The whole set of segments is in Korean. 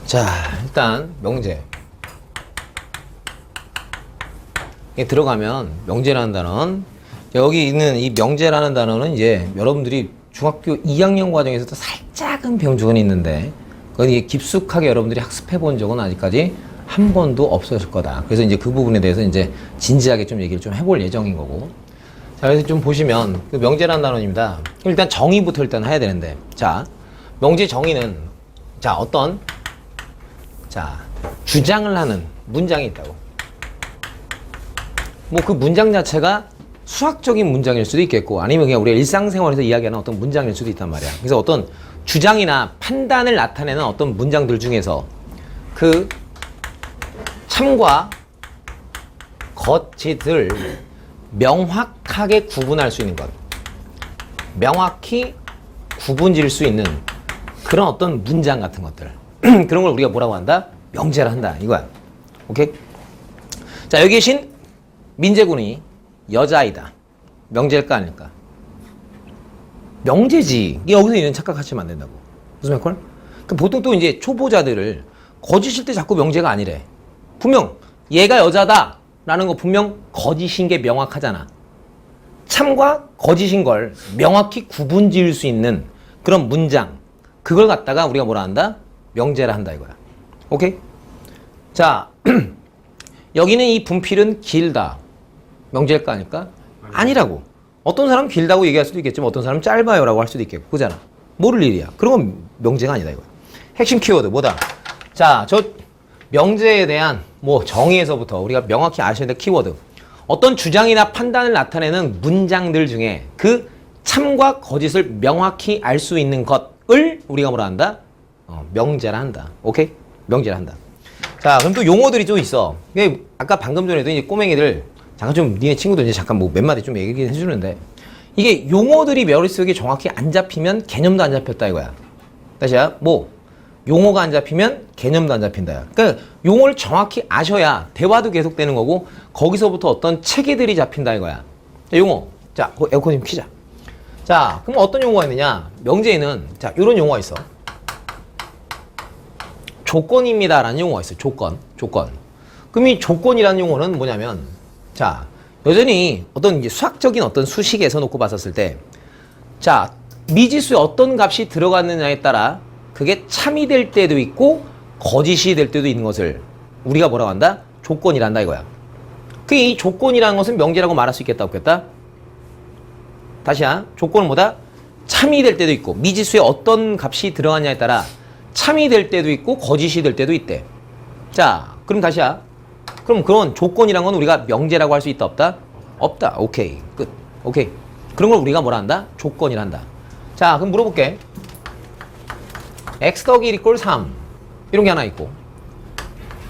자, 일단 명제. 이게 들어가면 명제라는 단어는 여기 있는 이 명제라는 단어는 이제 여러분들이 중학교 2학년 과정에서도 살짝은 배운 적은 있는데 그건 이게 깊숙하게 여러분들이 학습해 본 적은 아직까지 한 번도 없었을 거다. 그래서 이제 그 부분에 대해서 이제 진지하게 좀 얘기를 좀 해볼 예정인 거고. 자, 그래서 좀 보시면 그 명제라는 단어입니다. 일단 정의부터 일단 해야 되는데, 자, 명제 정의는 자 어떤 자 주장을 하는 문장이 있다고. 뭐 그 문장 자체가 수학적인 문장일 수도 있겠고 아니면 그냥 우리가 일상생활에서 이야기하는 어떤 문장일 수도 있단 말이야. 그래서 어떤 주장이나 판단을 나타내는 어떤 문장들 중에서 그 참과 거짓을 명확하게 구분할 수 있는 것, 명확히 구분질 수 있는 그런 어떤 문장 같은 것들 그런 걸 우리가 뭐라고 한다? 명제를 한다 이거야. 오케이? 자, 여기 계신 민재군이 여자아이다. 명제일까 아닐까? 명제지. 여기서 이런 착각하시면 안 된다고. 무슨 말이야? 그러니까 보통 또 이제 초보자들을 거짓일 때 자꾸 명제가 아니래. 분명 얘가 여자다 라는 거 분명 거짓인 게 명확하잖아. 참과 거짓인 걸 명확히 구분 지을 수 있는 그런 문장, 그걸 갖다가 우리가 뭐라 한다? 명제라 한다 이거야. 오케이? 자, 여기는 이 분필은 길다. 명제일까 아닐까? 아니라고. 어떤 사람은 길다고 얘기할 수도 있겠지만 어떤 사람은 짧아요 라고 할 수도 있겠고, 그잖아. 모를 일이야. 그런 건 명제가 아니다 이거야. 핵심 키워드 뭐다? 자, 저 명제에 대한 뭐 정의에서부터 우리가 명확히 아셔야 될 키워드, 어떤 주장이나 판단을 나타내는 문장들 중에 그 참과 거짓을 명확히 알 수 있는 것을 우리가 뭐라 한다? 명제라 한다. 오케이? 명제라 한다. 자, 그럼 또 용어들이 좀 있어. 아까 방금 전에도 이제 꼬맹이들 잠깐 좀 니네 친구들 이제 잠깐 뭐 몇 마디 좀 얘기 해주는데, 이게 용어들이 머릿속에 정확히 안 잡히면 개념도 안 잡혔다 이거야. 다시야, 뭐 용어가 안 잡히면 개념도 안 잡힌다. 그러니까 용어를 정확히 아셔야 대화도 계속되는 거고 거기서부터 어떤 체계들이 잡힌다 이거야. 자, 용어. 자, 에어컨 좀 켜자. 자, 그럼 어떤 용어가 있느냐? 명제에는 자, 이런 용어가 있어. 조건입니다 라는 용어가 있어요. 조건. 그럼 이 조건이라는 용어는 뭐냐면, 자, 여전히 어떤 이제 수학적인 어떤 수식에서 놓고 봤었을 때, 자, 미지수에 어떤 값이 들어갔느냐에 따라 그게 참이 될 때도 있고 거짓이 될 때도 있는 것을 우리가 뭐라고 한다? 조건이란다 이거야. 이 조건이라는 것은 명제라고 말할 수 있겠다 없겠다? 다시야, 조건은 뭐다? 참이 될 때도 있고 미지수에 어떤 값이 들어갔냐에 따라 참이 될 때도 있고 거짓이 될 때도 있대. 자, 그럼 다시야, 그럼 그런 조건이란 건 우리가 명제라고 할 수 있다 없다? 없다. 오케이, 끝. 오케이, 그런 걸 우리가 뭐라 한다? 조건이라 한다. 자, 그럼 물어볼게. x 더하기 1 이꼴 3 이런 게 하나 있고,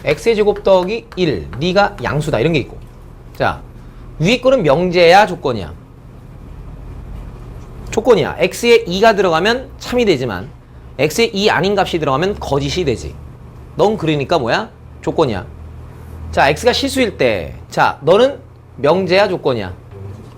x의 제곱 더하기 1 네가 양수다 이런 게 있고. 자, 위에 거는 명제야 조건이야? 조건이야. x에 2가 들어가면 참이 되지만 x에 2 아닌 값이 들어가면 거짓이 되지. 넌 그러니까 뭐야? 조건이야. 자, x가 실수일 때, 자, 너는 명제야 조건이야?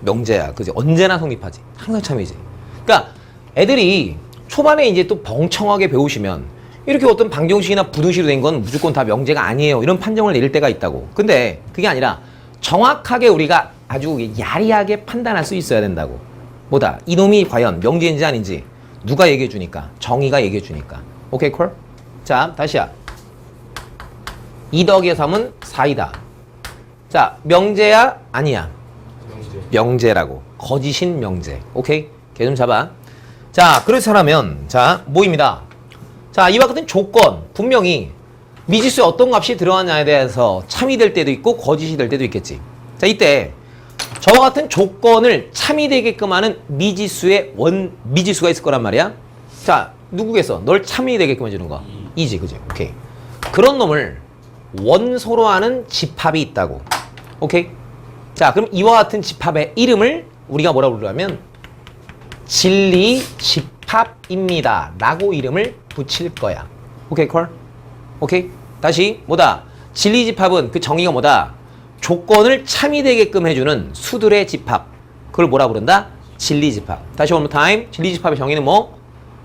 명제야. 그지? 언제나 성립하지. 항상 참이지. 그러니까 애들이 초반에 이제 또 벙청하게 배우시면 이렇게 어떤 방정식이나 부등식으로 된 건 무조건 다 명제가 아니에요 이런 판정을 내릴 때가 있다고. 근데 그게 아니라 정확하게 우리가 아주 야리하게 판단할 수 있어야 된다고. 뭐다? 이놈이 과연 명제인지 아닌지 누가 얘기해 주니까? 정의가 얘기해 주니까. 오케이 콜? 자, 다시야. 2 더하기 3은 4이다. 자, 명제야? 아니야? 명제라고. 거짓인 명제. 오케이? 걔 좀 잡아. 자, 그렇다면 자, 뭐입니다. 자, 이와 같은 조건, 분명히 미지수에 어떤 값이 들어가냐에 대해서 참이 될 때도 있고 거짓이 될 때도 있겠지. 자, 이때 저와 같은 조건을 참이 되게끔 하는 미지수가 있을 거란 말이야. 자, 누구겠어? 널 참이 되게끔 해주는 거. 이지, 그지? 오케이. 그런 놈을 원소로 하는 집합이 있다고. 오케이? 자, 그럼 이와 같은 집합의 이름을 우리가 뭐라고 부르냐면 진리 집합입니다 라고 이름을 붙일 거야. 오케이 콜? 오케이? 다시 뭐다? 진리 집합은 그 정의가 뭐다? 조건을 참이 되게끔 해주는 수들의 집합. 그걸 뭐라 부른다? 진리 집합. 다시 one more time. 진리 집합의 정의는 뭐?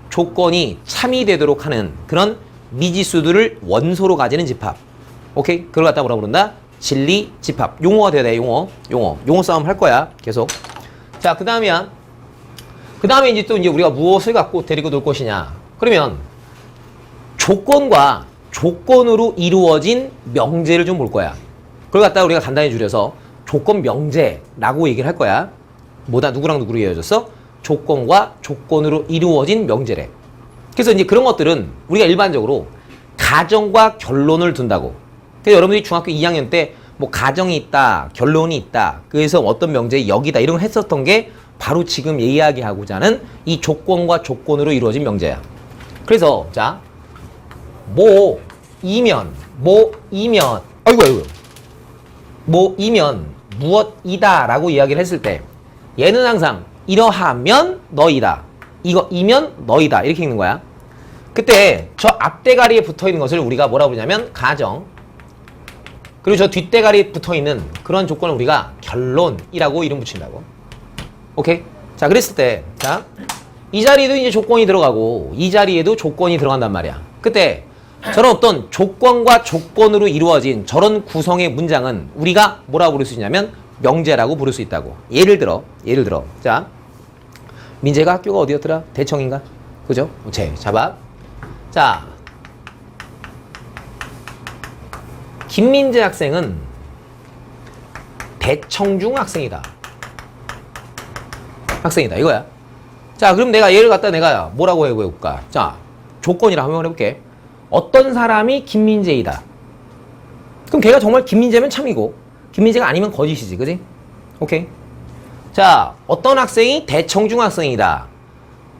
조건이 참이 되도록 하는 그런 미지수들을 원소로 가지는 집합. 오케이? 그걸 갖다 뭐라 부른다? 진리 집합. 용어가 돼야 돼, 용어 싸움 할 거야. 계속. 자, 그 다음에 이제 또 이제 우리가 무엇을 갖고 데리고 놀 것이냐. 그러면 조건과 조건으로 이루어진 명제를 좀 볼 거야. 그걸 갖다가 우리가 간단히 줄여서 조건 명제라고 얘기를 할 거야. 뭐다? 누구랑 누구로 이어졌어? 조건과 조건으로 이루어진 명제래. 그래서 이제 그런 것들은 우리가 일반적으로 가정과 결론을 둔다고. 그래서 여러분들이 중학교 2학년 때 뭐 가정이 있다, 결론이 있다, 그래서 어떤 명제의 역이다 이런 거 했었던 게 바로 지금 이야기하고자 하는 이 조건과 조건으로 이루어진 명제야. 그래서 자, 뭐이면 무엇이다 라고 이야기를 했을 때 얘는 항상 이러하면 너이다, 이거 이면 너이다 이렇게 읽는 거야. 그때 저 앞대가리에 붙어있는 것을 우리가 뭐라고 부르냐면 가정, 그리고 저 뒷대가리에 붙어있는 그런 조건을 우리가 결론이라고 이름 붙인다고. 오케이? 자, 그랬을 때 자, 이 자리에도 이제 조건이 들어가고 이 자리에도 조건이 들어간단 말이야. 그때 저런 어떤 조건과 조건으로 이루어진 저런 구성의 문장은 우리가 뭐라고 부를 수 있냐면 명제라고 부를 수 있다고. 예를 들어 자, 민재가 학교가 어디였더라? 대청인가? 그죠? 잡아. 자, 김민재 학생은 대청중 학생이다 이거야. 자, 그럼 내가 얘를 갖다 내가 뭐라고 해볼까? 자, 조건이라 한번 해볼게. 어떤 사람이 김민재이다. 그럼 걔가 정말 김민재면 참이고 김민재가 아니면 거짓이지, 그지? 오케이. 자, 어떤 학생이 대청중 학생이다.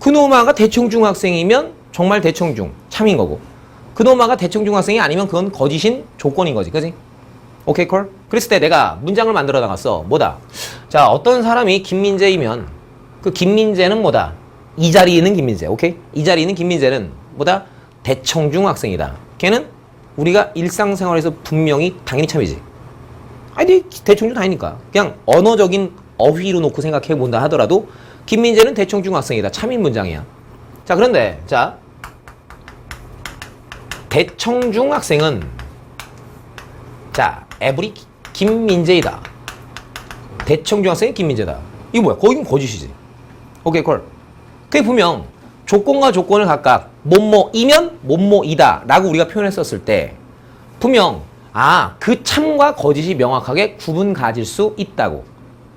그놈아가 대청중 학생이면 정말 대청중 참인 거고, 그놈아가 대청중 학생이 아니면 그건 거짓인 조건인 거지, 그지? 오케이 콜? 그랬을 때 내가 문장을 만들어 나갔어. 뭐다? 자, 어떤 사람이 김민재이면 그 김민재는 뭐다? 이 자리에 있는 김민재. 오케이? 이 자리에 있는 김민재는 뭐다? 대청중 학생이다. 걔는 우리가 일상생활에서 분명히 당연히 참이지. 아니, 대청중 다니니까. 그냥 언어적인 어휘로 놓고 생각해 본다 하더라도 김민재는 대청중 학생이다. 참인 문장이야. 자, 그런데 자, 대청중 학생은 자, 에브리 김민재이다. 대청중 학생이 김민재다. 이거 뭐야? 거긴 거짓이지. 오케이 콜. 그게 분명 조건과 조건을 각각 뭐뭐이면 뭐뭐이다 라고 우리가 표현했었을 때 분명 그 참과 거짓이 명확하게 구분 가질 수 있다고.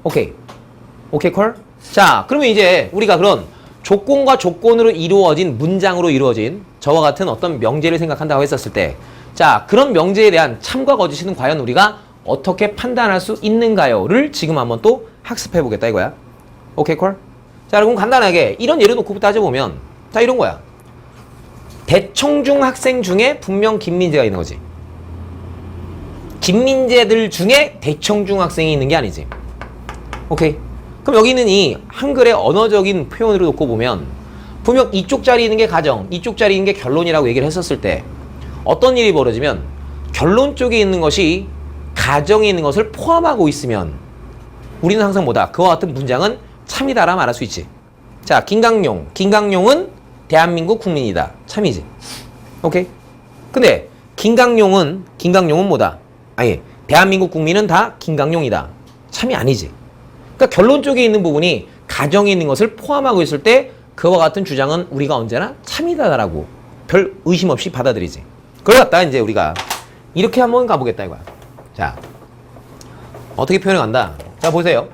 오케이 콜. 자, 그러면 이제 우리가 그런 조건과 조건으로 이루어진 문장으로 이루어진 저와 같은 어떤 명제를 생각한다고 했었을 때, 자, 그런 명제에 대한 참과 거짓은 과연 우리가 어떻게 판단할 수 있는가요를 지금 한번 또 학습해 보겠다 이거야. 오케이 콜. 자, 그럼 간단하게 이런 예를 놓고 따져보면 자, 이런 거야. 대청중 학생 중에 분명 김민재가 있는 거지. 김민재들 중에 대청중 학생이 있는 게 아니지. 오케이. 그럼 여기 있는 이 한글의 언어적인 표현으로 놓고 보면 분명 이쪽 자리에 있는 게 가정, 이쪽 자리에 있는 게 결론이라고 얘기를 했었을 때 어떤 일이 벌어지면 결론 쪽에 있는 것이 가정에 있는 것을 포함하고 있으면 우리는 항상 뭐다? 그와 같은 문장은 참이다라 말할 수 있지. 자, 김강용은 대한민국 국민이다. 참이지. 오케이? 근데 김강용은 뭐다? 아니, 대한민국 국민은 다 김강용이다. 참이 아니지. 그러니까 결론 쪽에 있는 부분이 가정에 있는 것을 포함하고 있을 때 그와 같은 주장은 우리가 언제나 참이다라고 별 의심 없이 받아들이지. 그걸 갖다 이제 우리가 이렇게 한번 가보겠다 이거야. 자, 어떻게 표현해 간다? 자, 보세요.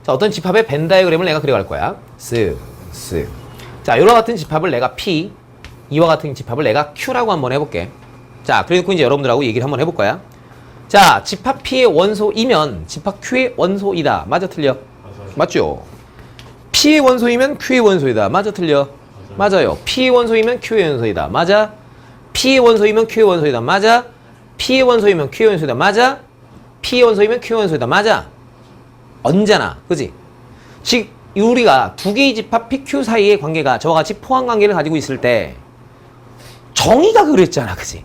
자, 어떤 집합의 벤 다이어그램을 내가 그려갈 거야. 자, 이와 같은 집합을 내가 P, 이와 같은 집합을 내가 Q라고 한번 해볼게. 자, 그래놓고 이제 여러분들하고 얘기를 한번 해볼 거야. 자, 집합 P의 원소이면 집합 Q의 원소이다. 맞아, 틀려? 맞죠? P의 원소이면 Q의 원소이다. 맞아, 틀려? 맞아요. P의 원소이면 Q의 원소이다. 맞아? P의 원소이면 Q의 원소이다. 맞아? P의 원소이면 Q의 원소이다. 맞아? P의 원소이면 Q의 원소이다. 맞아? 언제나, 그지? 즉, 우리가 두 개의 집합 PQ 사이의 관계가 저와 같이 포함 관계를 가지고 있을 때 정의가 그랬잖아, 그지?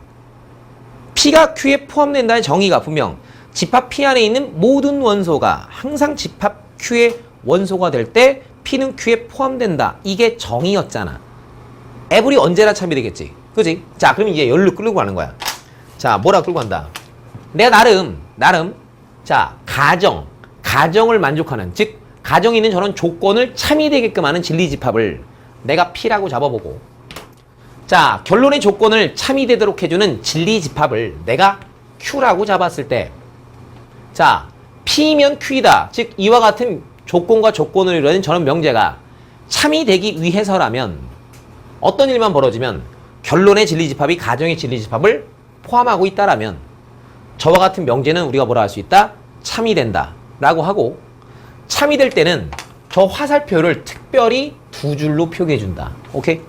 P가 Q에 포함된다는 정의가 분명 집합 P 안에 있는 모든 원소가 항상 집합 Q의 원소가 될 때 P는 Q에 포함된다. 이게 정의였잖아. 에브리 언제나 참이 되겠지. 그지? 자, 그럼 이제 열로 끌고 가는 거야. 자, 뭐라 끌고 간다? 내가 나름, 자, 가정을 만족하는, 즉, 가정에 있는 저런 조건을 참이되게끔 하는 진리집합을 내가 P라고 잡아보고, 자, 결론의 조건을 참이되도록 해주는 진리집합을 내가 Q라고 잡았을 때, 자, P면 Q이다. 즉, 이와 같은 조건과 조건을 이루는 저런 명제가 참이되기 위해서라면, 어떤 일만 벌어지면 결론의 진리집합이 가정의 진리집합을 포함하고 있다라면, 저와 같은 명제는 우리가 뭐라 할 수 있다? 참이된다 라고 하고, 참이될 때는 저 화살표를 특별히 두 줄로 표기해준다. 오케이?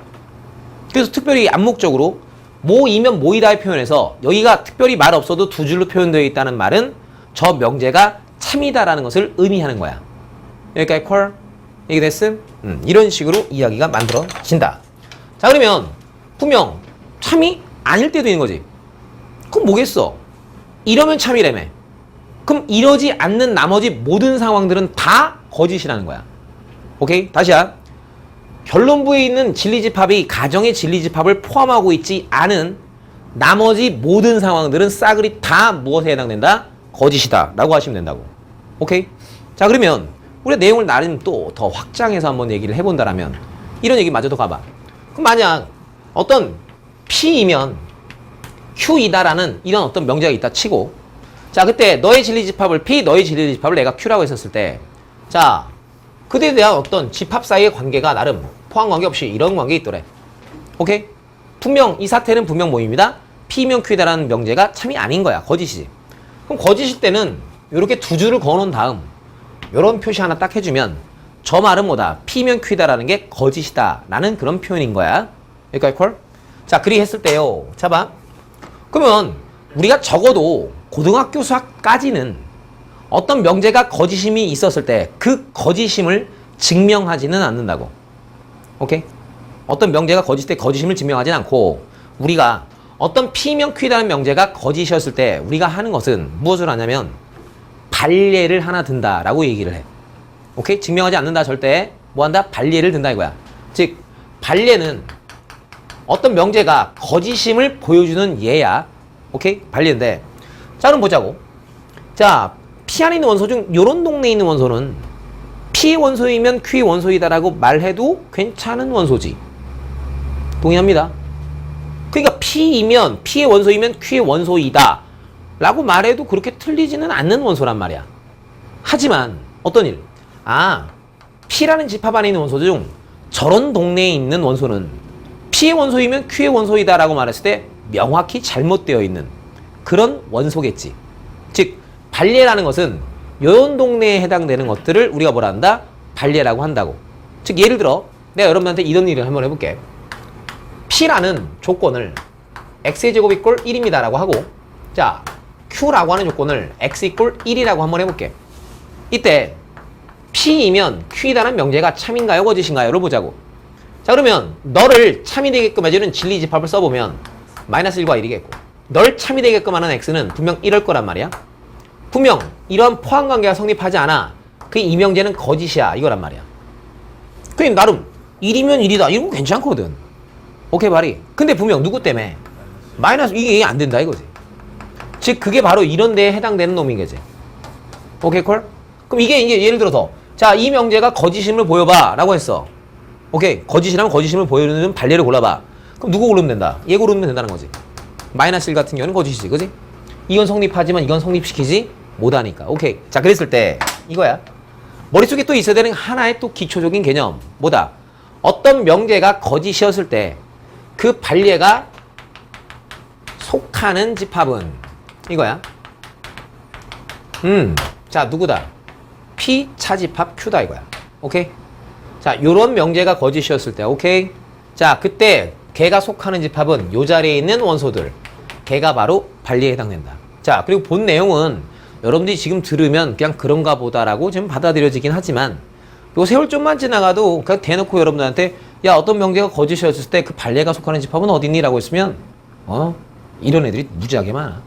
그래서 특별히 암묵적으로 모이면 모이다의 표현에서 여기가 특별히 말 없어도 두 줄로 표현되어 있다는 말은 저 명제가 참이다라는 것을 의미하는 거야. 여기까지 콜? 이게 됐음? 이런 식으로 이야기가 만들어진다. 자, 그러면 분명 참이 아닐 때도 있는 거지. 그럼 뭐겠어? 이러면 참이라며. 그럼 이러지 않는 나머지 모든 상황들은 다 거짓이라는 거야. 오케이? 다시야. 결론부에 있는 진리집합이 가정의 진리집합을 포함하고 있지 않은 나머지 모든 상황들은 싸그리 다 무엇에 해당된다? 거짓이다 라고 하시면 된다고. 오케이? 자, 그러면 우리가 내용을 나름 또 더 확장해서 한번 얘기를 해본다라면 이런 얘기 마저 더 가봐. 그럼 만약 어떤 P이면 Q이다라는 이런 어떤 명제가 있다 치고, 자, 그때 너의 진리집합을 P, 너의 진리집합을 내가 Q라고 했었을 때, 자, 그들에 대한 어떤 집합 사이의 관계가 나름 포함관계 없이 이런 관계 있더래. 오케이? 분명 이 사태는 분명 뭐입니다? P면 Q다라는 명제가 참이 아닌 거야. 거짓이지. 그럼 거짓일 때는 이렇게 두 줄을 그어놓은 다음 이런 표시 하나 딱 해주면 저 말은 뭐다? P면 Q다라는 게 거짓이다 라는 그런 표현인 거야. 여기까지 콜? 자, 그리 했을 때요. 자, 봐. 그러면 우리가 적어도 고등학교 수학까지는 어떤 명제가 거짓임이 있었을 때 그 거짓임을 증명하지는 않는다고. 오케이? 어떤 명제가 거짓일 때 거짓임을 증명하지는 않고, 우리가 어떤 P면 Q라는 명제가 거짓이었을 때 우리가 하는 것은 무엇을 하냐면 반례를 하나 든다라고 얘기를 해. 오케이? 증명하지 않는다. 절대 뭐 한다? 반례를 든다 이거야. 즉, 반례는 어떤 명제가 거짓임을 보여주는 예야. 오케이? 반례인데, 자, 그럼 보자고. 자, P 안에 있는 원소 중 요런 동네에 있는 원소는 P의 원소이면 Q의 원소이다라고 말해도 괜찮은 원소지. 동의합니다. 그러니까 P이면 P의 원소이면 Q의 원소이다 라고 말해도 그렇게 틀리지는 않는 원소란 말이야. 하지만 어떤 일? 아, P라는 집합 안에 있는 원소 중 저런 동네에 있는 원소는 P의 원소이면 Q의 원소이다 라고 말했을 때 명확히 잘못되어 있는 그런 원소겠지. 즉, 반례라는 것은 요런 동네에 해당되는 것들을 우리가 뭐라 한다? 반례라고 한다고. 즉, 예를 들어 내가 여러분한테 이런 일을 한번 해볼게. P라는 조건을 x의 제곱 이꼴 1입니다 라고 하고, 자, Q라고 하는 조건을 x 이꼴 1이라고 한번 해볼게. 이때 P이면 Q이라는 명제가 참인가요? 거짓인가요?를 보자고. 자, 그러면 너를 참이 되게끔 해주는 진리집합을 써보면 마이너스 1과 1이겠고, 널 참이 되게끔 하는 x는 분명 1일 거란 말이야. 분명 이러한 포함관계가 성립하지 않아 그 이명제는 거짓이야 이거란 말이야. 그냥 나름 1이면 1이다 이런 거 괜찮거든. 오케이 말이. 근데 분명 누구 때문에 마이너스 이게 안 된다 이거지. 즉 그게 바로 이런 데에 해당되는 놈인 거지. 오케이 콜? 그럼 이게 예를 들어서 자, 이 명제가 거짓임을 보여봐 라고 했어. 오케이, 거짓이라면 거짓임을 보여주는 반례를 골라봐. 그럼 누구 고르면 된다? 얘 고르면 된다는 거지. 마이너스 1 같은 경우는 거짓이지, 그지? 이건 성립하지만 이건 성립시키지 못하니까. 오케이. 자, 그랬을 때 이거야. 머릿속에 또 있어야 되는 하나의 또 기초적인 개념. 뭐다? 어떤 명제가 거짓이었을 때 그 반례가 속하는 집합은 이거야. 자, 누구다? P 차집합 Q다 이거야. 오케이? 자, 요런 명제가 거짓이었을 때, 오케이? 자, 그때 걔가 속하는 집합은 요 자리에 있는 원소들. 걔가 바로 반례에 해당된다. 자, 그리고 본 내용은 여러분들이 지금 들으면 그냥 그런가 보다라고 지금 받아들여지긴 하지만, 요 세월 좀만 지나가도 그냥 대놓고 여러분들한테 야, 어떤 명제가 거짓이었을 때 그 반례가 속하는 집합은 어딨니? 라고 했으면 이런 애들이 무지하게 많아.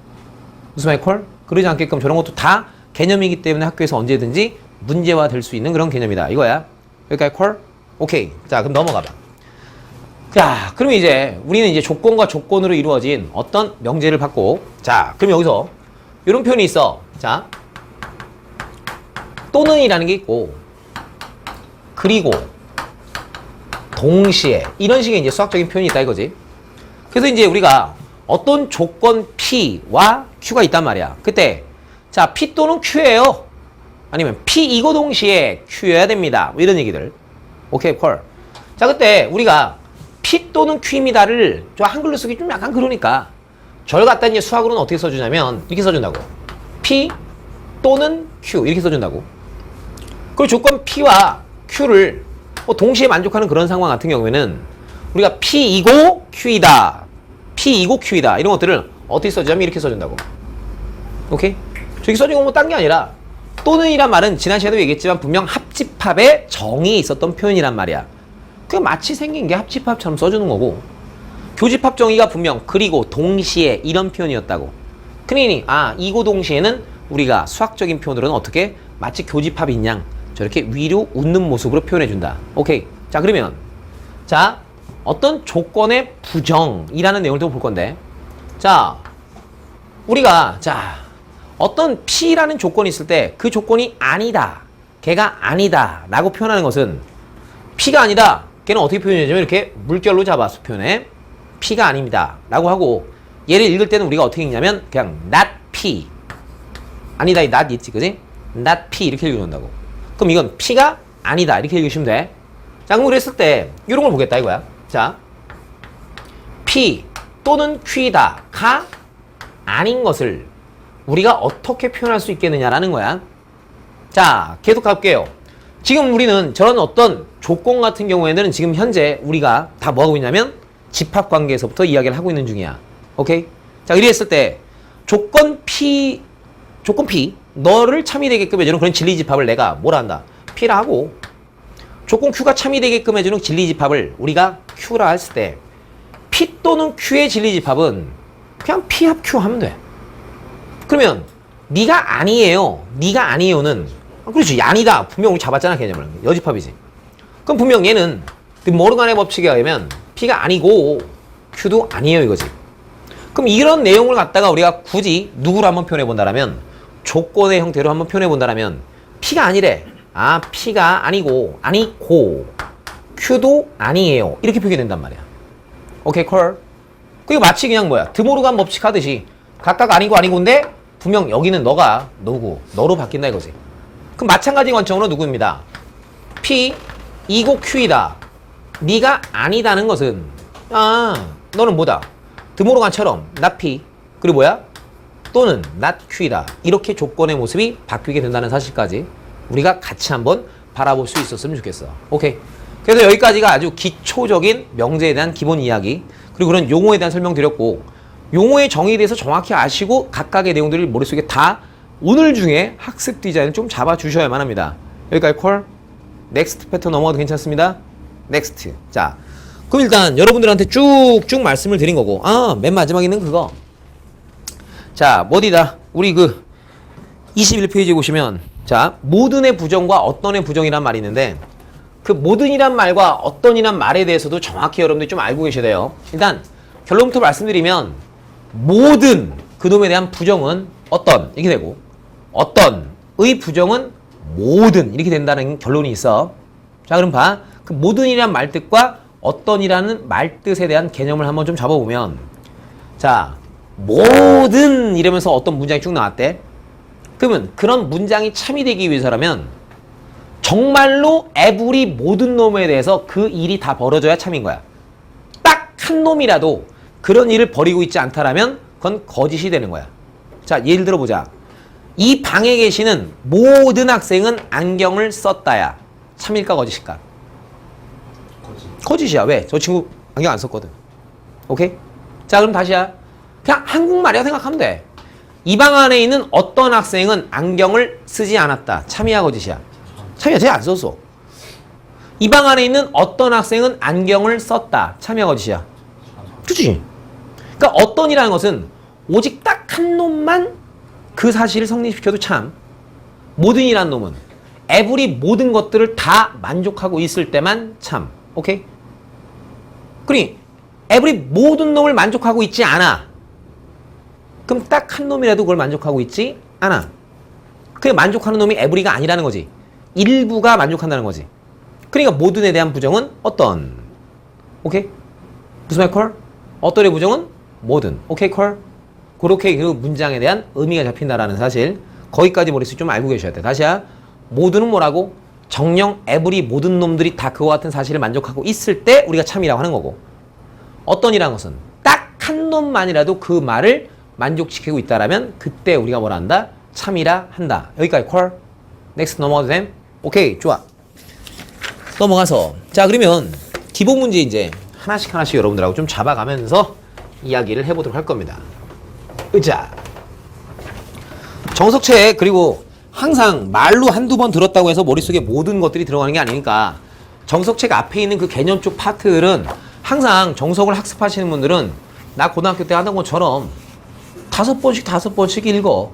무슨 말 콜? 그러지 않게끔 저런 것도 다 개념이기 때문에 학교에서 언제든지 문제화 될 수 있는 그런 개념이다 이거야. 여기까지 콜? 오케이. 자, 그럼 넘어가봐. 자, 그러면 이제 우리는 이제 조건과 조건으로 이루어진 어떤 명제를 받고, 자, 그럼 여기서 이런 표현이 있어. 자, 또는이라는 게 있고, 그리고 동시에 이런 식의 이제 수학적인 표현이 있다 이거지. 그래서 이제 우리가 어떤 조건 P와 Q가 있단 말이야. 그때 자, P 또는 Q예요. 아니면 P 이거 동시에 Q여야 됩니다. 뭐 이런 얘기들. 오케이, 콜. 자, 그때 우리가 P 또는 Q입니다를 좀 한글로 쓰기 좀 약간 그러니까 절 갖다 이제 수학으로는 어떻게 써주냐면 이렇게 써준다고. P 또는 Q 이렇게 써준다고. 그리고 조건 P와 Q를 뭐 동시에 만족하는 그런 상황 같은 경우에는 우리가 P이고 Q이다. P이고 Q이다. 이런 것들을 어떻게 써주냐면 이렇게 써준다고. 오케이? 저기 써준 건 뭐 딴 게 아니라 또는이란 말은 지난 시간에도 얘기했지만 분명 합집합의 정의에 있었던 표현이란 말이야. 그 마치 생긴 게 합집합처럼 써주는 거고 교집합 정의가 분명 그리고 동시에 이런 표현이었다고. 그러니 이고 동시에는 우리가 수학적인 표현으로는 어떻게 마치 교집합인 양 저렇게 위로 웃는 모습으로 표현해준다. 오케이. 자, 그러면 자, 어떤 조건의 부정이라는 내용을 좀 볼 건데 자, 우리가 자, 어떤 P라는 조건이 있을 때 그 조건이 아니다. 걔가 아니다. 라고 표현하는 것은 P가 아니다. 걔는 어떻게 표현하냐면 이렇게 물결로 잡아서 표현해. P가 아닙니다. 라고 하고 얘를 읽을 때는 우리가 어떻게 읽냐면 그냥 not P. 아니다. 이 not 있지. 그지? not P 이렇게 읽는다고. 그럼 이건 P가 아니다. 이렇게 읽으시면 돼. 자, 그럼 그랬을 때 이런 걸 보겠다 이거야. 자, P 또는 Q다가 아닌 것을 우리가 어떻게 표현할 수 있겠느냐라는 거야. 자, 계속 갈게요. 지금 우리는 저런 어떤 조건 같은 경우에는 지금 현재 우리가 다 뭐 하고 있냐면 집합 관계에서부터 이야기를 하고 있는 중이야. 오케이? 자, 이랬을 때 조건 P 너를 참이되게끔 해주는 그런 진리집합을 내가 뭐라 한다? P라 하고 조건 Q가 참이되게끔 해주는 진리집합을 우리가 Q라 했을 때 P 또는 Q의 진리집합은 그냥 P 합 Q 하면 돼. 그러면 네가 아니에요. 네가 아니에요는 그렇지. 아니다. 분명 우리 잡았잖아. 개념을. 여집합이지. 그럼 분명 얘는 모르간의 법칙에 의하면 P가 아니고 Q도 아니에요 이거지. 그럼 이런 내용을 갖다가 우리가 굳이 누구로 한번 표현해 본다라면 조건의 형태로 한번 표현해 본다라면 P가 아니래. P가 아니고 Q도 아니에요. 이렇게 표기된단 말이야. 오케이, 콜. 그게 마치 그냥 뭐야. 드모르간 법칙 하듯이 각각 아니고인데 분명 여기는 너가 너로 바뀐다 이거지. 그럼 마찬가지 관점으로 누구입니다. P 이고 Q이다. 네가 아니다는 것은 너는 뭐다. 드모르간처럼 not P 그리고 뭐야? 또는 not Q이다. 이렇게 조건의 모습이 바뀌게 된다는 사실까지 우리가 같이 한번 바라볼 수 있었으면 좋겠어. 오케이. 그래서 여기까지가 아주 기초적인 명제에 대한 기본 이야기 그리고 그런 용어에 대한 설명드렸고 용어의 정의에 대해서 정확히 아시고 각각의 내용들을 머릿속에 다 오늘 중에 학습 디자인을 좀 잡아주셔야만 합니다. 여기까지 콜. 넥스트 패턴 넘어가도 괜찮습니다. 넥스트. 자, 그럼 일단 여러분들한테 쭉쭉 말씀을 드린 거고 맨 마지막에 있는 그거. 자, 어디다? 우리 21페이지에 보시면 자, 모든의 부정과 어떤의 부정이란 말이 있는데 그 모든이란 말과 어떤이란 말에 대해서도 정확히 여러분들이 좀 알고 계셔야 돼요. 일단 결론부터 말씀드리면 모든 그놈에 대한 부정은 어떤 이렇게 되고 어떤의 부정은 모든 이렇게 된다는 결론이 있어. 자, 그럼 봐. 그 모든이란 말뜻과 어떤이라는 말뜻에 대한 개념을 한번 좀 잡아보면 자, 모든 이러면서 어떤 문장이 쭉 나왔대. 그러면 그런 문장이 참이 되기 위해서라면 정말로 에브리 모든 놈에 대해서 그 일이 다 벌어져야 참인 거야. 딱 한 놈이라도 그런 일을 벌이고 있지 않다라면 그건 거짓이 되는 거야. 자, 예를 들어 보자. 이 방에 계시는 모든 학생은 안경을 썼다야. 참일까 거짓일까? 거짓이야. 왜? 저 친구 안경 안 썼거든. 오케이? 자, 그럼 다시야. 그냥 한국말이야 생각하면 돼. 이 방 안에 있는 어떤 학생은 안경을 쓰지 않았다. 참이야 거짓이야? 참이야. 쟤 안 썼어. 이 방 안에 있는 어떤 학생은 안경을 썼다. 참이야 거짓이야? 그치? 그러니까 어떤이라는 것은 오직 딱 한 놈만 그 사실을 성립시켜도 참. 모든이라는 놈은 에브리 모든 것들을 다 만족하고 있을 때만 참. 오케이? 그러니 every 모든 놈을 만족하고 있지 않아. 그럼 딱 한 놈이라도 그걸 만족하고 있지 않아. 그게 만족하는 놈이 every가 아니라는 거지. 일부가 만족한다는 거지. 그러니까 모든에 대한 부정은 어떤? 오케이? 무슨 말 콜? 어떤의 부정은? 모든. 오케이 콜? 그렇게 그 문장에 대한 의미가 잡힌다라는 사실. 거기까지 머릿속에 좀 알고 계셔야 돼. 다시야. 모든은 뭐라고? 정령 every 모든 놈들이 다 그와 같은 사실을 만족하고 있을 때 우리가 참이라고 하는 거고. 어떤이라는 것은 딱 한 놈만이라도 그 말을 만족시키고 있다라면 그때 우리가 뭐라 한다? 참이라 한다. 여기까지 콜. 넥스트 넘어가도 됨? 오케이 좋아. 넘어가서 자 그러면 기본 문제 이제 하나씩 여러분들하고 좀 잡아가면서 이야기를 해보도록 할 겁니다. 의자 정석체 그리고 항상 말로 한두 번 들었다고 해서 머릿속에 모든 것들이 들어가는 게 아니니까 정석책 앞에 있는 그 개념 쪽 파트들은 항상 정석을 학습하시는 분들은 나 고등학교 때 하던 것처럼 5번씩 읽어.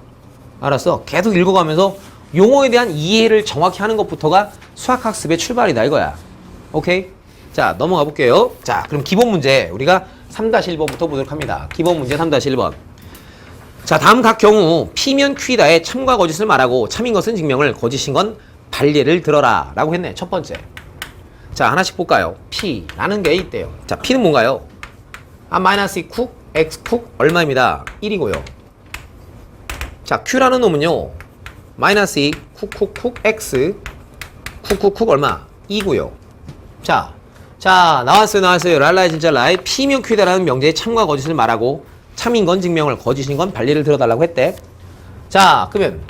알았어? 계속 읽어가면서 용어에 대한 이해를 정확히 하는 것부터가 수학학습의 출발이다 이거야. 오케이? 자 넘어가 볼게요. 자 그럼 기본 문제 우리가 3-1번부터 보도록 합니다. 기본 문제 3-1번. 자 다음 각 경우 P면 Q다의 참과 거짓을 말하고 참인 것은 증명을 거짓인 건 반례를 들어라 라고 했네. 첫 번째. 자 하나씩 볼까요? P라는 게 있대요. 자 P는 뭔가요? 마이너스 2 쿡 X 쿡 얼마입니다. 1이고요. 자 Q라는 놈은요 마이너스 2 쿡 X 쿡 얼마? 2고요. 자 나왔어요. 랄라의 진짜 라이. P면 Q다라는 명제의 참과 거짓을 말하고 참인 건 증명을 거짓인 건 반례를 들어달라고 했대. 자 그러면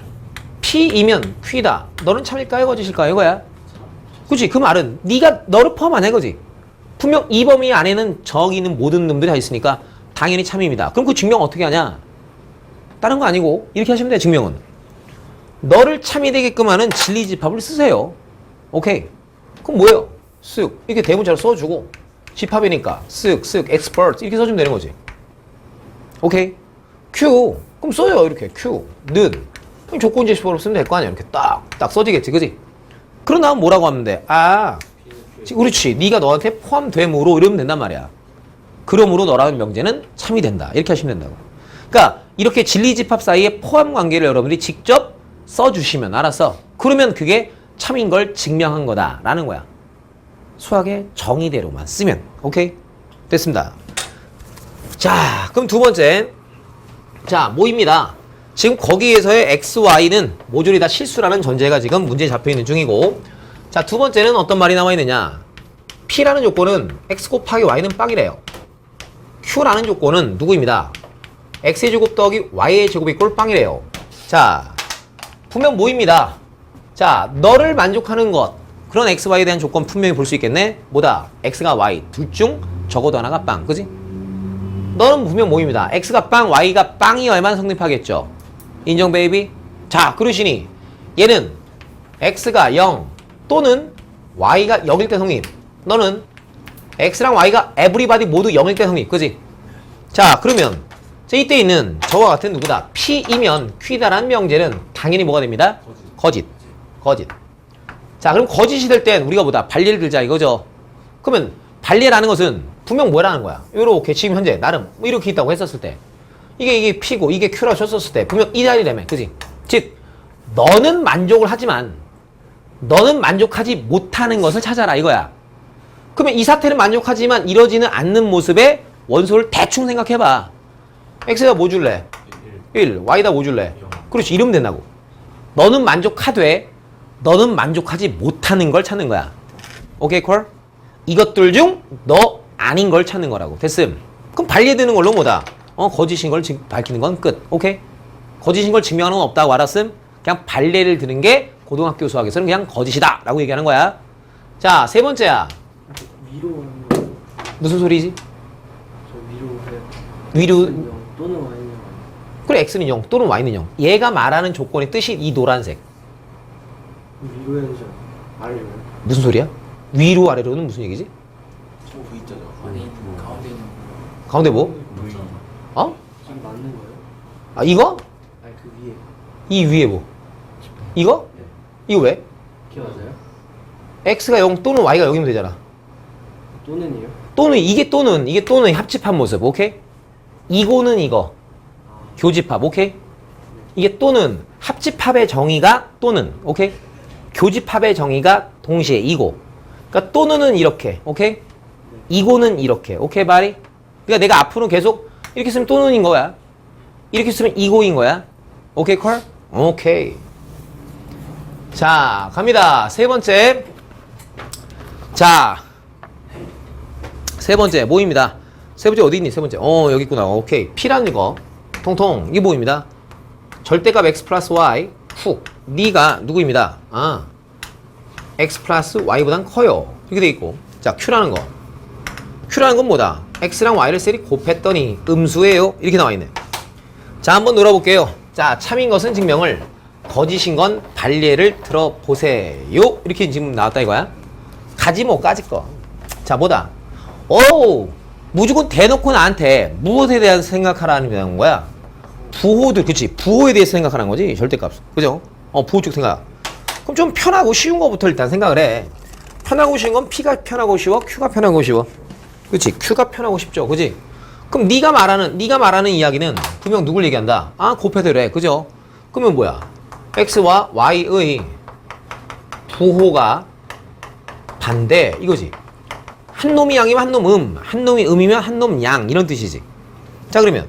P이면 Q다. 너는 참일까요 거짓일까요 이거야? 그치? 그 말은 네가 너를 포함 안 해 거지. 분명 이 범위 안에는 저기 있는 모든 놈들이 다 있으니까 당연히 참입니다. 그럼 그 증명 어떻게 하냐? 다른 거 아니고 이렇게 하시면 돼. 증명은 너를 참이 되게끔 하는 진리집합을 쓰세요. 오케이. 그럼 뭐예요? 쓱 이렇게 대문자로 써주고 집합이니까 쓱 expert 이렇게 써주면 되는 거지. 오케이. Q 그럼 써요. 이렇게 Q 는 조건제시법으로 쓰면 될 거 아니야. 이렇게 딱 써지겠지. 그지? 그런 다음 뭐라고 하면 돼? 그렇지. 네가 너한테 포함됨으로 이러면 된단 말이야. 그러므로 너라는 명제는 참이 된다. 이렇게 하시면 된다고. 그러니까 이렇게 진리집합 사이에 포함 관계를 여러분들이 직접 써주시면 알았어. 그러면 그게 참인 걸 증명한 거다라는 거야. 수학의 정의대로만 쓰면. 오케이? 됐습니다. 자, 그럼 두 번째. 자, 모입니다. 지금 거기에서의 x, y는 모조리 다 실수라는 전제가 지금 문제에 잡혀있는 중이고 자, 두 번째는 어떤 말이 나와 있느냐. P라는 조건은 x 곱하기 y는 빵이래요. Q라는 조건은 누구입니다. x의 제곱 더하기 y의 제곱이 꼴 빵이래요. 자, 분명 모입니다. 자, 너를 만족하는 것 그런 x, y에 대한 조건 분명히 볼 수 있겠네. 뭐다? x가 y 둘 중 적어도 하나가 빵. 그지? 너는 분명 모입니다. x가 빵, y가 빵이어야만 성립하겠죠. 인정 베이비? 자 그러시니 얘는 x가 0 또는 y가 0일 때 성립. 너는 x랑 y가 everybody 모두 0일 때 성립. 그지? 자 그러면 자, 이때 있는 저와 같은 누구다? P이면 Q다라는 명제는 당연히 뭐가 됩니다? 거짓. 자 그럼 거짓이 될 땐 우리가 뭐다? 반례를 들자 이거죠. 그러면 반례라는 것은 분명 뭐라는 거야? 요렇게 지금 현재 나름 뭐 이렇게 있다고 했었을 때 이게 P고 이게 Q라고 쳤었을 때 분명 이 자리라며. 그지? 즉 너는 만족을 하지만 너는 만족하지 못하는 것을 찾아라 이거야. 그러면 이 사태는 만족하지만 이루어지는 않는 모습의 원소를 대충 생각해봐. x가 뭐 줄래? 1. y다 뭐 줄래? 그렇지. 이러면 된다고. 너는 만족하되 너는 만족하지 못하는 걸 찾는 거야. 오케이 콜? 이것들 중 너 아닌 걸 찾는 거라고. 됐음. 그럼 반례되는 걸로 뭐다? 거짓인 걸 밝히는 건 끝. 오케이? 거짓인 걸 증명하는 건 없다고 알았음? 그냥 반례를 드는 게 고등학교 수학에서는 그냥 거짓이다 라고 얘기하는 거야. 자, 세 번째야. 위로 무슨 소리지? 저 위로 또는 y는 그래 x는 0 또는 y는 0. 얘가 말하는 조건의 뜻이 이 노란색. 위로 해야죠. 아래로. 무슨 소리야? 위로 아래로는 무슨 얘기지? 저그 있잖아. 아니 가운데 있는 거. 가운데 뭐? 어? 지금 맞는 거예요? 아 이거? 아니 그 위에. 이 위에 뭐? 이거? 네. 이거 왜? 기억하세요? x가 0 또는 y가 0이면 되잖아. 또는이요? 또는 이게 또는 합집합 모습. 오케이? 이거는 이거. 교집합. 오케이? 이게 또는 합집합의 정의가 또는. 오케이? 교집합의 정의가 동시에 이고. 그러니까 또는은 이렇게. 오케이? 이거는 이렇게. 오케이, 말이? 그러니까 내가 앞으로 계속 이렇게 쓰면 또는인 거야. 이렇게 쓰면 이고인 거야. 오케이, 콜? 오케이. 자, 갑니다. 세 번째. 자, 세 번째 뭐입니다. 세 번째 어디 있니? 세 번째. 여기 있구나. 오케이. P라는 거. 통통. 이게 뭐입니다. 절대값 x 플러스 y 훅. 니가 누구입니다. x 플러스 y보단 커요. 이렇게 돼 있고. 자, Q라는 거. Q라는 건 뭐다? x랑 y를 셀이 곱했더니 음수예요. 이렇게 나와 있네. 자, 한번 놀아볼게요. 자, 참인 것은 증명을, 거짓인 건 반례를 들어보세요. 이렇게 지금 나왔다 이거야. 가지 뭐 까짓 거. 자, 뭐다? 무조건 대놓고 나한테 무엇에 대해서 생각하라는 거야? 부호들, 그치? 부호에 대해서 생각하는 거지, 절대값. 그죠? 부호 쪽 생각. 그럼 좀 편하고 쉬운 거부터 일단 생각을 해. 편하고 쉬운 건 P가 편하고 쉬워, Q가 편하고 쉬워. 그치? Q가 편하고 쉽죠, 그치? 그럼 네가 말하는 이야기는 분명 누굴 얘기한다? 곱해더래, 그죠? 그러면 뭐야? X와 Y의 부호가 반대, 이거지. 한 놈이 양이면 한 놈 한 놈이 음이면 한 놈 양, 이런 뜻이지. 자, 그러면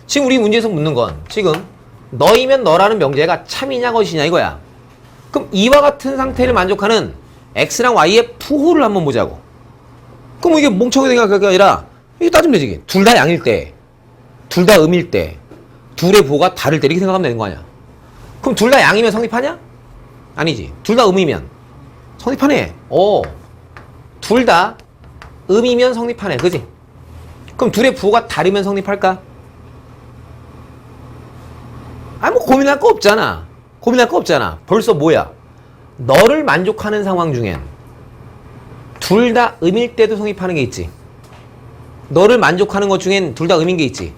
지금 우리 문제에서 묻는 건 지금 너이면 너라는 명제가 참이냐 거짓이냐 이거야. 그럼 이와 같은 상태를 만족하는 X랑 Y의 부호를 한번 보자고. 그럼 이게 멍청하게 생각할 게 아니라 이게 따지면 되지. 둘 다 양일 때, 둘 다 음일 때, 둘의 부호가 다를 때 이렇게 생각하면 되는 거 아니야. 그럼 둘 다 양이면 성립하냐? 아니지. 둘 다 음이면 성립하네. 둘 다 음이면 성립하네. 그지? 그럼 둘의 부호가 다르면 성립할까? 뭐 고민할 거 없잖아. 고민할 거 없잖아. 벌써 뭐야? 너를 만족하는 상황 중엔 둘 다 음일 때도 성립하는 게 있지. 너를 만족하는 것 중엔 둘 다 음인 게 있지.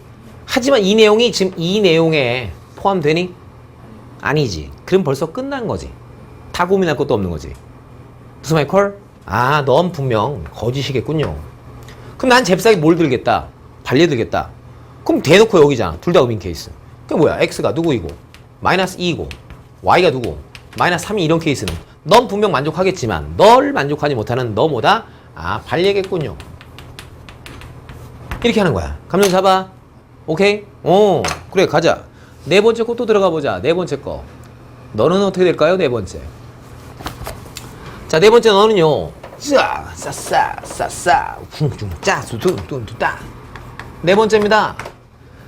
하지만 이 내용이 지금 이 내용에 포함되니? 아니지. 그럼 벌써 끝난 거지. 다 고민할 것도 없는 거지. 무슨 말 콜? 넌 분명 거짓이겠군요. 그럼 난 잽싸게 뭘 들겠다? 반례 들겠다. 그럼 대놓고 여기잖아. 둘 다 음인 케이스. 그게 뭐야? X가 누구이고 마이너스 2이고 Y가 누구? 마이너스 3이 이런 케이스는 넌 분명 만족하겠지만 널 만족하지 못하는 너 뭐다? 반례겠군요. 이렇게 하는 거야. 감정 잡아. 오케이? 그래, 가자. 네 번째 거 또 들어가 보자. 네 번째 거. 너는 어떻게 될까요? 네 번째. 자, 네 번째 너는요. 싸싸싸싸 쿵쿵짜 수둔둔두따. 네 번째입니다.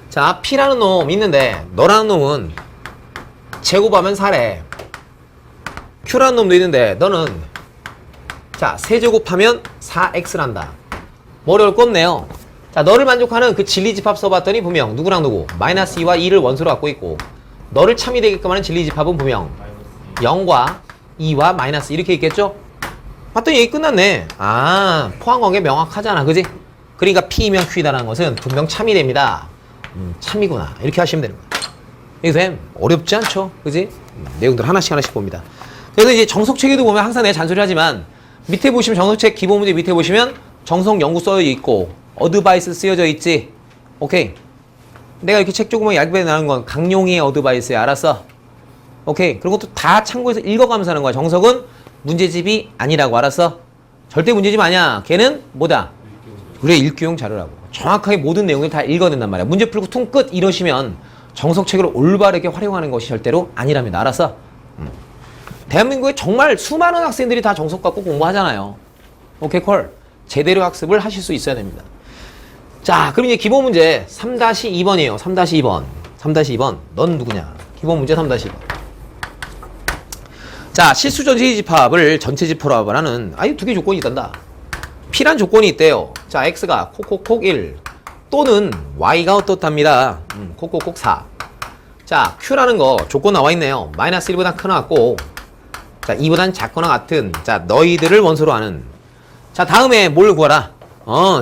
자, P라는 놈 있는데 너라는 놈은 제곱하면 4래. Q라는 놈도 있는데 너는 자, 세제곱하면 4x란다. 뭐 어려울 거 없네요. 자, 너를 만족하는 그 진리집합 써봤더니 분명 누구랑 누구? 마이너스 2와 2를 원소로 갖고 있고 너를 참이 되게끔 하는 진리집합은 분명 0과 2와 마이너스 이렇게 있겠죠? 봤더니 얘기 끝났네. 포함관계 명확하잖아. 그지? 그러니까 P이면 Q이다라는 것은 분명 참이 됩니다. 참이구나. 이렇게 하시면 되는 거야. 이게 어렵지 않죠? 그지? 내용들 하나씩 봅니다. 그래서 이제 정석책에도 보면 항상 내가 잔소리 하지만 밑에 보시면 정석책 기본 문제 밑에 보시면 정석 연구 써져 있고 어드바이스 쓰여져 있지. 오케이. 내가 이렇게 책 조금만 얇게 나눈 건 강용희의 어드바이스야. 알았어? 오케이. 그런 것도 다 참고해서 읽어가면서 하는 거야. 정석은 문제집이 아니라고. 알았어? 절대 문제집 아니야. 걔는 뭐다? 그래, 읽기용 자료라고. 정확하게 모든 내용을 다 읽어야 된단 말이야. 문제 풀고 퉁 끝 이러시면 정석책을 올바르게 활용하는 것이 절대로 아니랍니다. 알았어? 대한민국에 정말 수많은 학생들이 다 정석 갖고 공부하잖아요. 오케이, 콜. 제대로 학습을 하실 수 있어야 됩니다. 자, 그럼 이제 기본 문제 3-2번이에요. 3-2번. 3-2번. 넌 누구냐? 기본 문제 3-2번. 자, 실수 전체 집합을 전체 집합으로 하는 두 개 조건이 있단다. P란 조건이 있대요. 자, X가 콕콕콕 1 또는 Y가 어떻답니다. 콕콕콕 4. 자, Q라는 거 조건 나와 있네요. 마이너스 1보다 크나 같고 자, 2보단 작거나 같은 자, 너희들을 원소로 하는 자, 다음에 뭘 구하라?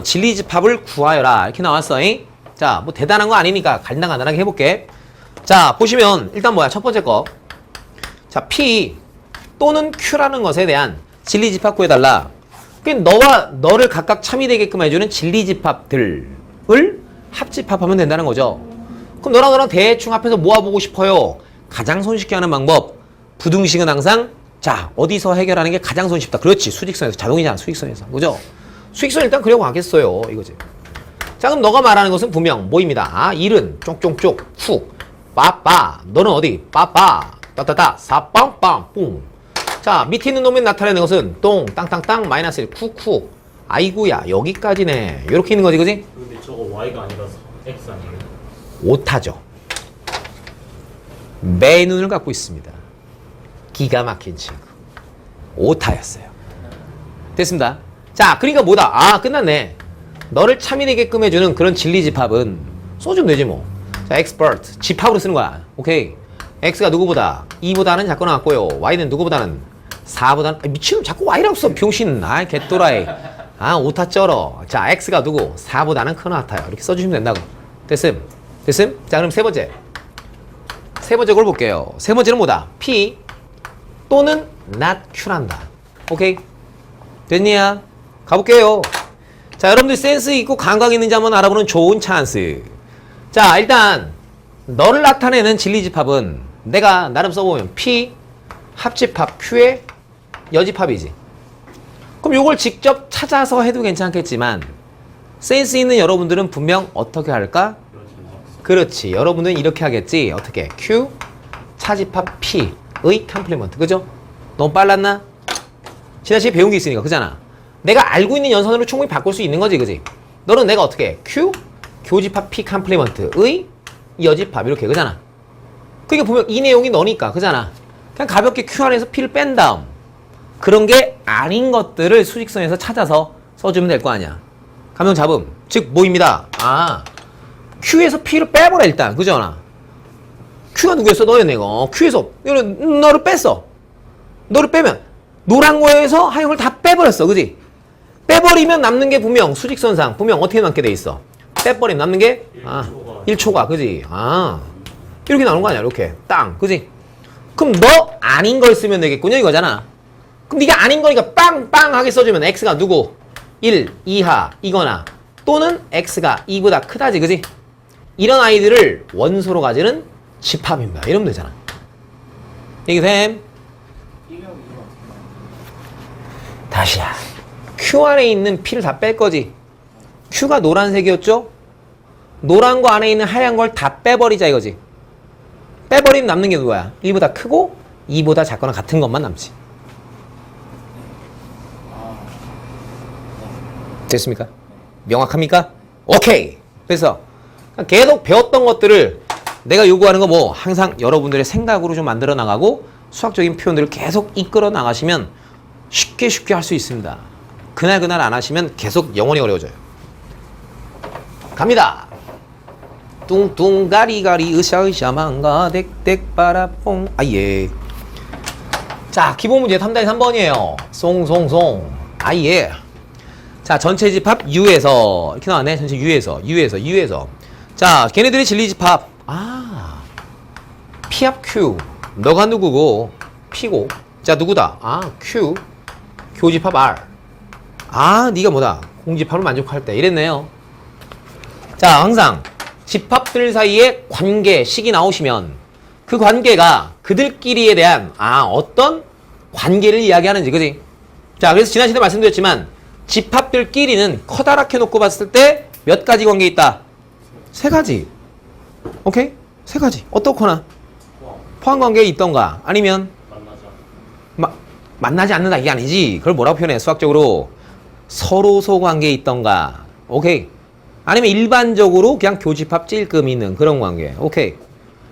진리집합을 구하여라. 이렇게 나왔어. 잉? 자, 뭐 대단한 거 아니니까 간단하게 해볼게. 자, 보시면 일단 뭐야? 첫 번째 거. 자, P 또는 Q라는 것에 대한 진리집합 구해달라. 너와 너를 각각 참이 되게끔 해주는 진리집합들을 합집합하면 된다는 거죠. 그럼 너랑 너랑 대충 합해서 모아보고 싶어요. 가장 손쉽게 하는 방법. 부등식은 항상 자 어디서 해결하는 게 가장 손쉽다. 그렇지. 수직선에서. 자동이잖아. 수직선에서. 그죠? 수직선 일단 그려고 가겠어요. 이거지. 자 그럼 너가 말하는 것은 분명 뭐입니다. 아 1은 쪽쪽쪽 훅 빠빠. 너는 어디? 빠빠 따따따 사빵빵 뿡. 자 밑에 있는 놈이 나타내는 것은 똥 땅땅땅 마이너스 1 쿡쿡. 아이고야 여기까지네. 이렇게 있는 거지 그지? 근데 저거 Y가 아니라서 X 아니에요? 오타죠. 매 눈을 갖고 있습니다. 기가 막힌 친구. 오타였어요. 됐습니다. 자, 그러니까 뭐다? 아, 끝났네. 너를 참이 되게끔 해주는 그런 진리집합은 써주면 되지 뭐. 자, expert. 집합으로 쓰는 거야. 오케이. x가 누구보다? 2보다는 작고 나왔고요. y는 누구보다는? 4보다는 미친놈 자꾸 y라고 써. 병신. 아, 개또라이. 아, 오타 쩔어. 자, x가 누구? 4보다는 큰 같아요. 이렇게 써주시면 된다고. 됐음? 됐음? 자, 그럼 세 번째. 세 번째 걸 볼게요. 세 번째는 뭐다? P 또는 not Q란다. 오케이? 됐냐? 가볼게요. 자, 여러분들 센스 있고 감각 있는지 한번 알아보는 좋은 찬스. 자, 일단 너를 나타내는 진리집합은 내가 나름 써보면 P 합집합 Q의 여집합이지. 그럼 요걸 직접 찾아서 해도 괜찮겠지만 센스 있는 여러분들은 분명 어떻게 할까? 그렇지. 여러분들은 이렇게 하겠지. 어떻게? Q 차집합 P의 컴플리먼트. 그죠? 너무 빨랐나? 지난 시간에 배운 게 있으니까. 그잖아. 내가 알고 있는 연산으로 충분히 바꿀 수 있는 거지. 그지? 너는 내가 어떻게 해? Q 교집합 P 컴플리먼트의 여집합. 이렇게. 그잖아. 그러니까 보면 이 내용이 너니까. 그잖아. 그냥 가볍게 Q 안에서 P를 뺀 다음 그런 게 아닌 것들을 수직선에서 찾아서 써주면 될 거 아니야. 감정 잡음. 즉 뭐입니다. 아 Q에서 P를 빼버려 일단. 그죠? 나 Q가 누구였어? 너였네 이거. Q에서 너를 뺐어. 너를 빼면 노란 거에서 하얀 걸 다 빼버렸어. 그지? 빼버리면 남는 게 분명 수직선상 분명 어떻게 남게 돼 있어? 빼버리면 남는 게 1초가. 그지? 아 이렇게 나오는 거 아니야. 이렇게 땅. 그지? 그럼 너 아닌 걸 쓰면 되겠군요 이거잖아. 그럼 네가 아닌 거니까 빵빵하게 써주면 x가 누구? 1 이하 이거나 또는 x가 2보다 크다지. 그지? 이런 아이들을 원소로 가지는 집합입니다. 이러면 되잖아. 얘기됨. 다시야. Q 안에 있는 P를 다 뺄 거지. Q가 노란색이었죠? 노란 거 안에 있는 하얀 걸 다 빼버리자 이거지. 빼버리면 남는 게 누구야? 1보다 크고 2보다 작거나 같은 것만 남지. 됐습니까? 명확합니까? 오케이. 그래서 계속 배웠던 것들을 내가 요구하는 거 뭐 항상 여러분들의 생각으로 좀 만들어 나가고 수학적인 표현들을 계속 이끌어 나가시면 쉽게 할 수 있습니다. 그날 안 하시면 계속 영원히 어려워져요. 갑니다. 뚱뚱 가리가리 으쌰으쌰 망가 덱덱 빠라뽕. 아예. 자 기본 문제 3-3번이에요. 송송송. 아예. 자 전체 집합 U에서 이렇게 나왔네. 전체 U에서 자 걔네들의 진리집합 아 P합 Q 너가 누구고 P고 자 누구다 아 Q 교집합 R 아 네가 뭐다 공집합을 만족할 때 이랬네요. 자 항상 집합들 사이에 관계식이 나오시면 그 관계가 그들끼리에 대한 어떤 관계를 이야기하는지. 그지? 자 그래서 지난 시간에 말씀드렸지만 집합들끼리는 커다랗게 놓고 봤을 때 몇 가지 관계 있다? 3가지. 오케이? 3가지. 어떻거나 포함관계에 있던가 아니면 만나지 않는다 이게 아니지. 그걸 뭐라고 표현해? 수학적으로 서로소 관계에 있던가. 오케이? 아니면 일반적으로 그냥 교집합 찔끔 있는 그런 관계. 오케이?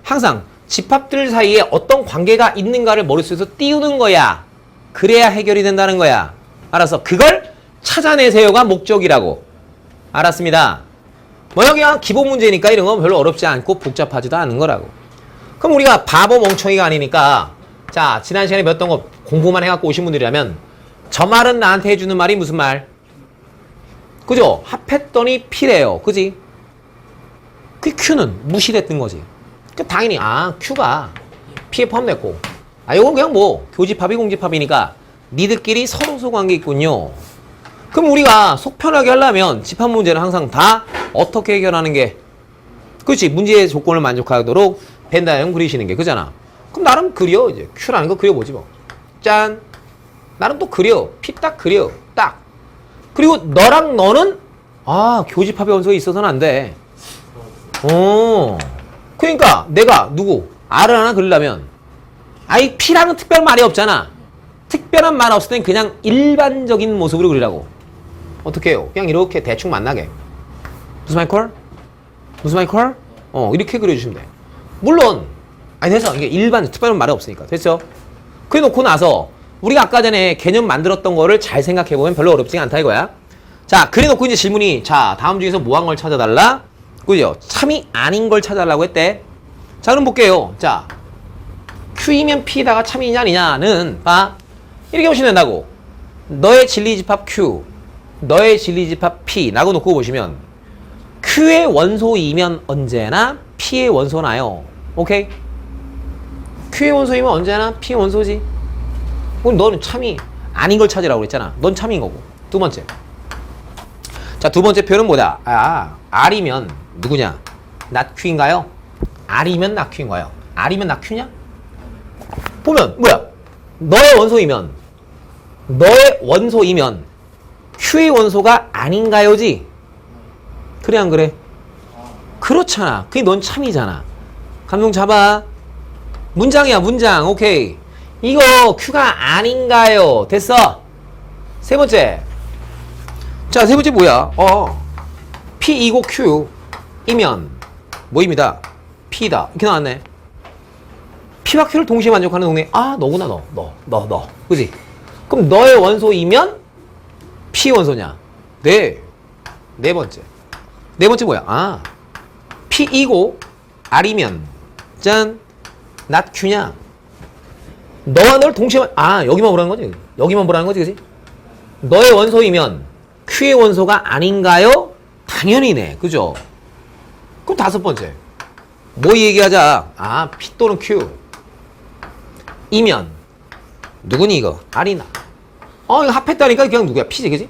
항상 집합들 사이에 어떤 관계가 있는가를 머릿속에서 띄우는 거야. 그래야 해결이 된다는 거야. 알았어? 그걸 찾아내세요가 목적이라고. 알았습니다. 뭐 여기가 기본 문제니까 이런 건 별로 어렵지 않고 복잡하지도 않은 거라고. 그럼 우리가 바보 멍청이가 아니니까 자 지난 시간에 배웠던 거 공부만 해갖고 오신 분들이라면 저 말은 나한테 해주는 말이 무슨 말? 그죠? 합했더니 P래요. 그지? 그 Q는 무시됐던 거지. 그 당연히 Q가 P에 포함됐고 요건 그냥 뭐 교집합이 공집합이니까 니들끼리 서로소 관계 있군요. 그럼 우리가 속 편하게 하려면 집합 문제는 항상 다 어떻게 해결하는 게 그렇지 문제의 조건을 만족하도록 벤다이어그램 그리시는 게 그잖아. 그럼 나름 그려 이제 Q라는 거 그려보지 뭐. 짠. 나름 또 그려. P 딱 그려. 딱. 그리고 너랑 너는 교집합의 원소가 있어서는 안 돼. 그러니까 내가 누구 R을 하나 그리려면 이 P라는 특별한 말이 없잖아. 특별한 말 없을 땐 그냥 일반적인 모습으로 그리라고. 어떻게 해요? 그냥 이렇게 대충 만나게. 무슨 말 콜? 무슨 말 콜? 이렇게 그려주시면 돼. 물론 됐어. 이게 일반 특별한 말이 없으니까 됐죠? 그래 놓고 나서 우리가 아까 전에 개념 만들었던 거를 잘 생각해보면 별로 어렵지 않다 이거야. 자, 그래 놓고 이제 질문이 자 다음 중에서 뭐한 걸 찾아달라? 그죠? 참이 아닌 걸 찾아달라고 했대. 자, 그럼 볼게요. 자, Q이면 P다가 참이냐 아니냐는 봐. 이렇게 보시면 된다고. 너의 진리집합 Q, 너의 진리집합 P 라고 놓고 보시면 Q의 원소이면 언제나 P의 원소나요. 오케이? Q의 원소이면 언제나 P의 원소지. 그럼 너는 참이 아닌 걸 찾으라고 그랬잖아. 넌 참인 거고. 두 번째. 자, 두 번째 표현은 뭐다? R이면 누구냐? not Q인가요? R이면 not Q인가요? R이면 not Q냐? 보면 뭐야? 너의 원소이면 Q의 원소가 아닌가요지? 그래 안 그래? 그렇잖아. 그게 넌 참이잖아. 감동 잡아. 문장이야 문장. 오케이. 이거 Q가 아닌가요? 됐어. 세 번째. 자, 세 번째 뭐야? P 이고 Q이면 뭐입니다? P다. 이렇게 나왔네. P와 Q를 동시에 만족하는 동네. 너구나 너. 그지? 그럼 너의 원소이면 P 원소냐? 네. 네 번째. 네 번째 뭐야? P 이고 R이면 짠 not Q냐? 너와 널 동시에 여기만 보라는 거지. 여기만 보라는 거지, 그지? 너의 원소이면 Q의 원소가 아닌가요? 당연히네, 그죠? 그럼 다섯 번째. 뭐 얘기하자? P 또는 Q 이면 누구니 이거? R이나. 이거 합했다니까 그냥 누구야? P지, 그지?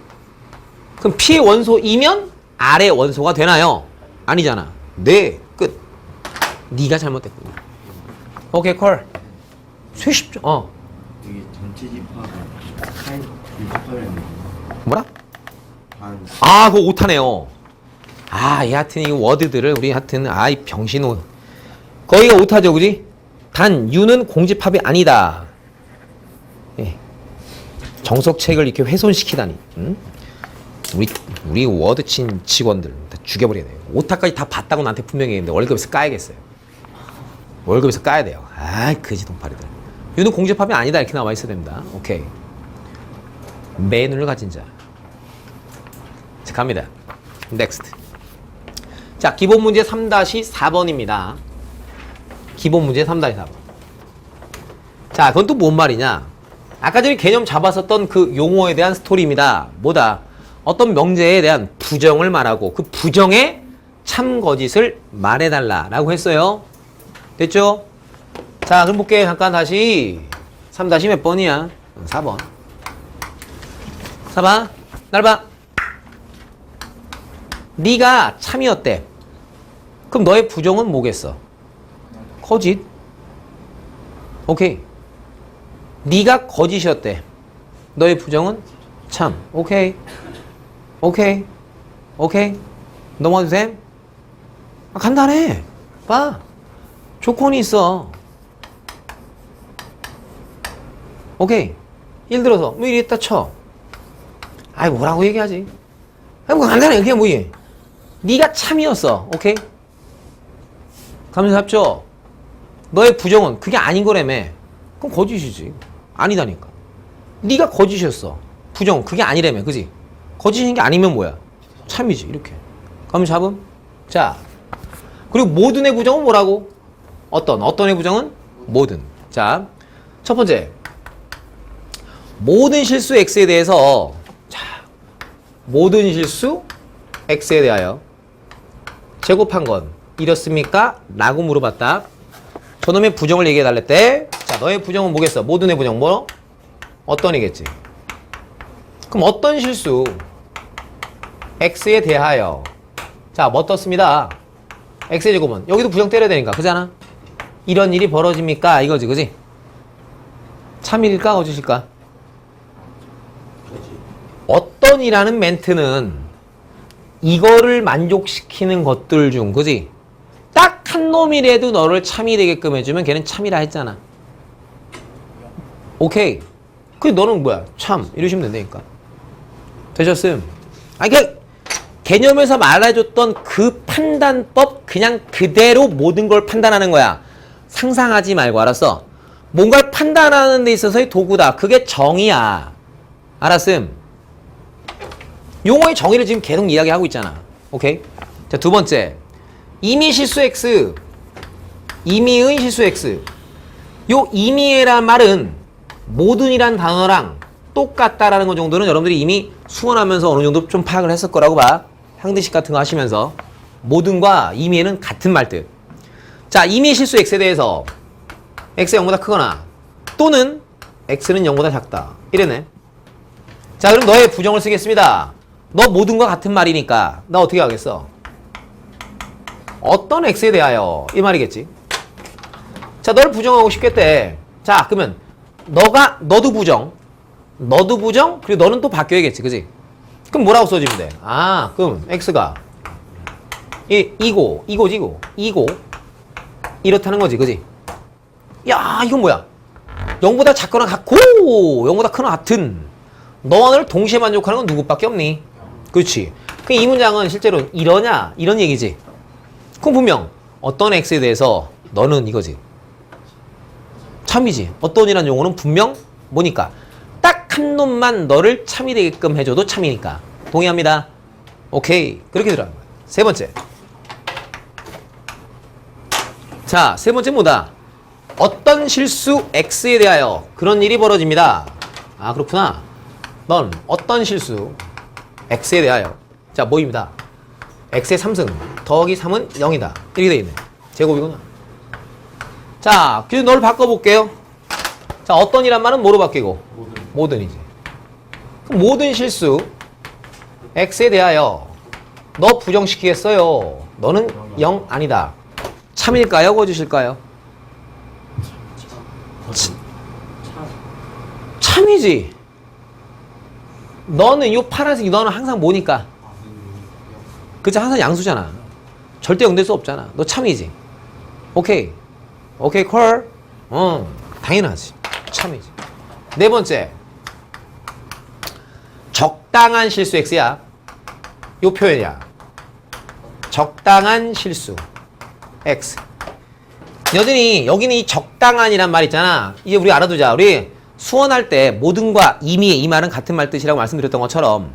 그럼 P의 원소이면 R의 원소가 되나요? 아니잖아. 네, 끝. 네가 잘못됐구나. 오케이, 콜. 쉽죠? 이게 전체 집합은 타입 집합이라는 거. 뭐라? 한 그거 오타네요. 하여튼 이 워드들을 우리 하여튼 이 병신호. 거기가 오타죠, 그지? 단 U는 공집합이 아니다. 예. 정석책을 이렇게 훼손시키다니. 응? 우리 워드 친 직원들 다 죽여버려야 돼요. 오타까지 다 봤다고 나한테 분명히 했는데 월급에서 까야겠어요. 월급에서 까야 돼요. 그지 동파리들. U는 공집합이 아니다 이렇게 나와 있어야 됩니다. 오케이. 매눈을 가진 자. 자, 갑니다. 넥스트. 자, 기본 문제 3-4번입니다. 기본 문제 3-4번. 자, 그건 또 뭔 말이냐? 아까 전에 개념 잡았었던 그 용어에 대한 스토리입니다. 뭐다? 어떤 명제에 대한 부정을 말하고 그 부정의 참거짓을 말해달라라고 했어요. 됐죠? 자, 그럼 볼게. 잠깐 다시 3- 몇 번이야? 4번. 4번. 날 봐. 네가 참이었대. 그럼 너의 부정은 뭐겠어? 거짓. 오케이. 네가 거짓이었대. 너의 부정은 참. 오케이. 넘어가도 돼? 간단해. 봐. 조건이 있어. 오케이. 예를 들어서 뭐 이랬다 쳐. 뭐라고 얘기하지? 뭐 간단해. 그게 뭐지? 네가 참이었어. 오케이? 감정 잡죠? 너의 부정은 그게 아닌 거라며. 그럼 거짓이지. 아니다니까. 네가 거짓이었어. 부정은 그게 아니라며. 그지? 거짓인 게 아니면 뭐야? 참이지. 이렇게. 감정 잡음? 자. 그리고 모든의 부정은 뭐라고? 어떤 의 부정은? 모든. 자. 첫 번째. 모든 실수 X에 대해서 모든 실수 X에 대하여 제곱한 건 이렇습니까? 라고 물어봤다. 저놈의 부정을 얘기해 달랬대. 자, 너의 부정은 뭐겠어? 모든의 부정 뭐? 어떤이겠지. 그럼 어떤 실수 x에 대하여 자, 뭐 떴습니다. x의 제곱은 여기도 부정 때려야 되니까 그잖아. 이런 일이 벌어집니까? 이거지, 그지? 참일일까? 거짓일까? 어떤 이라는 멘트는 이거를 만족시키는 것들 중, 그지? 딱 한 놈이라도 너를 참이 되게끔 해주면 걔는 참이라 했잖아. 오케이. 그 너는 뭐야? 참. 이러시면 된다니까. 되셨음? 아니, 그 개념에서 말해줬던 그 판단법 그냥 그대로 모든 걸 판단하는 거야. 상상하지 말고, 알았어? 뭔가를 판단하는 데 있어서의 도구다. 그게 정의야. 알았음? 용어의 정의를 지금 계속 이야기하고 있잖아. 오케이? 자, 두 번째. 임의 실수 X. 임의의 실수 X. 요 임의란 말은 모든이란 단어랑 똑같다라는 것 정도는 여러분들이 이미 수원하면서 어느 정도 좀 파악을 했을 거라고 봐. 항대식 같은 거 하시면서. 모든과 임의는 같은 말들. 자, 임의 실수 X에 대해서 X가 0보다 크거나 또는 X는 0보다 작다. 이랬네. 자, 그럼 너의 부정을 쓰겠습니다. 너 모든과 같은 말이니까 나 어떻게 하겠어? 어떤 X에 대하여 이 말이겠지. 자, 너를 부정하고 싶겠대. 자, 그러면 너도 부정 그리고 너는 또 바뀌어야겠지, 그지? 그럼 뭐라고 써주면 돼? 아, 그럼 X가 이고 이렇다는 거지, 그지? 야, 이건 뭐야? 0보다 작거나 같고 0보다 크거나 같은 너와 나를 동시에 만족하는 건 누구밖에 없니? 그렇지. 그럼 이 문장은 실제로 이러냐? 이런 얘기지. 그럼 분명 어떤 X에 대해서 너는 이거지. 참이지. 어떤이라는 용어는 분명 뭐니까 딱 한 놈만 너를 참이 되게끔 해줘도 참이니까. 동의합니다. 오케이. 그렇게 들어가는 거야. 세 번째. 자, 세 번째 뭐다? 어떤 실수 X에 대하여 그런 일이 벌어집니다. 아, 그렇구나. 넌 어떤 실수 X에 대하여 자, 뭐입니다. X의 3승 더하기 3은 0이다. 이렇게 돼 있네. 제곱이구나. 자, 그래서 너를 바꿔볼게요. 자, 어떤이란 말은 뭐로 바뀌고? 모든이지. 그럼 모든 실수 X에 대하여 너 부정시키겠어요. 너는 0 아니다. 참일까요? 거짓일까요? 참이지. 너는 이 파란색이 너는 항상 뭐니까? 그치? 항상 양수잖아. 절대 0 될 수 없잖아. 너 참이지. 오케이. 오케이 콜. 당연하지. 참이지. 네 번째. 적당한 실수 X야. 요 표현이야. 적당한 실수 X. 여전히 여기는 이 적당한이란 말 있잖아. 이제 우리 알아두자. 우리 수원할 때 모든과 임의의 이 말은 같은 말 뜻이라고 말씀드렸던 것처럼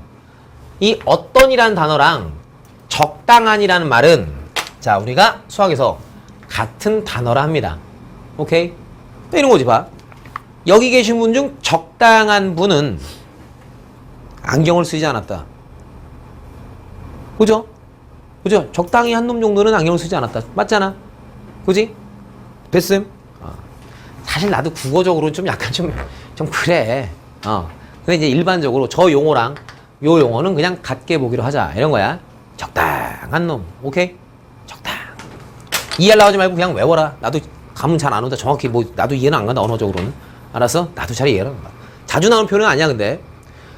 이 어떤이라는 단어랑 적당한이라는 말은 자, 우리가 수학에서 같은 단어라 합니다. 오케이? 이런 거지 봐. 여기 계신 분 중 적당한 분은 안경을 쓰지 않았다. 그죠? 그죠? 적당히 한 놈 정도는 안경을 쓰지 않았다. 맞잖아. 그지? 됐음? 사실 나도 국어적으로는 좀 약간 좀 그래. 근데 이제 일반적으로 저 용어랑 요 용어는 그냥 같게 보기로 하자. 이런 거야. 적당한 놈. 오케이? 적당. 이해하려고 하지 말고 그냥 외워라. 나도 감은 잘 안 온다. 정확히 뭐 나도 이해는 안 간다. 언어적으로는. 알았어? 나도 잘 이해를 안 간다. 자주 나오는 표현은 아니야 근데.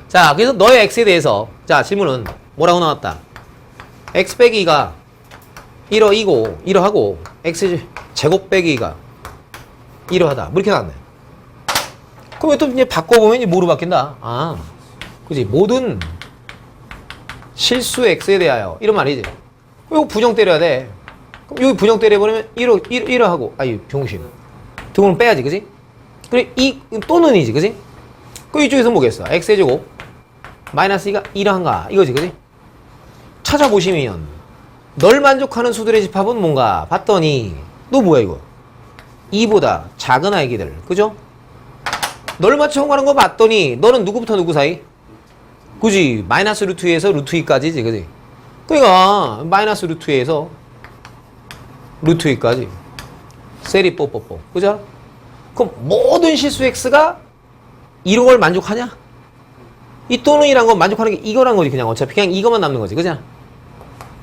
자, 그래서 너의 X에 대해서 자, 질문은 뭐라고 나왔다? X 빼기 2가 1어 2고 1어하고 X 제곱 빼기 2가 1어하다. 뭐 이렇게 나왔네. 그럼 또 이제 바꿔보면 이제 뭐로 바뀐다? 아, 그지? 모든 실수 X에 대하여 이런 말이지. 이거 부정 때려야 돼. 그럼 여기 부정 때려버리면 1어 하고 아유 병신 등호는 빼야지, 그지? 그래 이 또는이지, 그지? 그 이쪽에서 뭐겠어? X의 제곱 마이너스 2가 1어한가 이거지, 그지? 찾아보시면 널 만족하는 수들의 집합은 뭔가 봤더니 너 뭐야 이거? 2보다 작은 아이기들, 그죠? 널 맞춰가는 거 봤더니 너는 누구부터 누구 사이? 그지? 마이너스 루트 2에서 루트 2까지지, 그지? 그러니까 마이너스 루트 2에서 루트 2까지 세리 뽀뽀뽀, 그죠? 그럼 모든 실수 X가 이런 걸 만족하냐? 이 또는이란 건 만족하는 게 이거란 거지. 그냥 어차피 그냥 이것만 남는 거지. 그죠?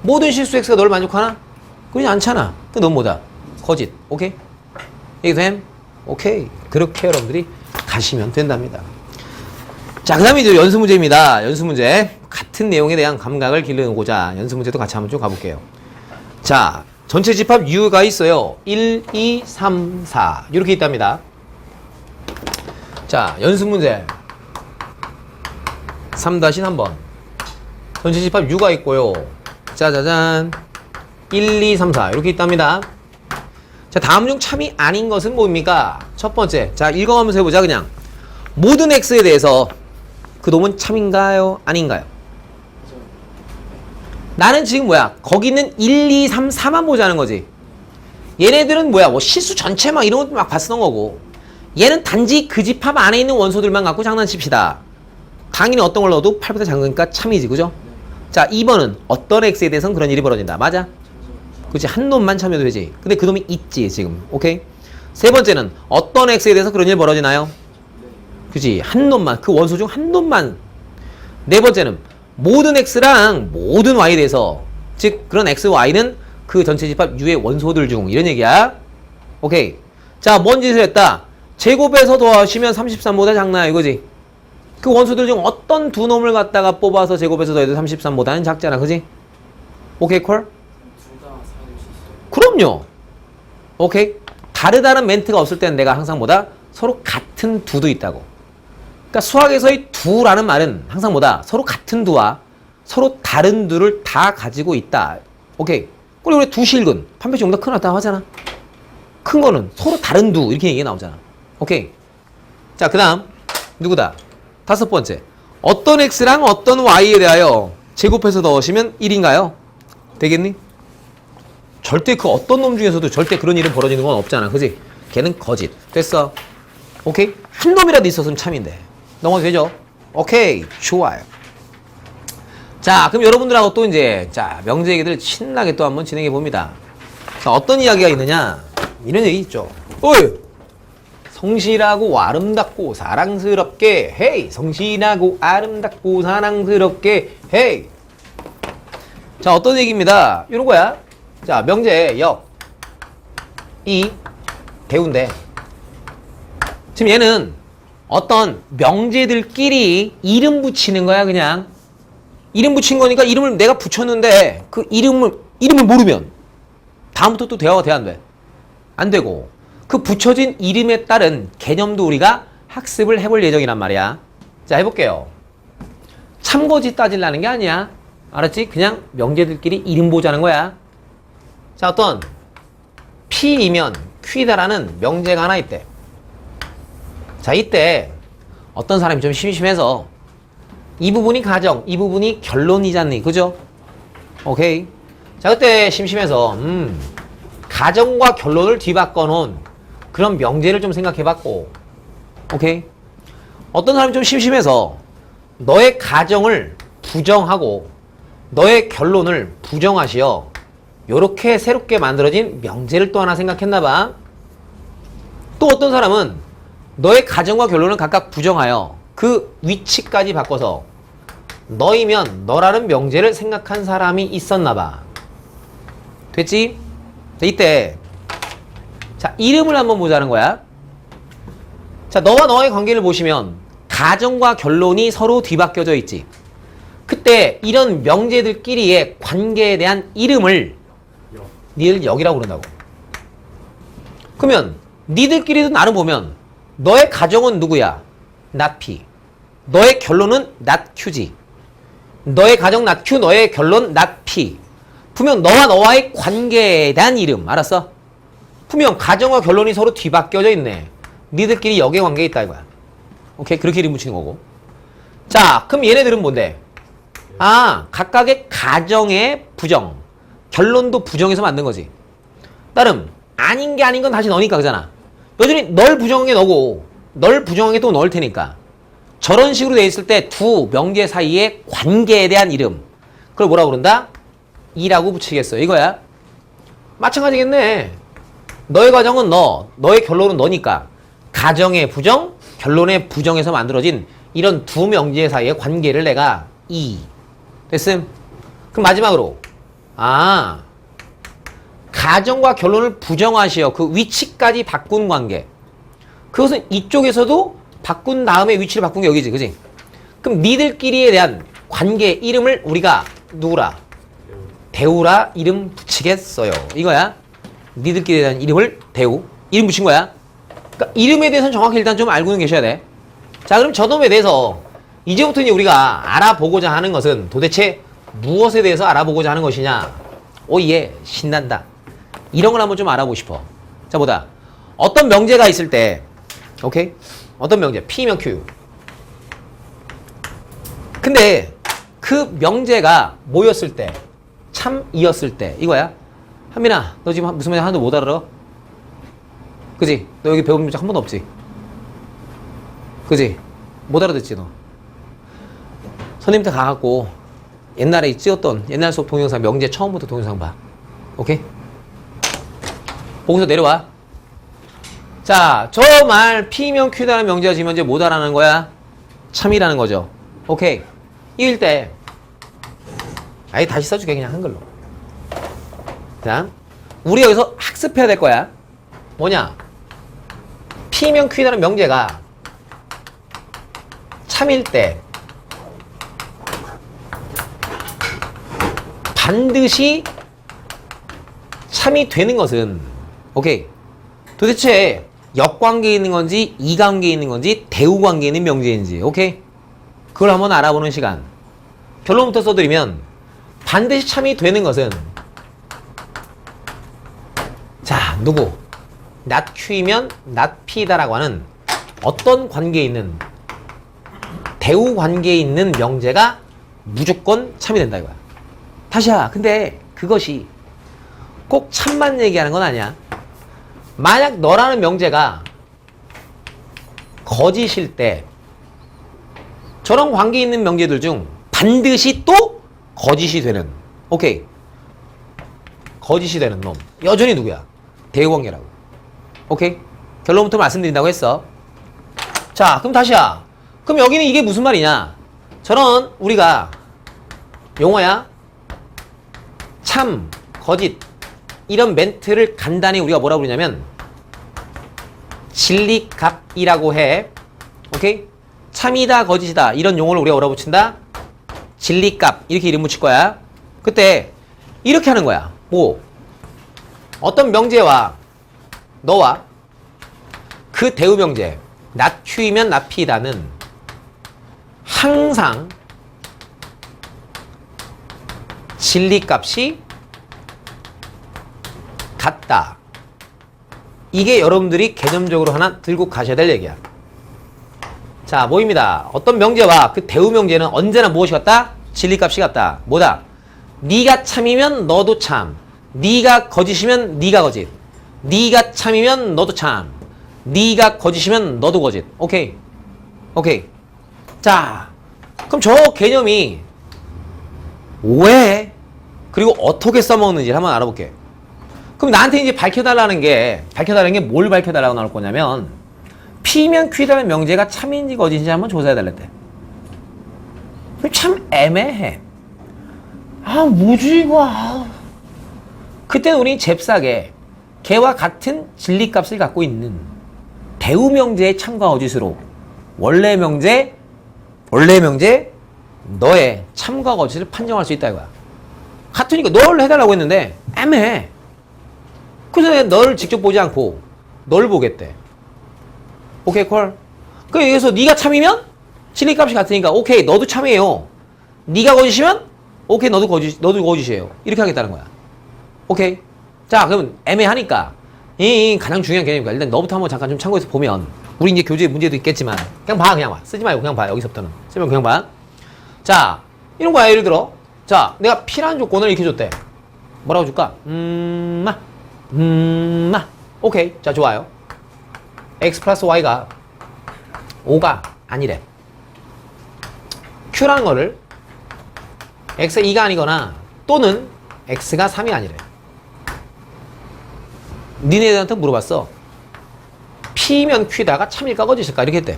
모든 실수 x가 널 만족하나? 그러지 않잖아. 그 넌 뭐다? 거짓. 오케이? 이게 됨? 오케이. 그렇게 여러분들이 가시면 된답니다. 자, 그 다음에 이제 연수 문제입니다. 연수 문제. 같은 내용에 대한 감각을 기르고자 연수 문제도 같이 한번 좀 가볼게요. 자, 전체 집합 U가 있어요. 1, 2, 3, 4. 이렇게 있답니다. 자, 연수 문제. 3-3번. 전체 집합 U가 있고요. 짜자잔. 1, 2, 3, 4. 이렇게 있답니다. 자, 다음 중 참이 아닌 것은 뭡니까? 첫 번째. 자, 읽어가면서 해보자, 그냥. 모든 X에 대해서 그 놈은 참인가요? 아닌가요? 나는 지금 뭐야? 거기 있는 1, 2, 3, 4만 보자는 거지. 얘네들은 뭐야? 뭐 실수 전체 막 이런 것도 막 봤었던 거고. 얘는 단지 그 집합 안에 있는 원소들만 갖고 장난칩시다. 당연히 어떤 걸 넣어도 8보다 작으니까 참이지, 그죠? 자, 2번은 어떤 X에 대해서는 그런 일이 벌어진다. 맞아? 그치, 한 놈만 참여도 되지. 근데 그 놈이 있지, 지금. 오케이? 세 번째는 어떤 X에 대해서 그런 일이 벌어지나요? 그치, 한 놈만. 그 원소 중 한 놈만. 네 번째는 모든 X랑 모든 Y에 대해서, 즉 그런 X, Y는 그 전체 집합 U의 원소들 중, 이런 얘기야. 오케이. 자, 뭔 짓을 했다? 제곱해서 더하시면 33보다 작나요, 이거지? 그 원소들 중 어떤 두 놈을 갖다가 뽑아서 제곱해서 더해도 33보다는 작잖아, 그지? 오케이, 콜? 둘다 사용할 수 있어요. 그럼요. 오케이? 다르다는 멘트가 없을 때는 내가 항상 뭐다? 서로 같은 두도 있다고. 그러니까 수학에서의 두라는 말은 항상 뭐다? 서로 같은 두와 서로 다른 두를 다 가지고 있다. 오케이? 그리고 우리 두실근, 판별식 용도 큰 왔다 하잖아. 큰 거는 서로 다른 두, 이렇게 얘기가 나오잖아. 오케이? 자, 그 다음 누구다? 다섯 번째. 어떤 X랑 어떤 Y에 대하여 제곱해서 넣으시면 1인가요? 되겠니? 절대 그 어떤 놈 중에서도 절대 그런 일은 벌어지는 건 없잖아. 그지? 걔는 거짓. 됐어. 오케이? 한 놈이라도 있었으면 참인데. 넘어도 되죠? 오케이. 좋아요. 자, 그럼 여러분들하고 또 이제, 자, 명제 얘기들 신나게 또 한번 진행해 봅니다. 자, 어떤 이야기가 있느냐? 이런 얘기 있죠. 어이! 성실하고 아름답고 사랑스럽게, 헤이! 성실하고 아름답고 사랑스럽게, 헤이! 자, 어떤 얘기입니다. 이런 거야. 자, 명제, 역. 이, 대운데. 지금 얘는 어떤 명제들끼리 이름 붙이는 거야, 그냥. 이름 붙인 거니까 이름을 내가 붙였는데 그 이름을 모르면 다음부터 또 대화가 돼, 안 돼? 안 되고. 그 붙여진 이름에 따른 개념도 우리가 학습을 해볼 예정이란 말이야. 자, 해볼게요. 참고지 따지려는 게 아니야. 알았지? 그냥 명제들끼리 이름 보자는 거야. 자, 어떤 P이면 Q다라는 명제가 하나 있대. 자, 이때 어떤 사람이 좀 심심해서 이 부분이 가정, 이 부분이 결론이잖니, 그죠? 오케이. 자, 그때 심심해서 가정과 결론을 뒤바꿔 놓은 그런 명제를 좀 생각해 봤고, 오케이. 어떤 사람이 좀 심심해서 너의 가정을 부정하고 너의 결론을 부정하시어 요렇게 새롭게 만들어진 명제를 또 하나 생각했나봐. 또 어떤 사람은 너의 가정과 결론을 각각 부정하여 그 위치까지 바꿔서 너이면 너라는 명제를 생각한 사람이 있었나봐. 됐지? 자, 이때 자, 이름을 한번 보자는 거야. 자, 너와 너의 관계를 보시면 가정과 결론이 서로 뒤바뀌어져 있지. 그때 이런 명제들끼리의 관계에 대한 이름을 니들 역이라고 그런다고. 그러면 니들끼리도 나를 보면 너의 가정은 누구야? not P. 너의 결론은 not Q지. 너의 가정 not Q, 너의 결론 not P. 분명 너와 너와의 관계에 대한 이름. 알았어? 분명 가정과 결론이 서로 뒤바뀌어져 있네. 니들끼리 역의 관계에 있다 이거야. 오케이? 그렇게 이름 붙이는 거고. 자, 그럼 얘네들은 뭔데? 아, 각각의 가정의 부정. 결론도 부정해서 만든 거지. 따름 아닌 게 아닌 건 다시 너니까 그잖아. 여전히 널 부정한 게 너고 널 부정한 게 또 너일 테니까. 저런 식으로 돼 있을 때 두 명제 사이의 관계에 대한 이름. 그걸 뭐라고 부른다? 이라고 붙이겠어. 이거야. 마찬가지겠네. 너의 가정은 너, 너의 결론은 너니까 가정의 부정, 결론의 부정에서 만들어진 이런 두 명제 사이의 관계를 내가 E 됐음? 그럼 마지막으로 가정과 결론을 부정하시어 그 위치까지 바꾼 관계. 그것은 이쪽에서도 바꾼 다음에 위치를 바꾼 게 여기지, 그지? 그럼 니들끼리에 대한 관계 이름을 우리가 누구라? 대우라 이름 붙이겠어요. 이거야. 니들끼리에 대한 이름을 대우. 이름 붙인 거야. 그러니까 이름에 대해서는 정확히 일단 좀 알고는 계셔야 돼. 자, 그럼 저놈에 대해서 이제부터 이제 우리가 알아보고자 하는 것은 도대체 무엇에 대해서 알아보고자 하는 것이냐? 오예, 신난다. 이런 걸 한번 좀 알아보고 싶어. 자, 보다. 어떤 명제가 있을 때, 오케이? 어떤 명제? P면 Q. 근데 그 명제가 뭐였을 때? 참이었을 때. 이거야. 한민아, 너 지금 무슨 말인지 하나도 못 알아? 그지? 너 여기 배운 적 한 번도 없지? 그지? 못 알아듣지, 너? 선생님한테 가갖고 옛날에 찍었던 옛날 수업 동영상 명제 처음부터 동영상 봐. 오케이? 거기서 내려와. 자, 저 말 P면 Q다라는 명제가 지금 현재 뭐다라는 거야? 참이라는 거죠. 오케이. 이일 때 아예 다시 써줄게, 그냥 한글로. 자, 우리 여기서 학습해야 될 거야. 뭐냐? P면 Q다라는 명제가 참일 때 반드시 참이 되는 것은, 오케이, 도대체 역관계에 있는 건지 이관계에 있는 건지 대우관계에 있는 명제인지, 오케이, 그걸 한번 알아보는 시간. 결론부터 써드리면 반드시 참이 되는 것은, 자, 누구? not Q이면 not P다라고 하는 어떤 관계에 있는 대우관계에 있는 명제가 무조건 참이 된다 이거야. 다시야, 근데 그것이 꼭 참만 얘기하는 건 아니야. 만약 너라는 명제가 거짓일 때 저런 관계에 있는 명제들 중 반드시 또 거짓이 되는, 오케이, 거짓이 되는 놈 여전히 누구야? 대우관계라고. 오케이? 결론부터 말씀드린다고 했어. 자, 그럼 다시야, 그럼 여기는 이게 무슨 말이냐? 저런 우리가 용어야 참, 거짓 이런 멘트를 간단히 우리가 뭐라고 부르냐면 진리값이라고 해. 오케이? 참이다 거짓이다 이런 용어를 우리가 뭐라고 붙인다? 진리값 이렇게 이름 붙일 거야. 그때 이렇게 하는 거야. 뭐 어떤 명제와 너와 그 대우 명제 not Q이면 not P다는 항상 진리값이 같다. 이게 여러분들이 개념적으로 하나 들고 가셔야 될 얘기야. 자, 뭐입니다. 어떤 명제와 그 대우 명제는 언제나 무엇이 같다? 진리값이 같다. 뭐다? 네가 참이면 너도 참, 네가 거짓이면 네가 거짓, 네가 참이면 너도 참, 네가 거짓이면 너도 거짓. 오케이? 오케이. 자, 그럼 저 개념이 왜 그리고 어떻게 써먹는지 한번 알아볼게. 그럼 나한테 이제 밝혀달라는 게 뭘 밝혀달라고 나올 거냐면 P면 Q라는 명제가 참인지 거짓인지 한번 조사해달랬대. 참 애매해. 뭐지 이거. 그때는 우리 잽싸게 걔와 같은 진리값을 갖고 있는 대우 명제의 참과 거짓으로 원래 명제 너의 참과 거짓을 판정할 수 있다 이거야. 같으니까 널 해달라고 했는데 애매해. 그래서 너를 직접 보지 않고 널 보겠대. 오케이 콜. 그 여기서 네가 참이면 진리값이 같으니까 오케이 너도 참이에요. 네가 거짓이면 오케이 너도 거짓이에요. 이렇게 하겠다는 거야. 오케이. 자, 그럼 애매하니까 이 가장 중요한 개념이니까 일단 너부터 한번 잠깐 좀 참고해서 보면 우리 이제 교재 문제도 있겠지만 그냥 봐. 쓰지 말고 그냥 봐. 여기서부터는 쓰면 그냥 봐. 자, 이런 거야. 예를 들어 자, 내가 P라는 조건을 이렇게 줬대. 뭐라고 줄까? 오케이. 자, 좋아요. X 플러스 Y가 5가 아니래. Q라는 거를 X가 2가 아니거나 또는 X가 3이 아니래. 니네들한테 물어봤어. P면 Q다가 참일까 거짓일까? 이렇게 했대.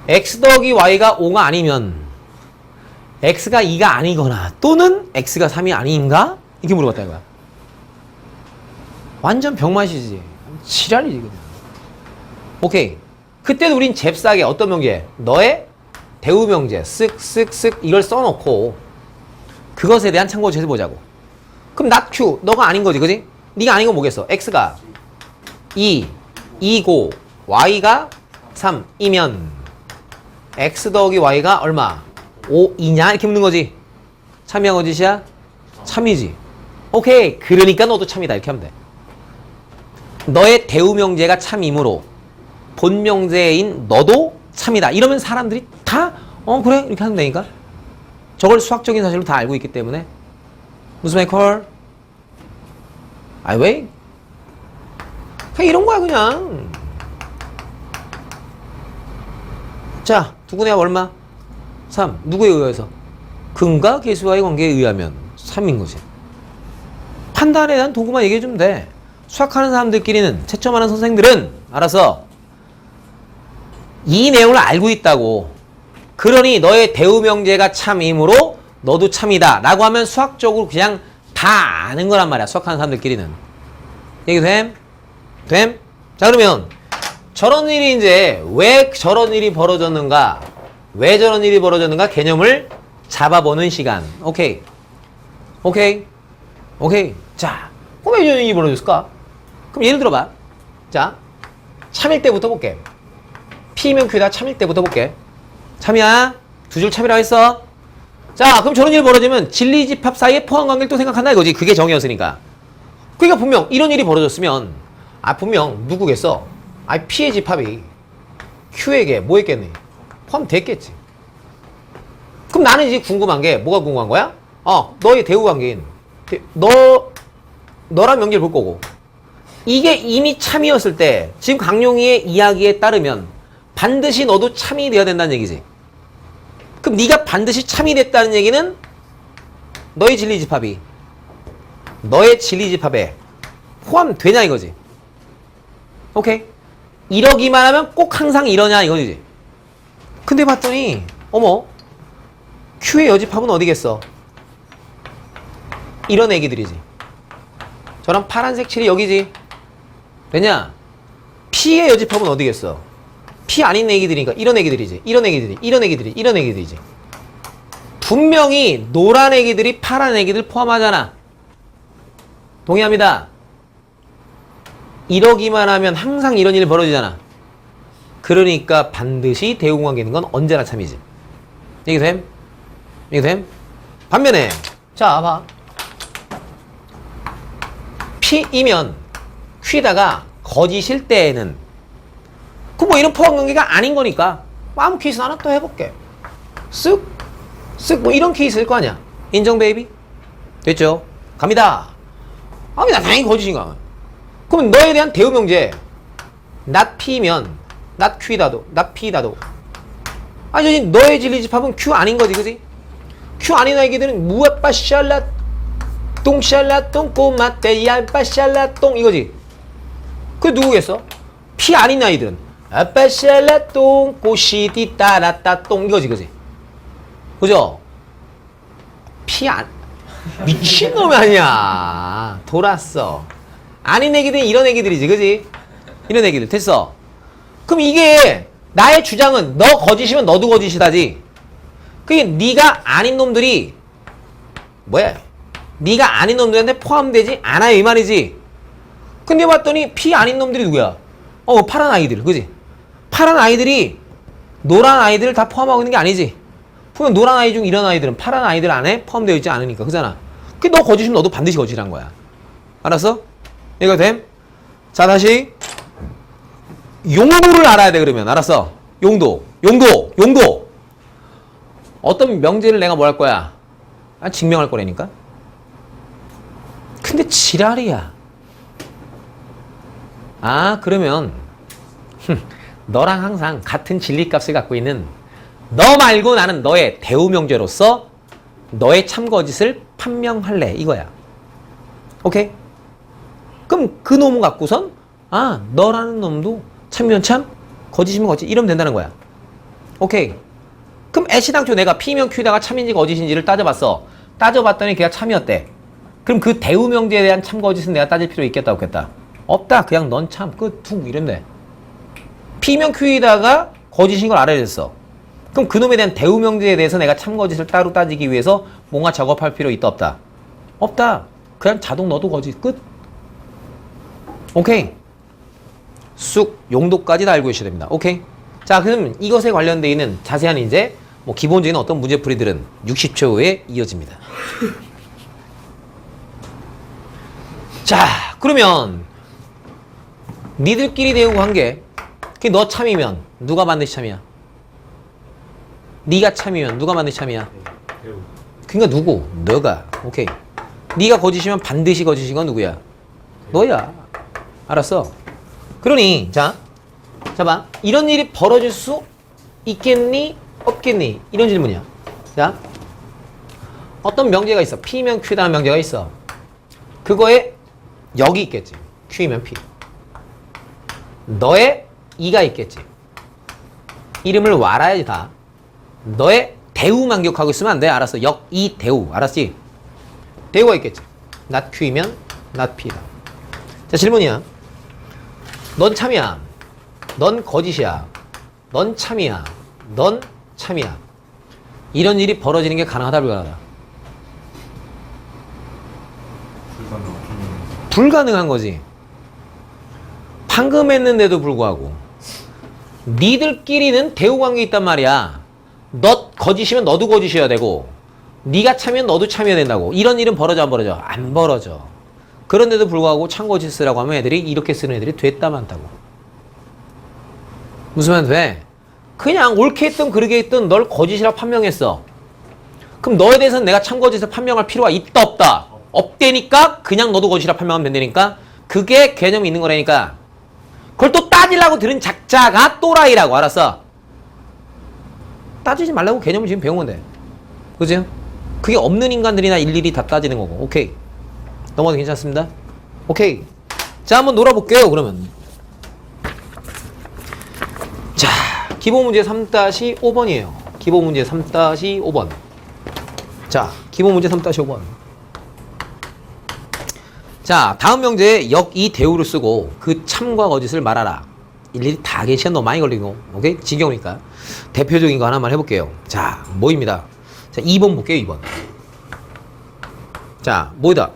x 더하기 y가 5가 아니면 x가 2가 아니거나 또는 x가 3이 아닌가? 이렇게 물어봤다 이거야. 완전 병맛이지. 지랄이지. 오케이. 그때도 우린 잽싸게 어떤 명제? 너의 대우 명제 쓱쓱쓱 이걸 써놓고 그것에 대한 참고 제시 보자고. 그럼 not q 너가 아닌 거지, 그지? 네가 아닌 건 뭐겠어? x가 2, 2고 y가 3이면 x 더하기 y가 얼마? 5이냐? 이렇게 묻는 거지. 참이야 거짓이야? 참이지. 오케이. 그러니까 너도 참이다 이렇게 하면 돼. 너의 대우 명제가 참이므로 본 명제인 너도 참이다. 이러면 사람들이 다 그래 이렇게 하면 되니까. 저걸 수학적인 사실로 다 알고 있기 때문에. 무슨 말 콜? 왜? 그냥 이런 거야 그냥. 자, 두근해야 얼마? 3. 누구에 의해서? 근과 계수와의 관계에 의하면 3인 거지. 판단에 대한 도구만 얘기해주면 돼. 수학하는 사람들끼리는, 채점하는 선생들은 알아서 이 내용을 알고 있다고. 그러니 너의 대우 명제가 참이므로 너도 참이다 라고 하면 수학적으로 그냥 다 아는 거란 말이야. 수학하는 사람들끼리는. 얘기 됨? 됨? 자, 그러면 저런 일이 이제 왜 저런 일이 벌어졌는가, 왜 저런 일이 벌어졌는가 개념을 잡아보는 시간. 오케이. 오케이. 오케이. 자, 그럼 왜 저런 일이 벌어졌을까? 그럼 예를 들어봐. 자, 참일 때부터 볼게. P면 Q다. 참일 때부터 볼게. 참이야. 두 줄 참이라고 했어. 자, 그럼 저런 일이 벌어지면 진리집합 사이의 포함관계를 또 생각한다 이거지. 그게 정의였으니까. 그러니까 분명 이런 일이 벌어졌으면 분명 누구겠어? P의 집합이 Q에게 뭐 했겠니? 포함됐겠지. 그럼 나는 이제 궁금한 게 뭐가 궁금한 거야? 너의 대우 관계인 너란 명제를 볼 거고 이게 이미 참이었을 때 지금 강용희의 이야기에 따르면 반드시 너도 참이 되어야 된다는 얘기지. 그럼 네가 반드시 참이 됐다는 얘기는 너의 진리집합이 너의 진리집합에 포함되냐 이거지. 오케이. 이러기만 하면 꼭 항상 이러냐 이거지. 근데 봤더니 어머 Q의 여집합은 어디겠어? 이런 애기들이지. 저런 파란색 칠이 여기지. 왜냐? P의 여집합은 어디겠어? P 아닌 애기들이니까 이런 애기들이지. 이런 애기들이, 이런 애기들이, 이런 애기들이지. 분명히 노란 애기들이 파란 애기들 포함하잖아. 동의합니다. 이러기만 하면 항상 이런 일이 벌어지잖아. 그러니까 반드시 대우관계 있는 건 언제나 참이지. 얘기 됨? 얘기 됨? 반면에 자 봐. P이면 Q다가 거짓일 때에는 그 뭐 이런 포함관계가 아닌 거니까 아무 케이스 하나 또 해볼게. 쓱 뭐 이런 케이스일 거 아니야. 인정 베이비? 됐죠? 갑니다. 나 당연히 거짓인가. 그럼 너에 대한 대우 명제 not P면 not Q다도 not P다도 너의 진리집합은 Q 아닌 거지, 그지? Q 아닌 애기들은 무아빠샬라 똥샬라 똥꼬마떼 얄빠샬라 똥 이거지. 그 누구겠어? P 아닌 아이들은 아빠샬라 똥꼬시디 따라따 똥 이거지, 그지? 그죠? P 미친놈이 아니야. 돌았어. 아닌 애기들은 이런 애기들이지, 그지? 이런 애기들. 됐어. 그럼 이게 나의 주장은 너 거짓이면 너도 거짓이다지. 그게 네가 아닌 놈들이 뭐야? 네가 아닌 놈들한테 포함되지 않아요 이 말이지. 근데 봤더니 P 아닌 놈들이 누구야? 파란 아이들, 그지? 파란 아이들이 노란 아이들을 다 포함하고 있는 게 아니지. 분명 노란 아이 중 이런 아이들은 파란 아이들 안에 포함되어 있지 않으니까, 그잖아. 그 너 거짓이면 너도 반드시 거짓이란 거야. 알았어? 이거 됨? 자, 다시 용도를 알아야 돼. 그러면 알았어? 용도 어떤 명제를 내가 뭐 할 거야? 증명할 거라니까. 근데 지랄이야. 그러면 너랑 항상 같은 진리값을 갖고 있는 너 말고 나는 너의 대우 명제로서 너의 참거짓을 판명할래 이거야. 오케이? 그럼 그 놈 갖고선 너라는 놈도 참이면 참, 거짓이면 거짓 이러면 된다는 거야. 오케이. 그럼 애시당초 내가 P면 Q다가 참인지 거짓인지를 따져봤어. 따져봤더니 걔가 참이었대. 그럼 그 대우 명제에 대한 참 거짓은 내가 따질 필요 있겠다 없겠다? 없다. 그냥 넌 참 끝 툭 이러면 돼. P면 Q이다가 거짓인 걸 알아야 됐어. 그럼 그놈에 대한 대우 명제에 대해서 내가 참 거짓을 따로 따지기 위해서 뭔가 작업할 필요 있다 없다? 없다. 그냥 자동 너도 거짓 끝. 오케이. 쑥 용도까지 다 알고 계셔야 됩니다. 오케이. 자, 그럼 이것에 관련되어 있는 자세한 이제 뭐 기본적인 어떤 문제풀이들은 60초 후에 이어집니다. 자, 그러면 니들끼리 대우 관계. 그게 너 참이면 누가 반드시 참이야? 네가 참이면 누가 반드시 참이야? 배우. 그러니까 누구? 너가. 오케이. 네가 거짓이면 반드시 거짓인 건 누구야? 너야. 알았어. 그러니 자, 봐. 이런 일이 벌어질 수 있겠니? 없겠니? 이런 질문이야. 자, 어떤 명제가 있어. P면 Q다는 명제가 있어. 그거에 여기 있겠지. Q이면 P. 너의 이가 있겠지. 이름을 와라야지 다. 너의 대우만 기억하고 있으면 안 돼. 알았어. 역, 이, 대우. 알았지? 대우가 있겠지. not Q이면 not P다. 자, 질문이야. 넌 참이야. 넌 거짓이야. 넌 참이야. 넌 참이야. 이런 일이 벌어지는 게 가능하다, 불가능하다? 불가능한 거지. 방금 했는데도 불구하고 니들끼리는 대우관계 있단 말이야. 너 거짓이면 너도 거짓이어야 되고 네가 참이면 너도 참여해야 된다고. 이런 일은 벌어져 안 벌어져? 안 벌어져. 그런데도 불구하고 참거짓 쓰라고 하면 애들이 이렇게 쓰는 애들이 됐다 많다고. 무슨 말인지 돼? 그냥 옳게 했든 그르게 했든 널 거짓이라고 판명했어. 그럼 너에 대해서는 내가 참거짓을 판명할 필요가 있다 없다? 없대니까 그냥 너도 거짓이라고 판명하면 된다니까. 그게 개념이 있는 거라니까. 그걸 또 따지려고 들은 작자가 또라이라고. 알았어? 따지지 말라고 개념을 지금 배운 건데. 그죠? 그게 없는 인간들이나 일일이 다 따지는 거고. 오케이. 넘어가도 괜찮습니다. 오케이. 자, 한번 놀아볼게요, 그러면. 자, 기본 문제 3-5번이에요. 기본 문제 3-5번. 자, 기본 문제 3-5번. 자, 다음 명제에 역, 이, 대우를 쓰고 그 참과 거짓을 말하라. 일일이 다 하기 시간 너무 많이 걸리고. 오케이? 지겨우니까. 대표적인 거 하나만 해볼게요. 자, 뭐입니다. 자, 2번 볼게요, 2번. 자, 뭐이다?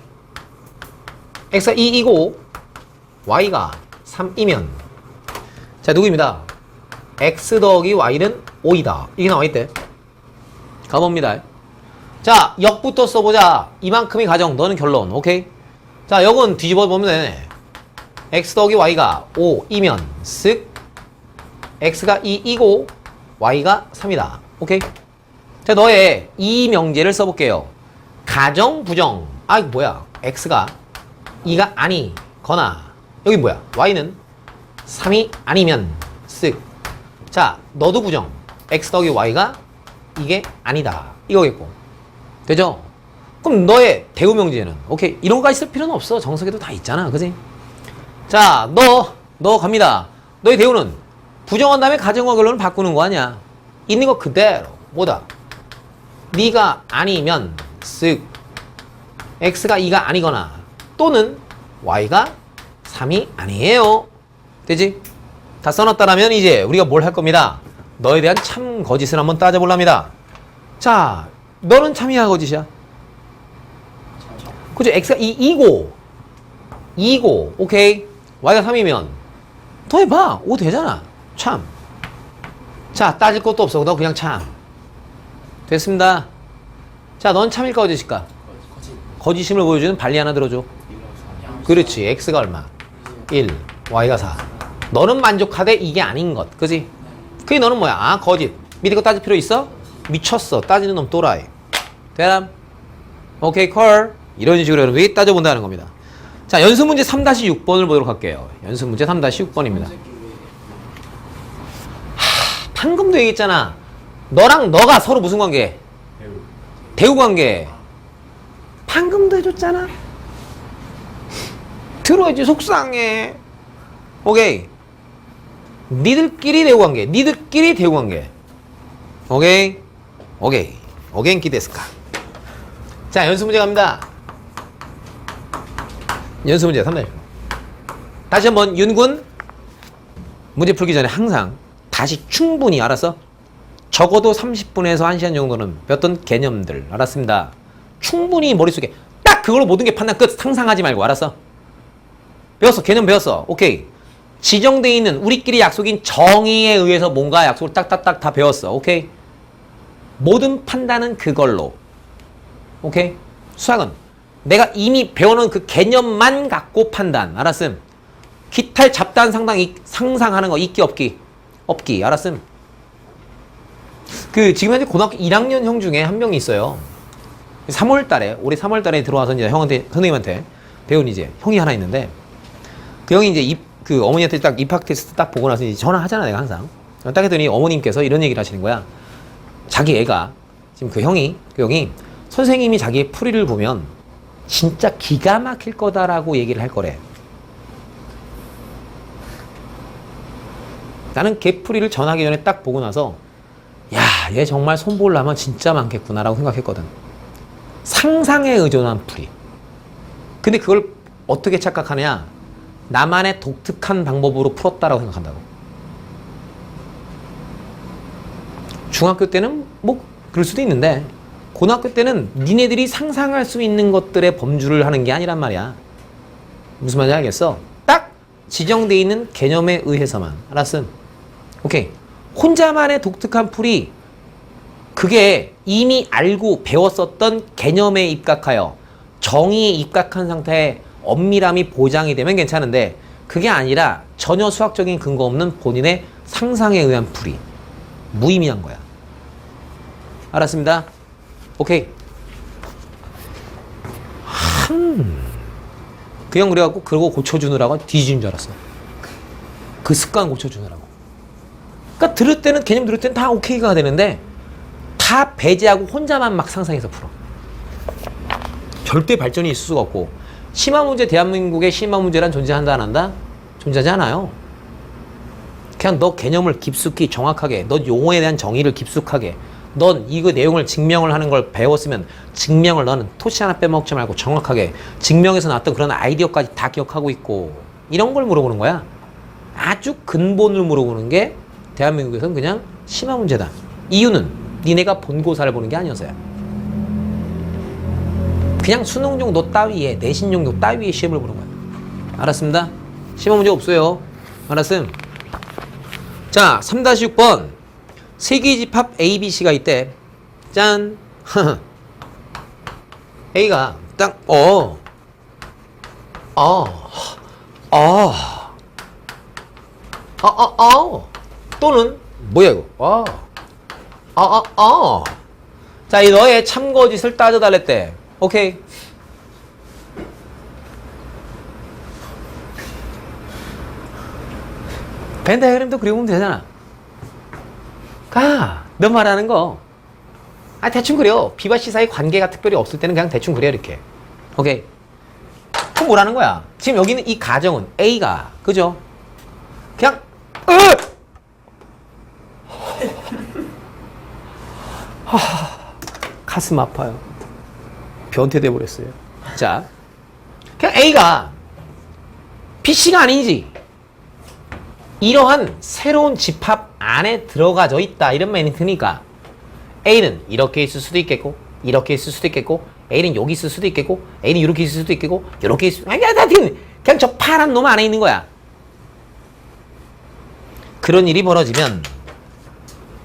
x가 2이고 y가 3이면 자, 누구입니다? x 더하기 y는 5이다. 이게 나와있대. 가봅니다. 자, 역부터 써보자. 이만큼이 가정. 너는 결론. 오케이? 자, 역은 뒤집어 보면 되네. x 더하기 y가 5이면 쓱 x가 2이고 y가 3이다. 오케이? 자, 너의 이 명제를 써볼게요. 가정, 부정. 아, 이거 뭐야? x가 2가 아니거나 여기 뭐야? y는 3이 아니면 쓱. 자, 너도 부정. x 더하기 y가 이게 아니다. 이거겠고. 되죠? 그럼 너의 대우 명제는 오케이. 이런 거가 있을 필요는 없어. 정석에도 다 있잖아. 그지? 자, 너 갑니다. 너의 대우는 부정한 다음에 가정과 결론을 바꾸는 거 아니야. 있는 거 그대로. 뭐다? 네가 아니면 쓱 x가 2가 아니거나 또는 y가 3이 아니에요. 되지? 다 써놨다라면 이제 우리가 뭘 할 겁니다. 너에 대한 참 거짓을 한번 따져볼랍니다. 자, 너는 참이야 거짓이야? 그죠? x가 2고 오케이. y가 3이면 더해봐. 5 되잖아. 참. 자, 따질 것도 없어. 너 그냥 참. 됐습니다. 자, 넌 참일까 거짓일까? 거짓임을 보여주는 발리 하나 들어줘. 그렇지. x가 얼마? 1, y가 4. 너는 만족하되 이게 아닌 것. 그지? 그게 너는 뭐야? 아, 거짓. 밑에 거 따질 필요 있어? 미쳤어. 따지는 놈 또라이. 대람. 오케이, 콜. 이런 식으로 여러분이 따져본다는 겁니다. 자, 연습 문제 3-6번을 보도록 할게요. 연습 문제 3-6번입니다. 방금도 얘기했잖아. 너랑 너가 서로 무슨 관계? 대우 관계. 방금도 해줬잖아. 들어야지. 속상해. 오케이. 니들끼리 대우 관계. 니들끼리 대우 관계. 오케이. 오케이. 오겐키 데스까. 자, 연습 문제 갑니다. 연습 문제 3단. 다시 한번 윤군 문제 풀기 전에 항상 다시 충분히 알았어? 적어도 30분에서 1시간 정도는 어떤 개념들 알았습니다. 충분히 머릿속에 딱 그걸로 모든 게 판단 끝. 상상하지 말고 알았어? 배웠어. 개념 배웠어. 오케이. 지정되어 있는 우리끼리 약속인 정의에 의해서 뭔가 약속을 딱딱딱 다 배웠어. 오케이. 모든 판단은 그걸로. 오케이. 수학은 내가 이미 배워놓은 그 개념만 갖고 판단. 알았음? 기타 잡다한 상상하는 거 있기 없기? 없기. 알았음? 지금 현재 고등학교 1학년 형 중에 한 명이 있어요. 3월 달에, 올해 3월 달에 들어와서 이제 선생님한테 배운 이제 형이 하나 있는데, 그 형이 이제 어머니한테 딱 입학 테스트 딱 보고 나서 이제 전화하잖아, 내가 항상. 딱 했더니 어머님께서 이런 얘기를 하시는 거야. 자기 애가, 지금 그 형이 선생님이 자기의 풀이를 보면 진짜 기가 막힐 거다라고 얘기를 할 거래. 나는 걔 풀이를 전하기 전에 딱 보고 나서, 야, 얘 정말 손보려면 진짜 많겠구나라고 생각했거든. 상상에 의존한 풀이. 근데 그걸 어떻게 착각하냐? 나만의 독특한 방법으로 풀었다라고 생각한다고. 중학교 때는 뭐 그럴 수도 있는데, 고등학교 때는 니네들이 상상할 수 있는 것들의 범주를 하는 게 아니란 말이야. 무슨 말인지 알겠어? 딱 지정되어 있는 개념에 의해서만. 알았음? 오케이. 혼자만의 독특한 풀이, 그게 이미 알고 배웠었던 개념에 입각하여 정의에 입각한 상태에 엄밀함이 보장이 되면 괜찮은데, 그게 아니라 전혀 수학적인 근거 없는 본인의 상상에 의한 풀이. 무의미한 거야. 알았습니다. 오케이. 그 형 그래갖고 그러고 고쳐주느라고 뒤지는 줄 알았어. 그 습관 고쳐주느라고. 그러니까 들을 때는, 개념 들을 때는 다 오케이가 되는데, 다 배제하고 혼자만 막 상상해서 풀어. 절대 발전이 있을 수가 없고. 심화 문제, 대한민국의 심화 문제란 존재한다 안 한다? 존재하지 않아요. 그냥 너 개념을 깊숙이 정확하게, 너 용어에 대한 정의를 깊숙하게, 넌 이거 내용을 증명을 하는 걸 배웠으면 증명을 너는 토시 하나 빼먹지 말고 정확하게 증명에서 나왔던 그런 아이디어까지 다 기억하고 있고, 이런 걸 물어보는 거야. 아주 근본을 물어보는 게 대한민국에서는 그냥 심화 문제다. 이유는 니네가 본고사를 보는 게 아니어서야. 그냥 수능 정도 따위에, 내신 정도 따위에 시험을 보는 거야. 알았습니다. 심화 문제 없어요. 알았음? 자, 3-6번. 세기집합 A, B, C가 있대. 짠. A가 딱, 또는, 뭐야, 이거? 자, 이 너의 참거짓을 따져달랬대. 오케이. 벤 다이어그램도 그려보면 되잖아. 너 말하는 거. 대충 그려. B와 C 사이 관계가 특별히 없을 때는 그냥 대충 그려, 이렇게. 오케이. 그럼 뭐라는 거야? 지금 여기는 이 가정은 A가, 그죠? 그냥, 가슴 아파요. 변태돼 버렸어요. 자, 그냥 A가 BC가 아니지. 이러한 새로운 집합 안에 들어가져 있다, 이런 말이 드니까 A는 이렇게 있을 수도 있겠고, 이렇게 있을 수도 있겠고, A는 여기 있을 수도 있겠고, A는 이렇게 있을 수도 있겠고, 이렇게 있을 수도 있겠고, 그냥 저 파란 놈 안에 있는 거야. 그런 일이 벌어지면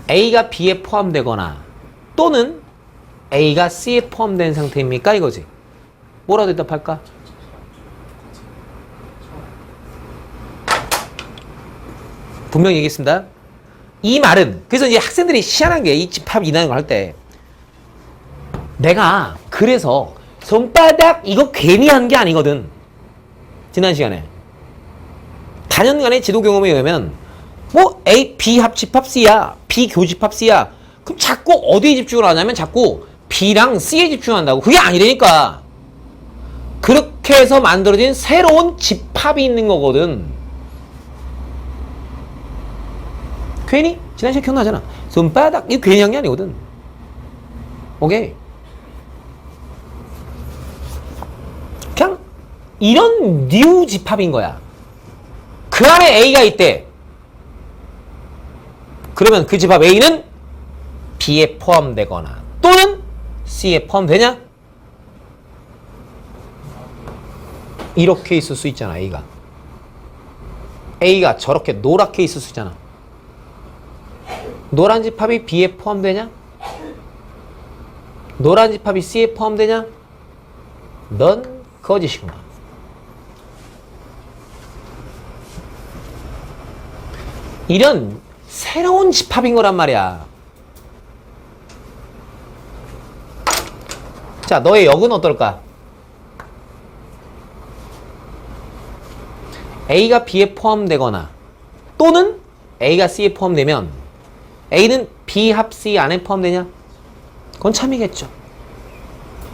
A가 B에 포함되거나 또는 A가 C에 포함된 상태입니까? 이거지. 뭐라고 대답할까? 분명히 얘기했습니다. 이 말은, 그래서 이제 학생들이 희한한 게, 이 집합 이라는 걸 할 때, 내가 그래서 손바닥 이거 괜히 한 게 아니거든. 지난 시간에 단연간의 지도 경험에 의하면 뭐 A, B 합집합 C야, B 교집합 C야. 그럼 자꾸 어디에 집중을 하냐면 자꾸 B랑 C에 집중한다고. 그게 아니라니까. 그렇게 해서 만들어진 새로운 집합이 있는 거거든. 괜히 지난 시간에 기억나잖아. 손바닥. 이거 괜히 한 게 아니거든. 오케이. 그냥 이런 뉴 집합인 거야. 그 안에 A가 있대. 그러면 그 집합 A는 B에 포함되거나 또는 C에 포함되냐? 이렇게 있을 수 있잖아. A가 저렇게 노랗게 있을 수 있잖아. 노란 집합이 B에 포함되냐? 노란 집합이 C에 포함되냐? 넌 거짓이구나. 이런 새로운 집합인 거란 말이야. 자, 너의 역은 어떨까? A가 B에 포함되거나 또는 A가 C에 포함되면 A는 B 합 C 안에 포함되냐? 그건 참이겠죠.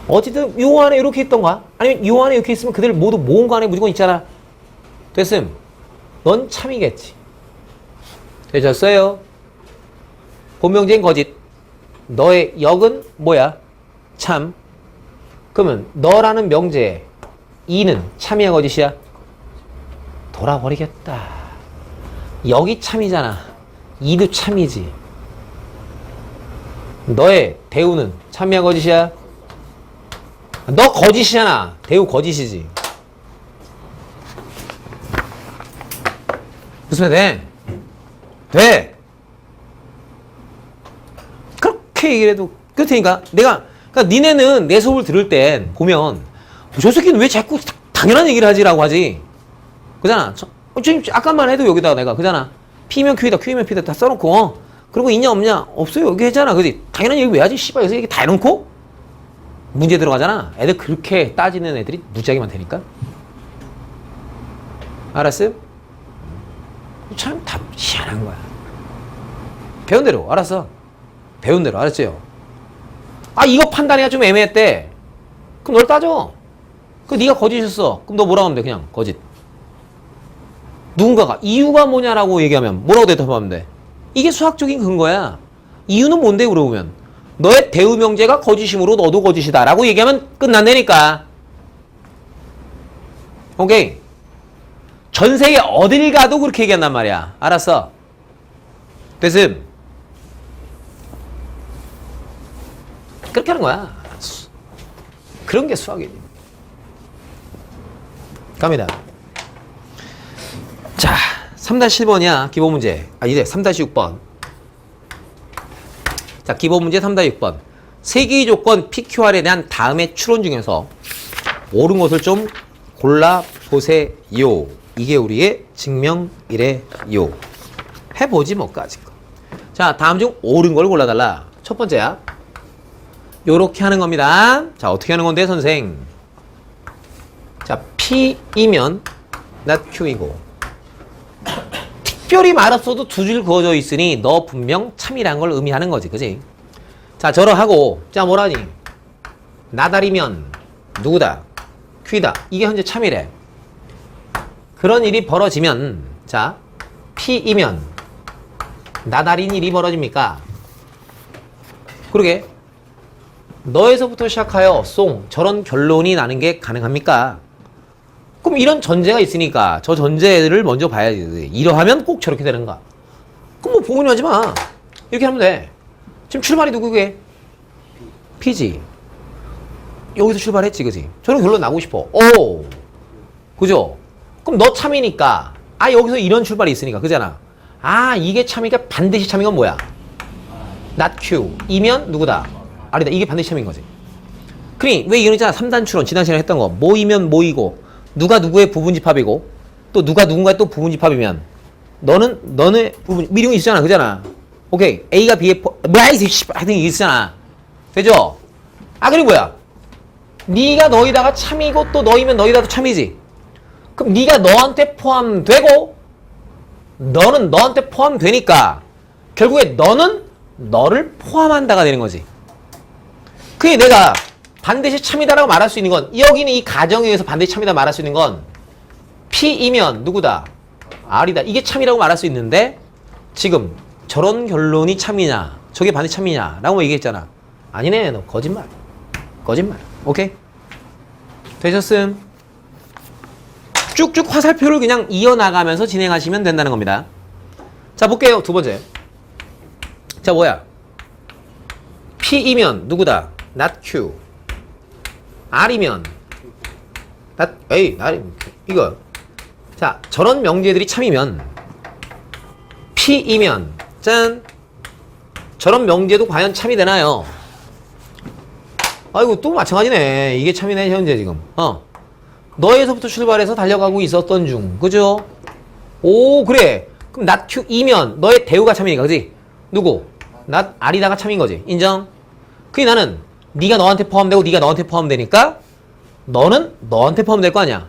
어쨌든 요 안에 이렇게 있던 거야. 아니면 요 안에 이렇게 있으면 그들 모두 모은 거 안에 무조건 있잖아. 됐음. 넌 참이겠지. 되셨어요? 본명제인 거짓. 너의 역은 뭐야? 참. 그러면 너라는 명제에 이는 참이야 거짓이야? 돌아버리겠다. 여기 참이잖아. 이도 참이지. 너의 대우는 참이야 거짓이야? 너 거짓이잖아. 대우 거짓이지. 무슨 말 돼? 돼. 그렇게 얘기를 해도 그렇다니까. 그러니까 니네는 내 수업을 들을 땐 보면 저 새끼는 왜 자꾸 당연한 얘기를 하지라고 하지. 그잖아. 지금 아까만 해도 여기다가 내가 그잖아. P면 Q이다, Q면 P다 다 써놓고 그리고 있냐 없냐 없어요 여기 했잖아. 그지? 당연한 얘기 왜 하지? 씨발 여기서 얘기 다 해놓고 문제 들어가잖아. 애들 그렇게 따지는 애들이 무지하게 많다니까. 알았어요? 참 다 희한한 거야. 배운 대로 알았어. 배운 대로 알았죠? 아 이거 판단해야 좀 애매했대. 그럼 널 따져. 그 네가 거짓이었어. 그럼 너 뭐라고 하면 돼? 그냥 거짓. 누군가가 이유가 뭐냐라고 얘기하면 뭐라고 대답하면 돼? 이게 수학적인 근거야. 이유는 뭔데 물어보면 너의 대우 명제가 거짓이므로 너도 거짓이다 라고 얘기하면 끝난다니까. 오케이. 전 세계 어딜 가도 그렇게 얘기한단 말이야. 알았어. 됐음. 그렇게 하는 거야. 그런 게 수학이지. 갑니다. 자, 3-1번이야. 기본 문제. 이제 3-6번. 자, 기본 문제 3-6번. 세개의 조건 PQR에 대한 다음의 추론 중에서 옳은 것을 좀 골라보세요. 이게 우리의 증명이래요. 해보지 뭐까지. 자, 다음 중 옳은 걸 골라달라. 첫 번째야. 요렇게 하는 겁니다. 자, 어떻게 하는 건데, 선생? 자, P이면 not Q이고 특별히 말없어도 두 줄 그어져 있으니 너 분명 참이란 걸 의미하는 거지. 그지? 자, 저러하고 자, 뭐라니? 나달이면 누구다? Q다. 이게 현재 참이래. 그런 일이 벌어지면 자, P이면 나달인 일이 벌어집니까? 그러게 너에서부터 시작하여 송 저런 결론이 나는 게 가능합니까? 그럼 이런 전제가 있으니까 저 전제를 먼저 봐야지. 이러하면 꼭 저렇게 되는가? 그럼 뭐 보고는 하지 마. 이렇게 하면 돼. 지금 출발이 누구게? P지. 여기서 출발했지, 그지? 저런 결론 나고 싶어. 오, 그죠? 그럼 너 참이니까 여기서 이런 출발이 있으니까 그잖아. 이게 참이니까 반드시 참인 건 뭐야? not Q 이면 누구다? 아니다. 이게 반드시 참인 거지. 그니 왜 이런 있잖아. 3단 추론 지난 시간에 했던 거. 모이면 모이고 누가 누구의 부분집합이고 또 누가 누군가의 또 부분집합이면 너는 부분 미리온 있잖아. 그잖아. 오케이. A가 B에 뭐야 이 하여튼 있잖아. 되죠? 그리고 뭐야? 네가 너희다가 참이고 또 너희면 너희다도 참이지. 그럼 네가 너한테 포함되고 너는 너한테 포함되니까 결국에 너는 너를 포함한다가 되는 거지. 그게 내가 반드시 참이다라고 말할 수 있는 건 여기는 이 가정에 의해서 반드시 참이다 말할 수 있는 건 P이면 누구다? R이다. 이게 참이라고 말할 수 있는데 지금 저런 결론이 참이냐 저게 반드시 참이냐 라고 얘기했잖아. 아니네 너 거짓말. 오케이? 되셨음? 쭉쭉 화살표를 그냥 이어나가면서 진행하시면 된다는 겁니다. 자 볼게요. 두 번째. 자 뭐야? P이면 누구다? not Q. R이면 이거. 자 저런 명제들이 참이면 P이면 짠 저런 명제도 과연 참이 되나요? 아이고 또 마찬가지네. 이게 참이네 현재 지금. 너에서부터 출발해서 달려가고 있었던 중. 그죠? 오 그래. 그럼 not Q이면 너의 대우가 참이니까 그지? 누구? not R이다가 참인 거지. 인정? 그게 나는 네가 너한테 포함되고 네가 너한테 포함되니까 너는 너한테 포함될 거 아니야.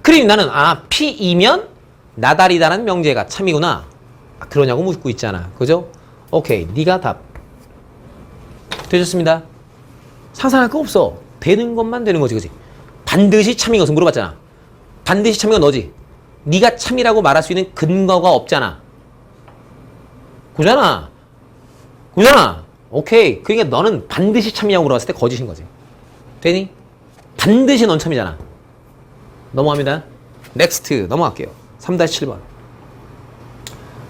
그럼 나는 P이면 나달이다라는 명제가 참이구나. 그러냐고 묻고 있잖아. 그죠? 오케이. 네가 답. 되셨습니다. 상상할 거 없어. 되는 것만 되는 거지. 그지? 반드시 참인 것은 물어봤잖아. 반드시 참인 건 너지. 네가 참이라고 말할 수 있는 근거가 없잖아. 그잖아. 오케이. 그러니까 너는 반드시 참이라고 물어봤을 때 거짓인 거지. 되니? 반드시 넌 참이잖아. 넘어갑니다. 넥스트 넘어갈게요. 3-7번.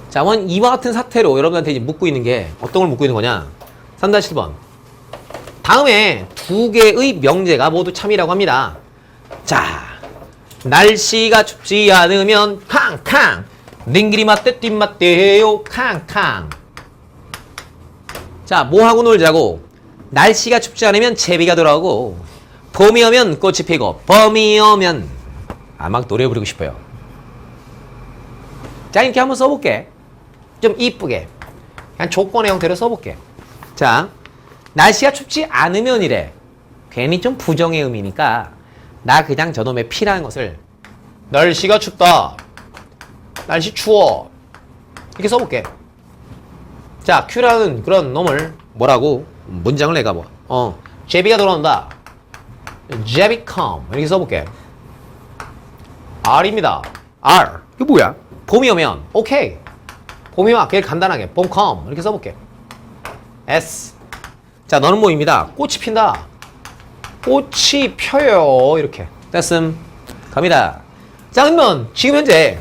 자, 이와 같은 사태로 여러분한테 이제 묻고 있는 게 어떤 걸 묻고 있는 거냐? 3-7번. 다음에 두 개의 명제가 모두 참이라고 합니다. 자, 날씨가 춥지 않으면 캉캉 링기리 맞대 띵맞대요 캉캉. 자, 뭐하고 놀자고? 날씨가 춥지 않으면 제비가 돌아오고 봄이 오면 꽃이 피고 봄이 오면 막 노래 부르고 싶어요. 자, 이렇게 한번 써볼게. 좀 이쁘게 그냥 조건의 형태로 써볼게. 자, 날씨가 춥지 않으면 이래. 괜히 좀 부정의 의미니까 나 그냥 저놈의 P라는 것을 날씨가 춥다, 날씨 추워 이렇게 써볼게. 자, Q라는 그런 놈을 뭐라고 문장을 내가 뭐 제비가 돌아온다, 제비 come 이렇게 써볼게. R입니다. R 이거 뭐야? 봄이 오면 오케이. 봄이 와. 걔를 간단하게 봄 come 이렇게 써볼게. S. 자, 너는 뭐입니다. 꽃이 핀다. 꽃이 펴요. 이렇게. 됐음. 갑니다. 자, 그러면 지금 현재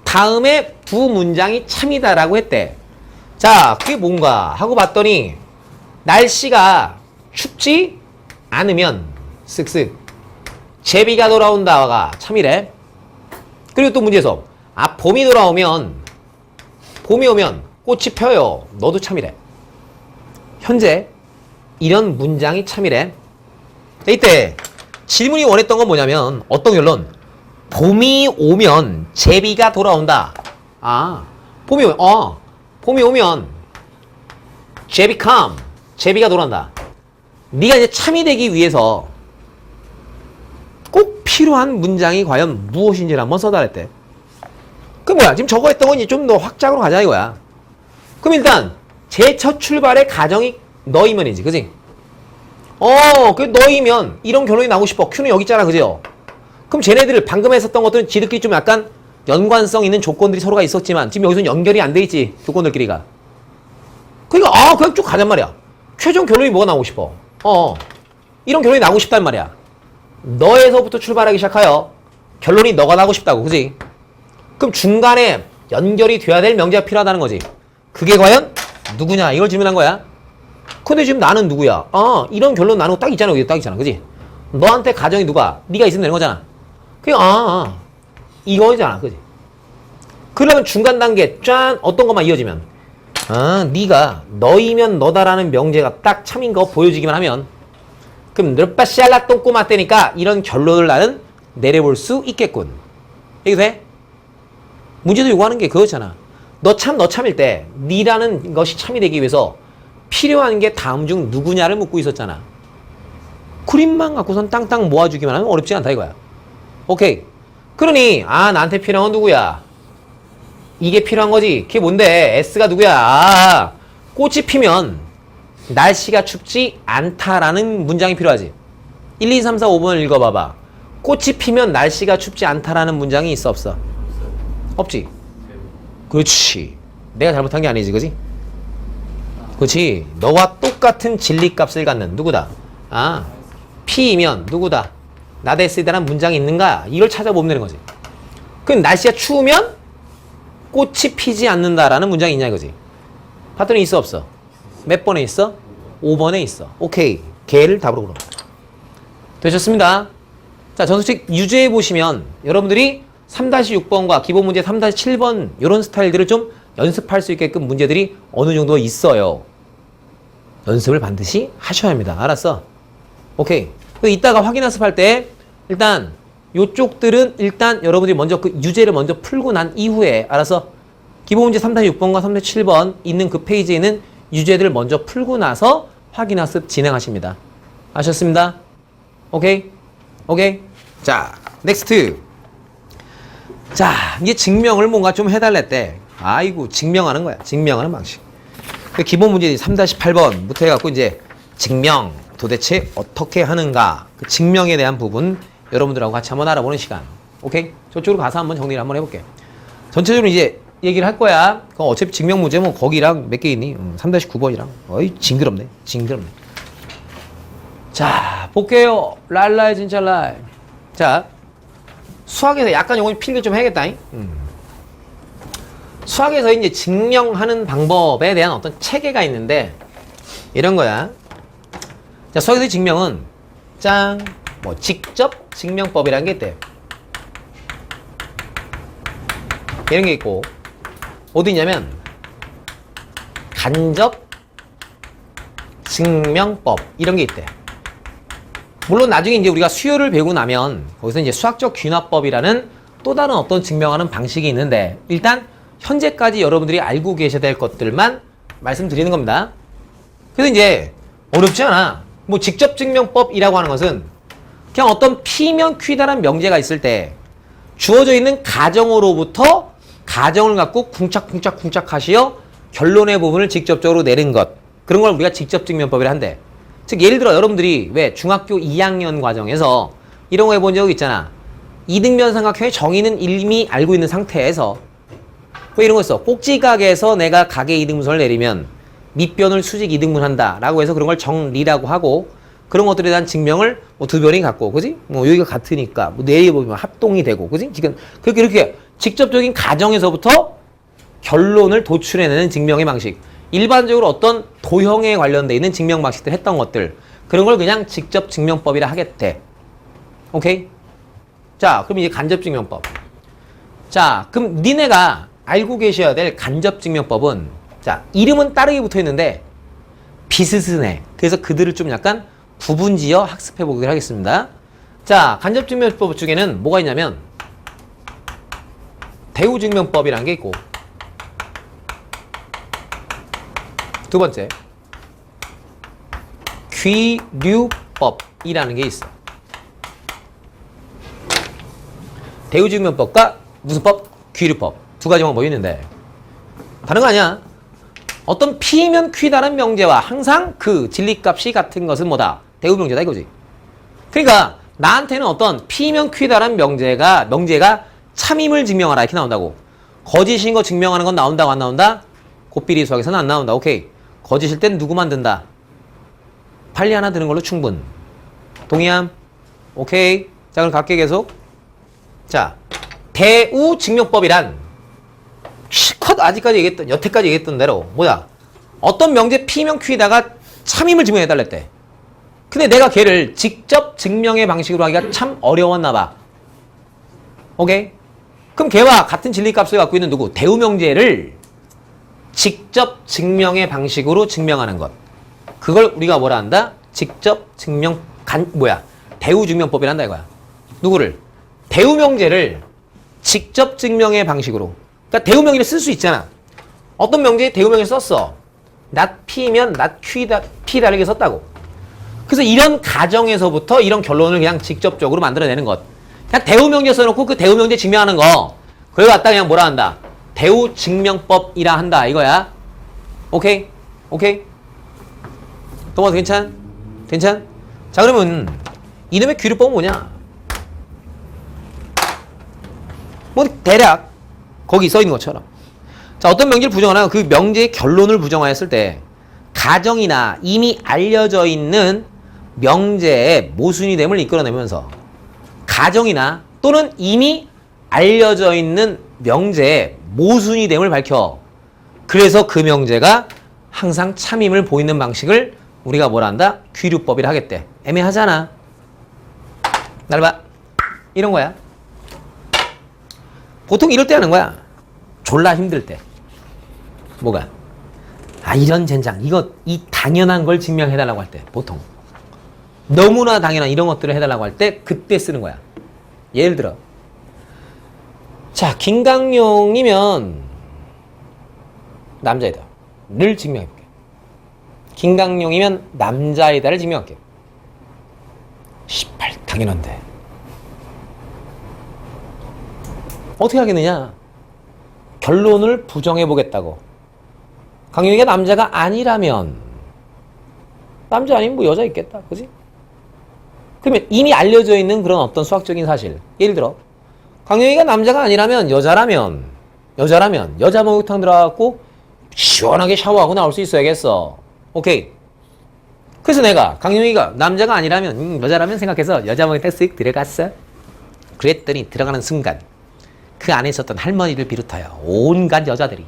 다음에 두 문장이 참이다라고 했대. 자, 그게 뭔가 하고 봤더니 날씨가 춥지 않으면 쓱쓱 제비가 돌아온다가 참이래. 그리고 또 문제에서 봄이 돌아오면 봄이 오면 꽃이 펴요. 너도 참이래. 현재 이런 문장이 참이래. 이때 질문이 원했던 건 뭐냐면 어떤 결론? 봄이 오면 제비가 돌아온다. 봄이 오면 제비 come 제비가 돌아온다. 네가 이제 참이 되기 위해서 꼭 필요한 문장이 과연 무엇인지를 한번 써달랬대. 그 뭐야? 지금 저거 했던 건 이제 좀 더 확장으로 가자 이거야. 그럼 일단 제 첫 출발의 가정이 너이면이지, 그지? 그 너이면 이런 결론이 나오고 싶어. Q는 여기 있잖아, 그죠? 그럼 쟤네들 방금 했었던 것들은 지들끼리 좀 약간 연관성 있는 조건들이 서로가 있었지만 지금 여기서는 연결이 안 돼 있지, 조건들끼리가. 그러니까 그냥 쭉 가잔 말이야. 최종 결론이 뭐가 나오고 싶어? 이런 결론이 나오고 싶단 말이야. 너에서부터 출발하기 시작하여 결론이 너가 나고 싶다고, 그지? 그럼 중간에 연결이 돼야 될 명제가 필요하다는 거지. 그게 과연 누구냐 이걸 질문한 거야. 근데 지금 나는 누구야? 이런 결론 나누고 딱 있잖아. 여기 딱 있잖아, 그지? 너한테 가정이 누가? 네가 있으면 되는 거잖아. 그냥 이거잖아, 그지? 그러면 중간 단계 짠 어떤 것만 이어지면 네가 너이면 너다라는 명제가 딱 참인 거 보여지기만 하면 그럼 르빠샬라 똥꼬마 때니까 이런 결론을 나는 내려볼 수 있겠군. 이게 돼? 문제도 요구하는 게 그거잖아. 너 참일 때 니라는 것이 참이 되기 위해서 필요한 게 다음 중 누구냐를 묻고 있었잖아. 그림만 갖고선 땅땅 모아주기만 하면 어렵지 않다 이거야. 오케이. 그러니 나한테 필요한 건 누구야? 이게 필요한 거지. 그게 뭔데? S가 누구야? 꽃이 피면 날씨가 춥지 않다라는 문장이 필요하지. 1, 2, 3, 4, 5번을 읽어봐봐. 꽃이 피면 날씨가 춥지 않다라는 문장이 있어 없어? 없지. 그렇지. 내가 잘못한 게 아니지, 그지? 그렇지. 너와 똑같은 진리값을 갖는 누구다? 아, P이면 누구다? 나대 쓰다란 문장이 있는가? 이걸 찾아보면 되는 거지. 그럼 날씨가 추우면 꽃이 피지 않는다라는 문장이 있냐 이거지. 봤더니 있어 없어? 몇 번에 있어? 5번에 있어. 오케이. 걔를 답으로 그럼. 되셨습니다. 자, 전수식 유제해 보시면 여러분들이 3-6번과 기본 문제 3-7번 이런 스타일들을 좀 연습할 수 있게끔 문제들이 어느 정도 있어요. 연습을 반드시 하셔야 합니다. 알았어? 오케이. 이따가 확인 학습할 때 일단 요쪽들은 일단 여러분들이 먼저 그 유제를 먼저 풀고 난 이후에 알아서 기본 문제 3-6번과 3-7번 있는 그 페이지에 있는 유제들을 먼저 풀고 나서 확인 학습 진행하십니다. 아셨습니다? 오케이? 오케이? 자, 넥스트. 자, 이제 증명을 뭔가 좀 해달랬대. 아이고, 증명하는 거야. 증명하는 방식. 그 기본 문제 3-8번부터 해갖고 이제 증명 도대체 어떻게 하는가. 그 증명에 대한 부분 여러분들하고 같이 한번 알아보는 시간. 오케이? 저쪽으로 가서 한번 정리를 한번 해볼게. 전체적으로 이제 얘기를 할 거야. 그럼 어차피 증명 문제 뭐 거기랑 몇 개 있니? 3-9번이랑. 어이, 징그럽네. 징그럽네. 자, 볼게요. 랄라이 진짜 랄. 자, 수학에서 약간 요거 필기 좀 해야겠다. 수학에서 이제 증명하는 방법에 대한 어떤 체계가 있는데 이런 거야. 자, 수학에서의 증명은 짠, 뭐 직접 증명법이라는 게 있대. 이런 게 있고 어디 있냐면 간접 증명법 이런 게 있대. 물론 나중에 이제 우리가 수요를 배우고 나면 거기서 이제 수학적 귀납법이라는 또 다른 어떤 증명하는 방식이 있는데 일단 현재까지 여러분들이 알고 계셔야 될 것들만 말씀드리는 겁니다. 그래서 이제 어렵지 않아. 뭐 직접 증명법이라고 하는 것은 그냥 어떤 P면 Q다라는 명제가 있을 때 주어져 있는 가정으로부터 가정을 갖고 쿵짝쿵짝 하시어 결론의 부분을 직접적으로 내는 것. 그런 걸 우리가 직접 증명법이라 한대. 즉 예를 들어 여러분들이 왜 중학교 2학년 과정에서 이런 거 해본 적 있잖아. 이등변 삼각형의 정의는 이미 알고 있는 상태에서 뭐 이런 거 있어. 꼭지각에서 내가 각의 이등분선을 내리면 밑변을 수직 이등분한다 라고 해서 그런 걸 정리라고 하고 그런 것들에 대한 증명을 뭐 두 변이 같고 그지? 뭐 여기가 같으니까 뭐 내려보면 합동이 되고 그지? 지금 그렇게 이렇게 직접적인 가정에서부터 결론을 도출해내는 증명의 방식. 일반적으로 어떤 도형에 관련돼 있는 증명 방식들 했던 것들 그런 걸 그냥 직접 증명법이라 하겠대. 오케이? 자, 그럼 이제 간접 증명법. 자, 그럼 니네가 알고 계셔야 될 간접 증명법은 자, 이름은 따르게 붙어 있는데 비스스네. 그래서 그들을 좀 약간 구분지어 학습해 보기로 하겠습니다. 자, 간접 증명법 중에는 뭐가 있냐면 대우 증명법이라는 게 있고 두 번째 귀류법이라는 게 있어. 대우 증명법과 무슨 법? 귀류법. 두 가지 방법이 있는데 다른 거 아니야. 어떤 P면 Q다라는 명제와 항상 그 진리값이 같은 것은 뭐다? 대우 명제다 이거지. 그러니까 나한테는 어떤 P면 Q다라는 명제가 참임을 증명하라 이렇게 나온다고. 거짓인 거 증명하는 건 나온다고 안 나온다? 곱비리 수학에서는 안 나온다. 오케이. 거짓일 땐 누구만 든다? 판리 하나 드는 걸로 충분. 동의함? 오케이. 자, 그럼 갈게 계속. 자, 대우 증명법이란 실컷 아직까지 얘기했던, 여태까지 얘기했던 대로 뭐야? 어떤 명제 P면 Q에다가 참임을 증명해달랬대. 근데 내가 걔를 직접 증명의 방식으로 하기가 참 어려웠나 봐. 오케이? 그럼 걔와 같은 진리값을 갖고 있는 누구? 대우 명제를 직접 증명의 방식으로 증명하는 것. 그걸 우리가 뭐라 한다? 직접 증명, 대우 증명법이란다 이거야. 누구를? 대우 명제를 직접 증명의 방식으로. 그러니까 대우 명제를 쓸 수 있잖아. 어떤 명제에 대우 명제를 썼어. not P면 not P 다르게 썼다고. 그래서 이런 가정에서부터 이런 결론을 그냥 직접적으로 만들어내는 것. 그냥 대우 명제 써놓고 그 대우 명제 증명하는 거. 그걸 갖다 그냥 뭐라 한다? 대우 증명법이라 한다 이거야. 오케이? 오케이? 동아 괜찮? 괜찮? 자, 그러면 이놈의 귀류법은 뭐냐? 뭐 대략 거기 써 있는 것처럼. 자, 자, 어떤 명제를 부정하나요? 그 명제의 결론을 부정하였을 때 가정이나 이미 알려져 있는 명제의 모순이 됨을 이끌어내면서 가정이나 또는 이미 알려져 있는 명제의 모순이 됨을 밝혀. 그래서 그 명제가 항상 참임을 보이는 방식을 우리가 뭐라 한다? 귀류법이라 하겠대. 애매하잖아. 날 봐. 이런 거야. 보통 이럴 때 하는 거야. 졸라 힘들 때. 뭐가? 아, 이런 젠장. 이 당연한 걸 증명해달라고 할 때. 보통. 너무나 당연한 이런 것들을 해달라고 할 때 그때 쓰는 거야. 예를 들어. 자, 김강용이면 남자이다. 를 증명해볼게. 김강용이면 남자이다를 증명할게. 18 당연한데. 어떻게 하겠느냐? 결론을 부정해보겠다고. 강용이가 남자가 아니라면 남자 아니면 뭐 여자 있겠다. 그지? 그러면 이미 알려져 있는 그런 어떤 수학적인 사실. 예를 들어 강용이가 남자가 아니라면 여자 목욕탕 들어가고 시원하게 샤워하고 나올 수 있어야겠어. 오케이. 그래서 내가 강용이가 남자가 아니라면 여자라면 생각해서 여자 목욕탕 쓱 들어갔어. 그랬더니 들어가는 순간 그 안에 있었던 할머니를 비롯하여 온갖 여자들이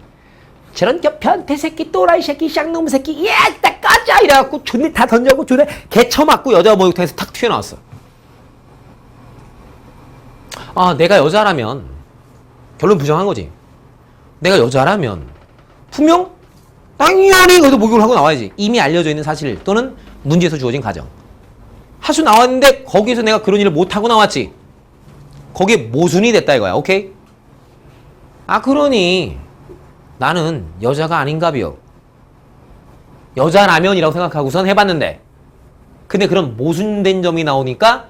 저런 변태 새끼, 또라이 새끼, 쌍놈 새끼, 예, 딱 꺼져! 이래갖고 존내 다 던져고 존내 개 쳐맞고 여자 목욕탕에서 탁 튀어나왔어. 아, 내가 여자라면 결론 부정한 거지. 내가 여자라면 분명 당연히 거기서 목욕을 하고 나와야지. 이미 알려져 있는 사실 또는 문제에서 주어진 가정. 하수 나왔는데 거기서 내가 그런 일을 못하고 나왔지. 거기에 모순이 됐다 이거야. 오케이? 아, 그러니 나는 여자가 아닌가비요. 여자라면이라고 생각하고선 해봤는데 근데 그런 모순된 점이 나오니까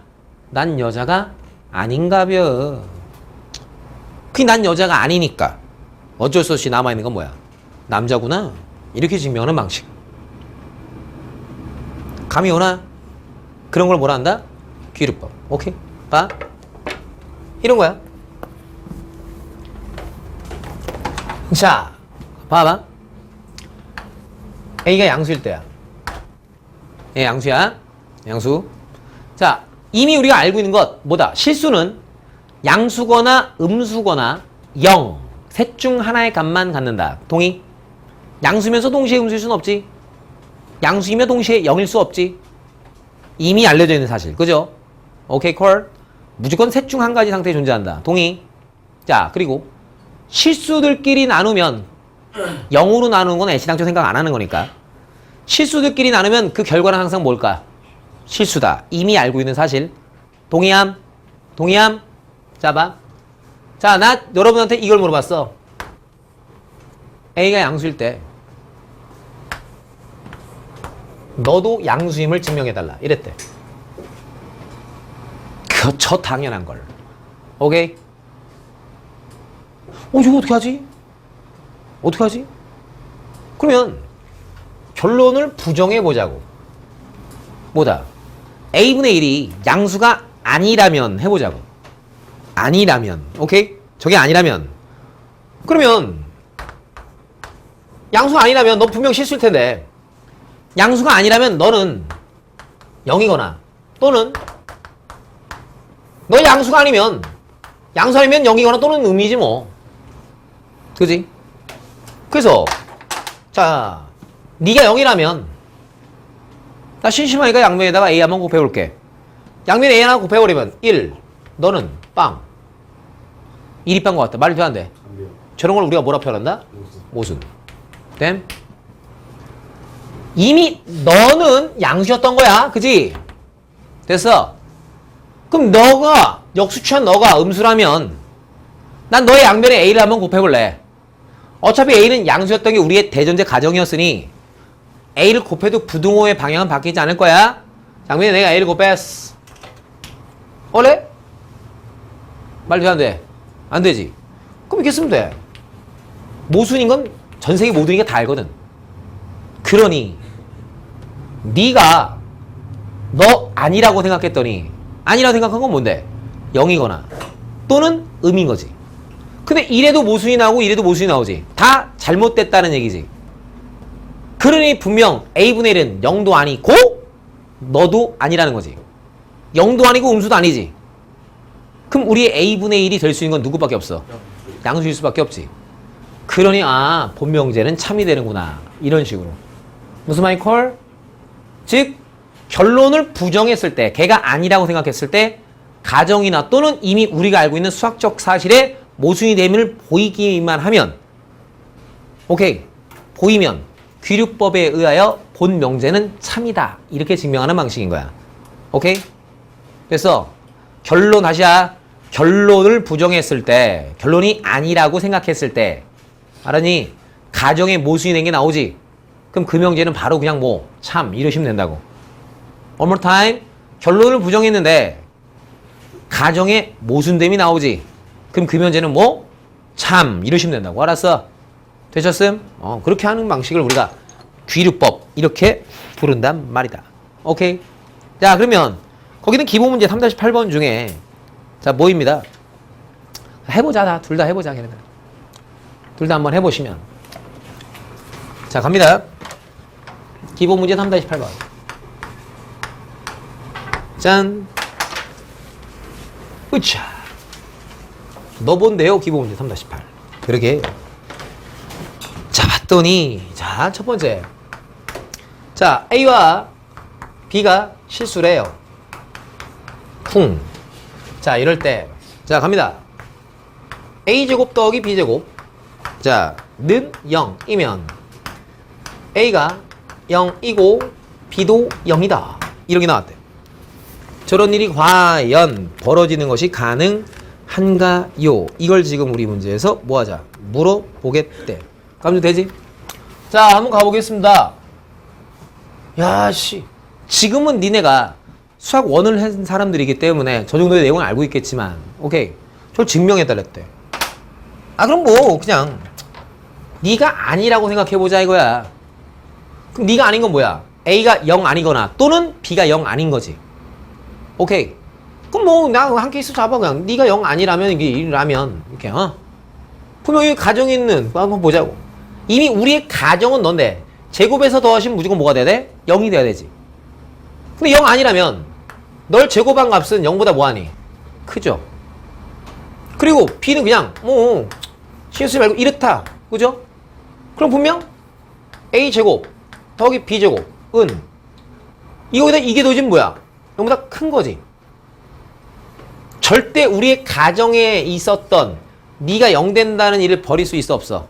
난 여자가 아닌가벼. 그게 난 여자가 아니니까 어쩔 수 없이 남아있는 건 뭐야? 남자구나. 이렇게 증명하는 방식. 감이 오나? 그런 걸 뭐라 한다? 귀류법. 오케이? 봐. 이런 거야. 자, 봐봐. A가 양수일 때야. A 양수야. 양수. 자, 이미 우리가 알고 있는 것 뭐다? 실수는 양수거나 음수거나 0. 셋 중 하나의 값만 갖는다. 동의? 양수면서 동시에 음수일 수는 없지. 양수이며 동시에 0일 수 없지. 이미 알려져 있는 사실. 그죠? 오케이, 콜. 무조건 셋 중 한 가지 상태에 존재한다. 동의? 자, 그리고 실수들끼리 나누면 0으로 나누는 건 애시당초 생각 안 하는 거니까. 실수들끼리 나누면 그 결과는 항상 뭘까? 실수다. 이미 알고 있는 사실. 동의함? 동의함? 자, 봐. 자, 나 여러분한테 이걸 물어봤어. A가 양수일 때 너도 양수임을 증명해달라. 이랬대. 저 당연한 걸. 오케이? 이거 어떻게 하지? 어떻게 하지? 그러면 결론을 부정해보자고. 뭐다? A분의 1이 양수가 아니라면 해보자고. 아니라면. 오케이? 저게 아니라면. 그러면 양수가 아니라면 너 분명 실수일 텐데 양수가 아니라면 너는 0이거나 또는 너 양수가 아니면 양수 아니면 0이거나 또는 음이지 뭐. 그지? 그래서 자, 네가 0이라면 나 심심하니까 양면에다가 A 한번 곱해볼게. 양면에 A 하나 곱해버리면 1. 너는 빵. 1이 빵 것 같다. 말이 돼 안 돼? 안 돼요. 저런 걸 우리가 뭐라 표현한다? 모순. 됨? 이미 너는 양수였던 거야. 그지? 됐어. 그럼 너가 역수취한 너가 음수라면 난 너의 양면에 A를 한번 곱해볼래. 어차피 A는 양수였던 게 우리의 대전제 가정이었으니 A를 곱해도 부등호의 방향은 바뀌지 않을 거야. 양면에 내가 A를 곱했어. 원래? 말 돼 안 돼? 안 되지. 그럼 이렇게 쓰면 돼. 모순인 건 전 세계 모두니까 다 알거든. 그러니 네가 너 아니라고 생각했더니 아니라고 생각한 건 뭔데? 0이거나 또는 음인 거지. 근데 이래도 모순이 나오고 이래도 모순이 나오지. 다 잘못됐다는 얘기지. 그러니 분명 A분의 1은 0도 아니고 너도 아니라는 거지. 0도 아니고 음수도 아니지. 그럼 우리의 A분의 1이 될 수 있는 건 누구밖에 없어? 양수일 수밖에 없지. 그러니 아 본명제는 참이 되는구나. 이런 식으로. 무슨 말이 콜? 즉 결론을 부정했을 때 걔가 아니라고 생각했을 때 가정이나 또는 이미 우리가 알고 있는 수학적 사실에 모순이 됨을 보이기만 하면 오케이 보이면 귀류법에 의하여 본 명제는 참이다 이렇게 증명하는 방식인 거야. 오케이? 그래서 결론 다시야 결론을 부정했을 때 결론이 아니라고 생각했을 때 알았니? 가정에 모순이 된 게 나오지. 그럼 그 명제는 바로 그냥 뭐 참 이러시면 된다고. One more time. 결론을 부정했는데 가정에 모순됨이 나오지. 그럼 그 명제는 뭐 참 이러시면 된다고. 알았어? 되셨음? 그렇게 하는 방식을 우리가 귀류법 이렇게 부른단 말이다. 오케이? 자 그러면 거기는 기본 문제 3-8번 중에 자 뭐입니다. 해보자. 둘 다 해보자. 걔네들. 둘 다 한번 해보시면 자 갑니다. 기본 문제 3-8번 짠 으차 너 본데요 기본 문제 3-8 그러게 자 봤더니 자 첫 번째 자 A와 B가 실수래요. 자 이럴 때 자 갑니다. A제곱 더하기 B제곱 자 는 0이면 A가 0이고 B도 0이다 이렇게 나왔대. 저런 일이 과연 벌어지는 것이 가능한가요? 이걸 지금 우리 문제에서 뭐하자? 물어보겠대. 가면 되지? 자 한번 가보겠습니다. 야씨 지금은 니네가 수학 원을 한 사람들이기 때문에 저 정도의 내용을 알고 있겠지만 오케이 저를 증명해달랬대. 아 그럼 뭐 그냥 네가 아니라고 생각해보자 이거야. 그럼 네가 아닌 건 뭐야? A가 0 아니거나 또는 B가 0 아닌 거지. 오케이. 그럼 뭐 나 한 케이스 잡아 그냥. 네가 0 아니라면 이게 1이라면 이렇게 분명히 가정이 있는 한번 보자고. 이미 우리의 가정은 넌데 제곱에서 더하시면 무조건 뭐가 돼야 돼? 0이 돼야 되지. 근데 0 아니라면 널 제곱한 값은 0보다 뭐하니? 크죠. 그리고 B는 그냥 뭐 신경 쓰지 말고 이렇다. 그죠? 그럼 분명 A제곱 더하기 B제곱은 이거보다 이게 더해지면 뭐야? 0보다 큰 거지. 절대 우리의 가정에 있었던 네가 0 된다는 일을 버릴 수 있어 없어?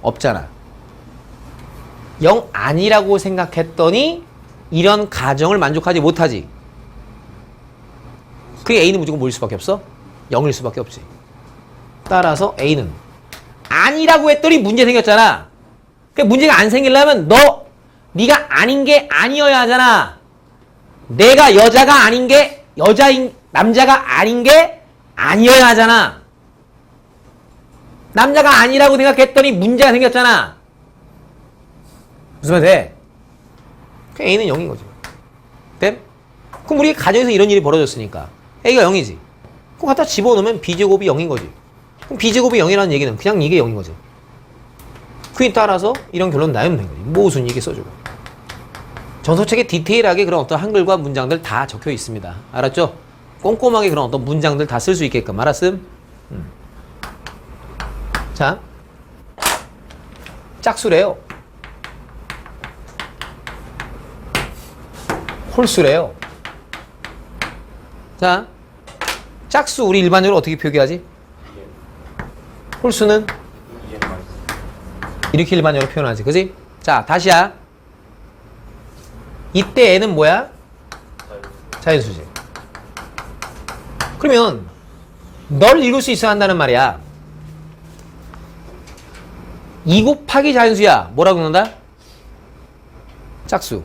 없잖아. 0 아니라고 생각했더니 이런 가정을 만족하지 못하지. 그게 A는 무조건 뭐일 수밖에 없어? 0일 수밖에 없지. 따라서 A는 아니라고 했더니 문제 생겼잖아. 그러니까 문제가 안 생기려면 네가 아닌 게 아니어야 하잖아. 내가 여자가 아닌 게 남자가 아닌 게 아니어야 하잖아. 남자가 아니라고 생각했더니 문제가 생겼잖아. 무슨 말 돼? 그냥 A는 0인 거지. 됨? 그럼 우리 가정에서 이런 일이 벌어졌으니까 A가 0이지. 그거 갖다 집어넣으면 B제곱이 0인 거지. 그럼 B제곱이 0이라는 얘기는 그냥 이게 0인 거지. 그에 따라서 이런 결론 나오면 된 거지. 모순 이게 써주고. 전서책에 디테일하게 그런 어떤 한글과 문장들 다 적혀 있습니다. 알았죠? 꼼꼼하게 그런 어떤 문장들 다 쓸 수 있게끔. 알았음? 자, 짝수래요. 홀수래요. 자, 짝수 우리 일반적으로 어떻게 표기하지? 홀수는 이렇게 일반적으로 표현하지. 그지? 자, 다시야. 이때 N은 뭐야? 자연수지. 그러면 널 읽을 수 있어야 한다는 말이야. 2 곱하기 자연수야. 뭐라고 읽는다? 짝수.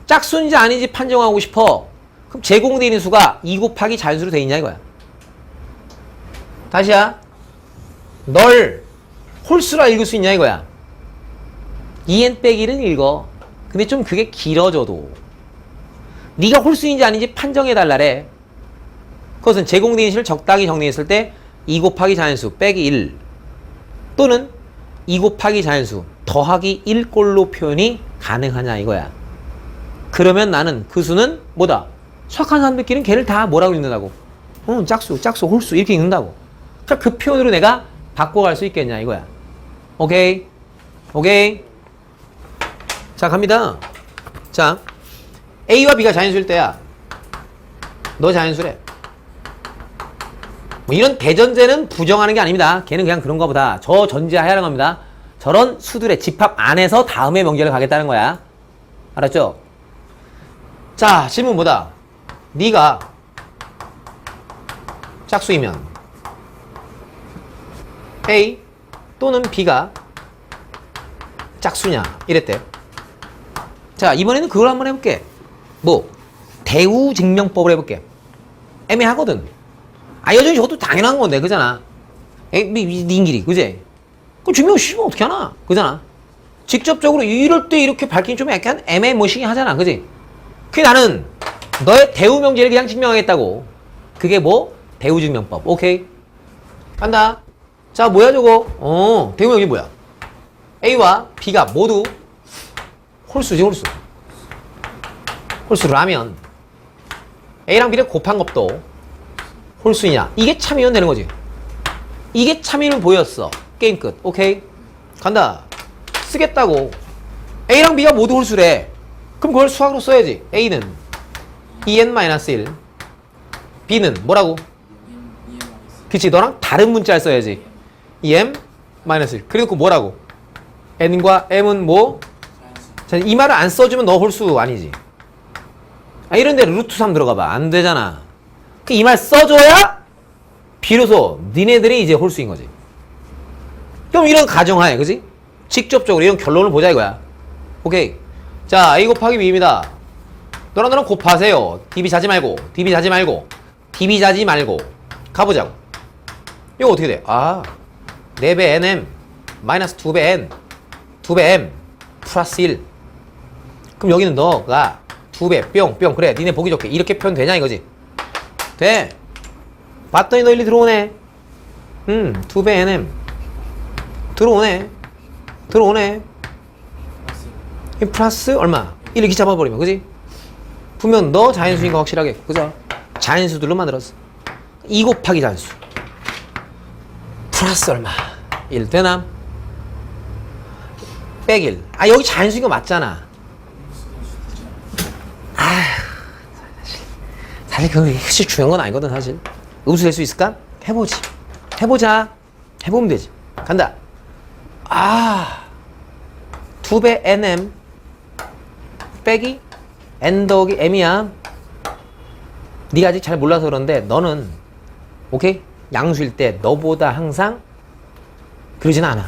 짝수인지 아닌지 판정하고 싶어. 그럼 제공되어 있는 수가 2 곱하기 자연수로 돼 있냐 이거야. 다시야. 널 홀수라 읽을 수 있냐 이거야. 2n 빼기 1은 읽어. 근데 좀 그게 길어져도 네가 홀수인지 아닌지 판정해 달라래. 그것은 제공되어 있는 수를 적당히 정리했을 때 2 곱하기 자연수 빼기 1 또는 2 곱하기 자연수 더하기 1꼴로 표현이 가능하냐 이거야. 그러면 나는 그 수는 뭐다? 수학하는 사람들끼리는 걔를 다 뭐라고 읽는다고? 짝수, 홀수 이렇게 읽는다고. 자, 그 표현으로 내가 바꿔갈 수 있겠냐 이거야. 오케이? 자, 갑니다. 자, A와 B가 자연수일 때야. 너 자연수래. 뭐 이런 대전제는 부정하는 게 아닙니다. 걔는 그냥 그런가 보다. 저 전제하라는 겁니다. 저런 수들의 집합 안에서 다음에 명제를 가겠다는 거야. 알았죠? 자, 질문 뭐다? 네가 짝수이면 A 또는 B가 짝수냐 이랬대. 자, 이번에는 그걸 한번 해볼게. 뭐 대우증명법을 해볼게. 애매하거든. 여전히 저것도 당연한 건데 그잖아. 닌끼리 그지? 그럼 증명 쉬면 어떻게 하나 그잖아. 직접적으로 이럴 때 이렇게 밝히긴 좀 약간 애매모시기 하잖아 그지? 그게 나는 너의 대우명제를 그냥 증명하겠다고. 그게 뭐? 대우증명법. 오케이 간다. 자, 뭐야 저거? 대우명제 뭐야? A와 B가 모두 홀수지 홀수라면 A랑 B를 곱한 것도 홀수이냐 이게 참이면 되는 거지. 이게 참이면 보였어. 게임 끝. 오케이 간다. 쓰겠다고. A랑 B가 모두 홀수래. 그럼 그걸 수학으로 써야지. A는 2n-1 B는 뭐라고? 그치, 너랑 다른 문자를 써야지. 2m-1 그래놓고 뭐라고? n과 m은 뭐? 자, 이 말을 안 써주면 너 홀수 아니지. 이런데 루트 3 들어가봐. 안 되잖아. 이 말 써줘야 비로소 니네들이 이제 홀수인 거지. 그럼 이런 가정하에 그지? 직접적으로 이런 결론을 보자 이거야. 오케이. 자, A 곱하기 B입니다. 너랑 너랑 곱하세요. DB 자지 말고 가보자고. 이거 어떻게 돼? 4배 NM 마이너스 2배 N 2배 M 플러스 1. 그럼 여기는 너가 2배 뿅 그래 니네 보기 좋게 이렇게 표현되냐 이거지? 돼. 봤더니 너 일리 들어오네. 2배 NM 들어오네. 이 플러스 얼마? 1 이렇게 잡아버리면 그지? 분명 너 자연수인 거 확실하게 그죠? 자연수들로 만들었어. 2 곱하기 자연수 플러스 얼마? 1 되나? 빼기 1. 여기 자연수인 거 맞잖아. 사실 그거 사실 중요한 건 아니거든 사실. 음수 될 수 있을까? 해보자. 해보면 되지. 간다. 2배 nm 빼기 n 더하기 m이야. 네가 아직 잘 몰라서 그런데 너는 오케이? 양수일 때 너보다 항상 그러진 않아.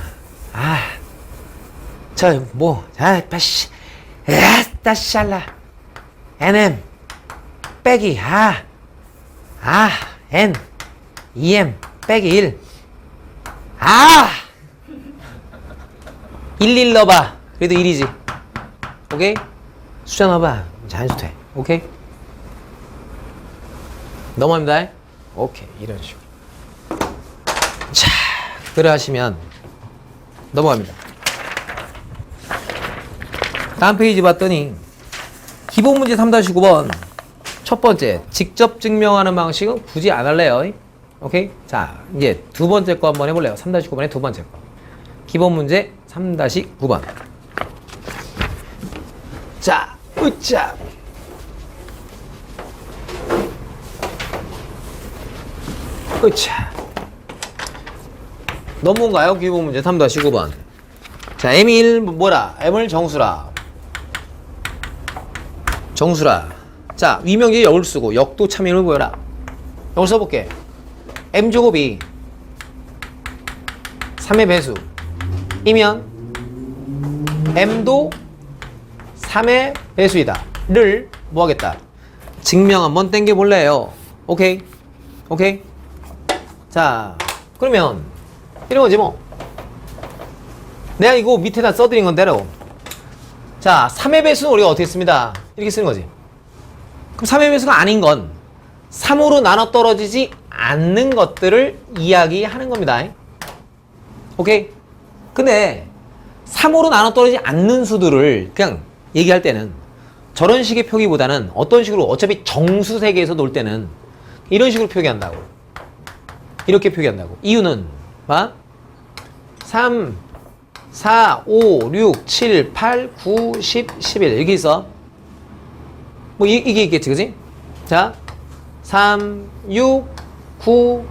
다시 잘라. nm 빼기 n 2m 빼기 1 1 넣어봐. 그래도 1이지. 오케이? 숫자 넣어봐. 자연수 돼. 오케이? 넘어갑니다. 오케이. 이런 식으로. 자, 그래 하시면 넘어갑니다. 다음 페이지 봤더니 기본 문제 3-9번 첫 번째 직접 증명하는 방식은 굳이 안 할래요. 오케이? 자, 이제 두 번째 거 한번 해볼래요. 3-9번의 두 번째 거. 기본 문제 3-9번. 자, 으쌰. 넘어온가요? 기본 문제 3-9번. 자, M1 뭐라? M을 정수라. 자, 위명제 역을 쓰고 역도 참임을 보여라. 역을 써볼게. M제곱이 3의 배수이면 M도 3의 배수이다 를 뭐하겠다? 증명 한번 땡겨볼래요. 오케이? 자, 그러면 이런 거지 뭐. 내가 이거 밑에다 써드린 건데로. 자, 3의 배수는 우리가 어떻게 씁니다? 이렇게 쓰는 거지. 그럼 3의 배수가 아닌 건 3으로 나눠 떨어지지 않는 것들을 이야기하는 겁니다. 오케이? 근데 3으로 나눠 떨어지지 않는 수들을 그냥 얘기할 때는 저런 식의 표기보다는 어떤 식으로 어차피 정수 세계에서 놀 때는 이런 식으로 표기한다고. 이렇게 표기한다고. 이유는 봐. 3, 4, 5, 6, 7, 8, 9, 10, 11 이렇게 있어. 뭐 이게 있겠지, 그지? 자, 3, 6, 9,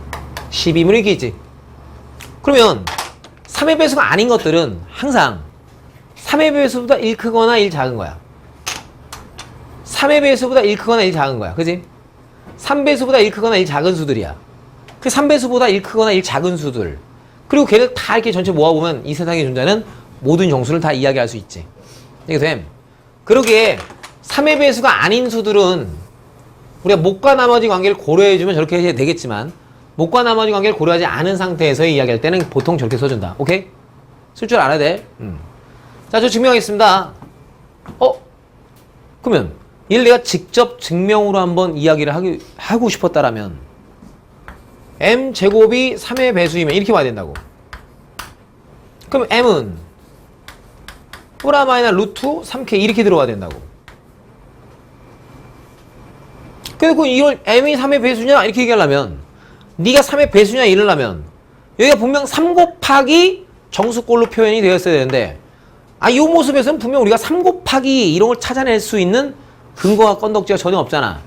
12뭐 이렇게 있지. 그러면 3의 배수가 아닌 것들은 항상 3의 배수보다 1 크거나 1 작은 거야. 3의 배수보다 1 크거나 1 작은 거야. 그지? 3배수보다 1 크거나 1 작은 수들이야. 그 3배수보다 1 크거나 1 작은 수들. 그리고 걔를 다 이렇게 전체 모아보면 이 세상에 존재하는 모든 정수를 다 이야기할 수 있지. 이게 됨. 그러기에 3의 배수가 아닌 수들은 우리가 목과 나머지 관계를 고려해주면 저렇게 해야 되겠지만 목과 나머지 관계를 고려하지 않은 상태에서 이야기할 때는 보통 저렇게 써준다. 오케이? 쓸 줄 알아야 돼. 자, 저 증명하겠습니다. 그러면 이를 내가 직접 증명으로 한번 이야기를 하고 싶었다라면 m제곱이 3의 배수이면 이렇게 와야 된다고. 그럼 m은 뿌라 마이너스 루트 3k 이렇게 들어와야 된다고. 그리고 이걸 m이 3의 배수냐 이렇게 얘기하려면 네가 3의 배수냐 이러려면 여기가 분명 3 곱하기 정수꼴로 표현이 되었어야 되는데 이 모습에서는 분명 우리가 3 곱하기 이런 걸 찾아낼 수 있는 근거와 건덕지가 전혀 없잖아.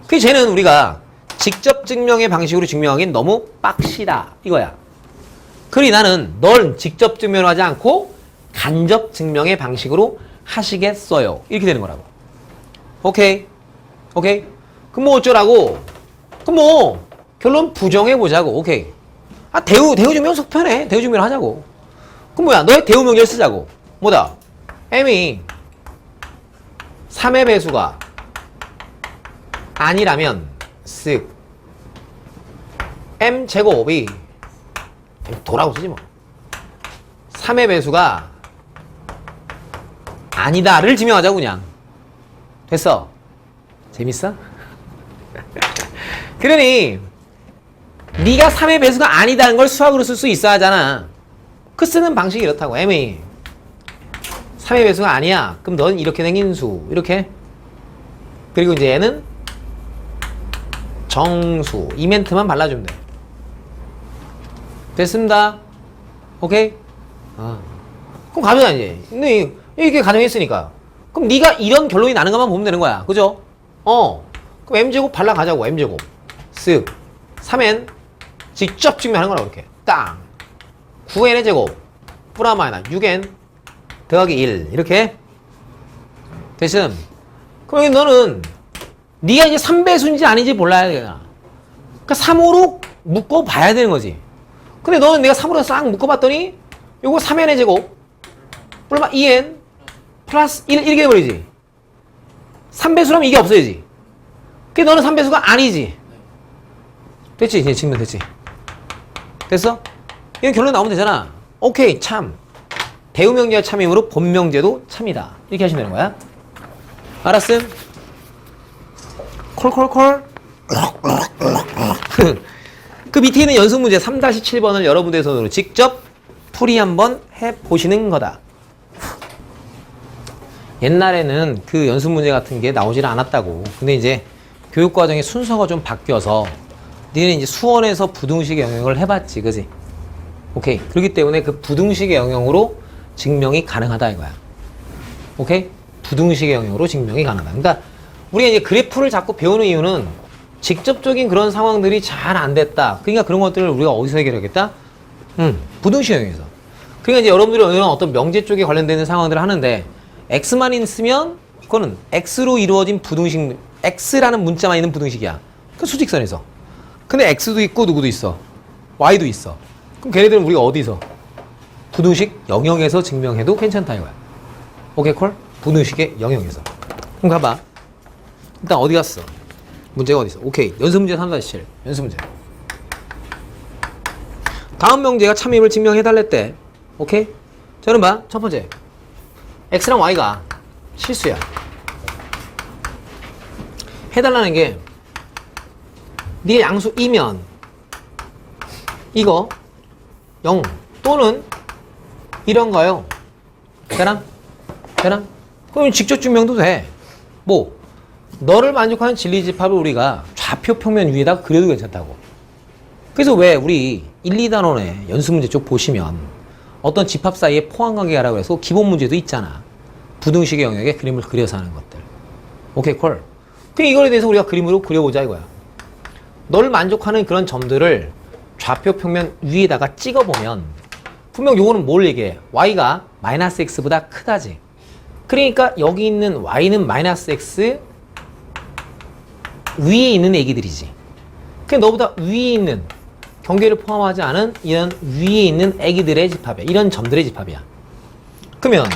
그 쟤는 우리가 직접 증명의 방식으로 증명하기엔 너무 빡시다 이거야. 그러니 나는 널 직접 증명을 하지 않고 간접 증명의 방식으로 하시겠어요. 이렇게 되는 거라고. 오케이? 오케이? 그럼 뭐 어쩌라고? 그럼 뭐 결론 부정해보자고. 오케이. 대우 증명 속편해. 대우 증명을 하자고. 그럼 뭐야? 너의 대우 명제를 쓰자고. 뭐다? m이 3의 배수가 아니라면 쓱 m제곱이 도라고 쓰지 뭐 3의 배수가 아니다를 증명하자고. 그냥 됐어. 재밌어? 그러니 네가 3의 배수가 아니다는 걸 수학으로 쓸 수 있어야 하잖아. 그 쓰는 방식이 이렇다고. m이 3의 배수가 아니야. 그럼 넌 이렇게 생긴 수. 이렇게. 그리고 이제 얘는 정수. 이 멘트만 발라주면 돼. 됐습니다. 오케이? 그럼 가면 아니지. 근데 이렇게 가정했으니까. 그럼 네가 이런 결론이 나는 것만 보면 되는 거야. 그죠? 그럼 m제곱 발라가자고. m제곱. 쓱. 3n 직접 증명하는 거라고. 이렇게. 땅. 9n의 제곱. 뿌라 마이너스 6n 더하기 1. 이렇게. 됐음. 그럼 너는 네가 이제 3배수인지 아닌지 몰라야 되잖아. 그러니까 3호로 묶어봐야 되는 거지. 근데 너는 내가 3으로 싹 묶어봤더니 요거 3n의 제곱 얼마 2n 플러스 1 이렇게 돼버리지. 3배수라면 이게 없어야지. 그게 너는 3배수가 아니지. 됐지? 이제 증명 됐지? 됐어? 이건 결론 나오면 되잖아. 오케이, 참. 대우명제가 참이므로 본명제도 참이다. 이렇게 하시면 되는 거야. 알았음? 콜콜콜. 그 밑에 있는 연습문제 3-7번을 여러분들의 손으로 직접 풀이 한번 해보시는 거다. 옛날에는 그 연습문제 같은 게 나오질 않았다고. 근데 이제 교육과정의 순서가 좀 바뀌어서 니는 이제 수원에서 부등식의 영역을 해봤지, 그지? 오케이. 그렇기 때문에 그 부등식의 영역으로 증명이 가능하다 이거야. 오케이? 부등식의 영역으로 증명이 가능하다. 그러니까 우리가 이제 그래프를 자꾸 배우는 이유는 직접적인 그런 상황들이 잘 안 됐다. 그러니까 그런 것들을 우리가 어디서 해결하겠다? 부등식 영역에서. 그러니까 이제 여러분들이 오늘은 어떤 명제 쪽에 관련되는 상황들을 하는데 x만 있으면 그거는 x로 이루어진 부등식, x라는 문자만 있는 부등식이야. 그 수직선에서. 근데 x도 있고 누구도 있어. y도 있어. 그럼 걔네들은 우리가 어디서? 부등식 영역에서 증명해도 괜찮다 이거야. 오케이 콜? 부등식의 영역에서. 그럼 가봐. 일단 어디 갔어? 문제가 어디 있어? 오케이. 연습문제 3-7. 연습문제. 다음 명제가 참임을 증명해달랬대. 오케이? 저는 봐. 첫 번째. x랑 y가 실수야. 해달라는 게 네가 양수 2면 이거 0 또는 이런가요? 되나? 되나? 그럼 직접 증명도 돼. 뭐 너를 만족하는 진리집합을 우리가 좌표 평면 위에다 그려도 괜찮다고. 그래서 왜 우리 1, 2단원의 연습문제 쪽 보시면 어떤 집합 사이에 포함관계라고 해서 기본 문제도 있잖아. 부등식의 영역에 그림을 그려서 하는 것들. 오케이, 콜. 그럼 이거에 대해서 우리가 그림으로 그려보자 이거야. 너를 만족하는 그런 점들을 좌표 평면 위에다가 찍어보면 분명 요거는 뭘 얘기해? y가 마이너스 x보다 크다지. 그러니까 여기 있는 y는 마이너스 x 위에 있는 애기들이지. 그냥 너보다 위에 있는 경계를 포함하지 않은 이런 위에 있는 애기들의 집합이야. 이런 점들의 집합이야. 그러면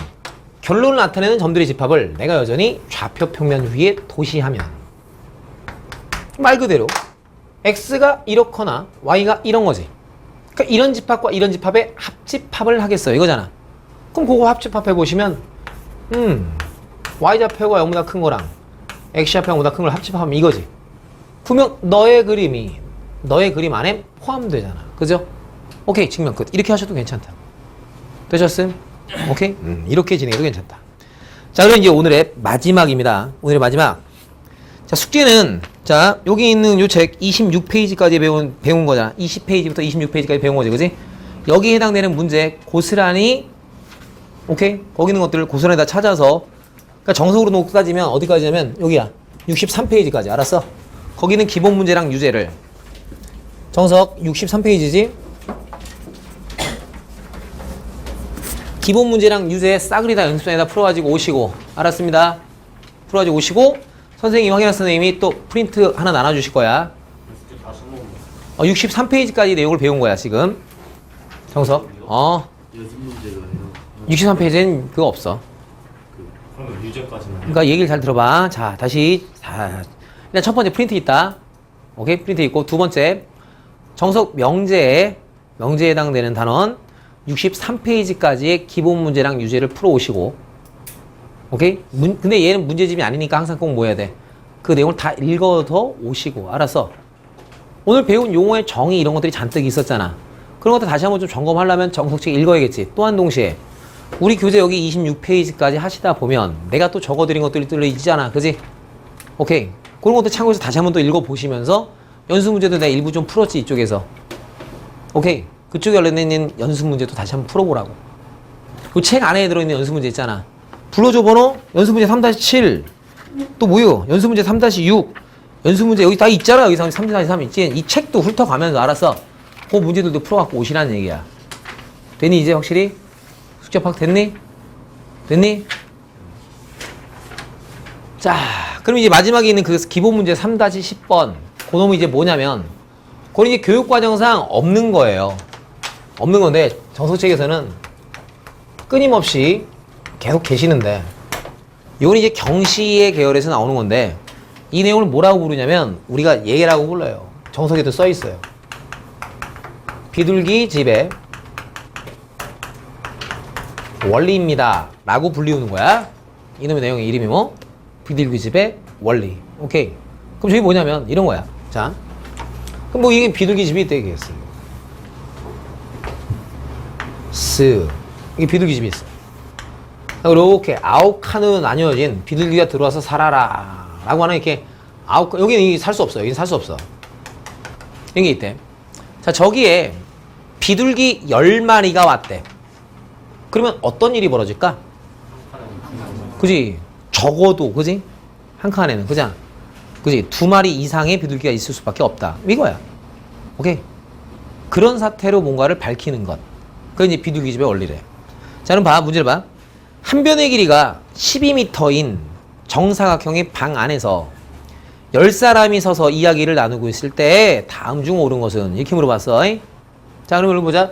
결론을 나타내는 점들의 집합을 내가 여전히 좌표 평면 위에 도시하면 말 그대로 x가 이렇거나 y가 이런 거지. 그러니까 이런 집합과 이런 집합의 합집합을 하겠어요. 이거잖아. 그럼 그거 합집합해 보시면 y좌표가 0보다 큰 거랑 x좌표가 0보다 큰 걸 합집합하면 이거지. 분명 너의 그림 안에 포함되잖아. 그죠? 오케이, 증명 끝. 이렇게 하셔도 괜찮다. 되셨음? 오케이? 이렇게 진행해도 괜찮다. 자, 그럼 이제 오늘의 마지막입니다. 오늘의 마지막. 자, 숙제는, 자, 여기 있는 요 책 26페이지까지 배운 거잖아. 20페이지부터 26페이지까지 배운 거지, 그지? 여기에 해당되는 문제 고스란히, 오케이? 거기 있는 것들을 고스란히 다 찾아서, 그러니까 정석으로 놓고 따지면 어디까지냐면, 여기야. 63페이지까지. 알았어? 거기는 기본 문제랑 유제를. 정석 63페이지지? 기본 문제랑 유제 싸그리 다 연습장에다 풀어가지고 오시고. 알았습니다. 풀어가지고 오시고, 선생님, 확인한 선생님이 또 프린트 하나 나눠주실 거야. 63페이지까지 내용을 배운 거야, 지금. 정석. 연습 문제가 아니라 63페이지는 그거 없어. 그러면 유제까지는. 그러니까 얘기를 잘 들어봐. 자, 다시. 자, 일단 첫 번째 프린트 있다. 오케이? 프린트 있고, 두 번째. 정석 명제에 해당되는 단원 63페이지까지의 기본 문제랑 유제를 풀어오시고, 오케이? 근데 얘는 문제집이 아니니까 항상 꼭 뭐 해야 돼? 그 내용을 다 읽어서 오시고. 알았어? 오늘 배운 용어의 정의 이런 것들이 잔뜩 있었잖아. 그런 것들 다시 한번 좀 점검하려면 정석책 읽어야겠지. 또한 동시에 우리 교재 여기 26페이지까지 하시다 보면 내가 또 적어드린 것들이 뚫려 있잖아. 그지? 오케이. 그런 것도 참고해서 다시 한번 또 읽어보시면서 연습 문제도 내가 일부 좀 풀었지, 이쪽에서. 오케이. 그쪽에 관련된 연습 문제도 다시 한번 풀어보라고. 그 책 안에 들어있는 연습 문제 있잖아. 불러줘 번호 연습 문제 3-7 또 뭐요? 연습 문제 3-6 연습 문제 여기 다 있잖아. 여기 3-3 있지. 이 책도 훑어가면서 알아서 그 문제들도 풀어갖고 오시라는 얘기야. 됐니 이제 확실히? 숙제 파악 됐니? 됐니? 자, 그럼 이제 마지막에 있는 그 기본 문제 3-10번 그 놈이 이제 뭐냐면 그건 이제 교육과정상 없는 거예요. 없는 건데 정석책에서는 끊임없이 계속 계시는데 이건 이제 경시의 계열에서 나오는 건데 이 내용을 뭐라고 부르냐면 우리가 예라고 불러요. 정석에도 써 있어요. 비둘기 집의 원리입니다 라고 불리우는 거야. 이놈의 내용의 이름이 뭐? 비둘기 집의 원리. 오케이. 그럼 저게 뭐냐면 이런 거야. 자, 그럼 뭐 이게 비둘기 집이 되겠어요. 이게 비둘기 집이 있어. 이렇게 9칸으로 나뉘어진 비둘기가 들어와서 살아라 라고 하는 이렇게 여기는 살 수 없어요. 여기는 살 수 없어. 이런 게 있대. 자, 저기에 비둘기 10마리가 왔대. 그러면 어떤 일이 벌어질까? 그지? 적어도, 그지? 한 칸에는, 그잖아. 그지? 2마리 이상의 비둘기가 있을 수밖에 없다. 이거야. 오케이? 그런 사태로 뭔가를 밝히는 것. 그게 이제 비둘기 집의 원리래. 자, 그럼 봐. 문제를 봐. 한 변의 길이가 12m인 정사각형의 방 안에서 10사람이 서서 이야기를 나누고 있을 때 다음 중 옳은 것은? 이렇게 물어봤어. 자, 그럼 이걸 보자.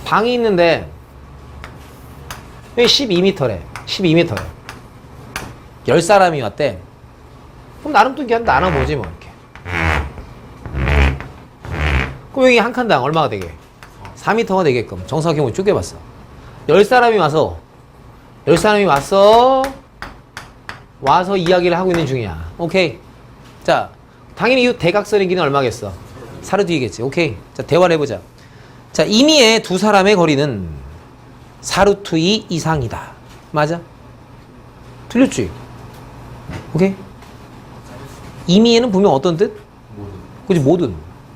방이 있는데 여기 12m래. 12m래. 10사람이 왔대. 그럼 나름 또 그냥 나눠보지 뭐 이렇게. 그럼 여기 한 칸당 얼마가 되게? 4m가 되게끔 정사각형을 쪼개봤어. 10사람이 와서 이야기를 하고 있는 중이야. 오케이. 자, 자, 당연히 이 대각선의 길이는 얼마겠어? 사루트이겠지. 오케이. 자, 대화를 해보자. 자, 임의의 두 사람의 거리는 사루트 2 이상이다. 맞아? 틀렸지? 오케이? 임의에는 분명 어떤 뜻? 그지? 모든.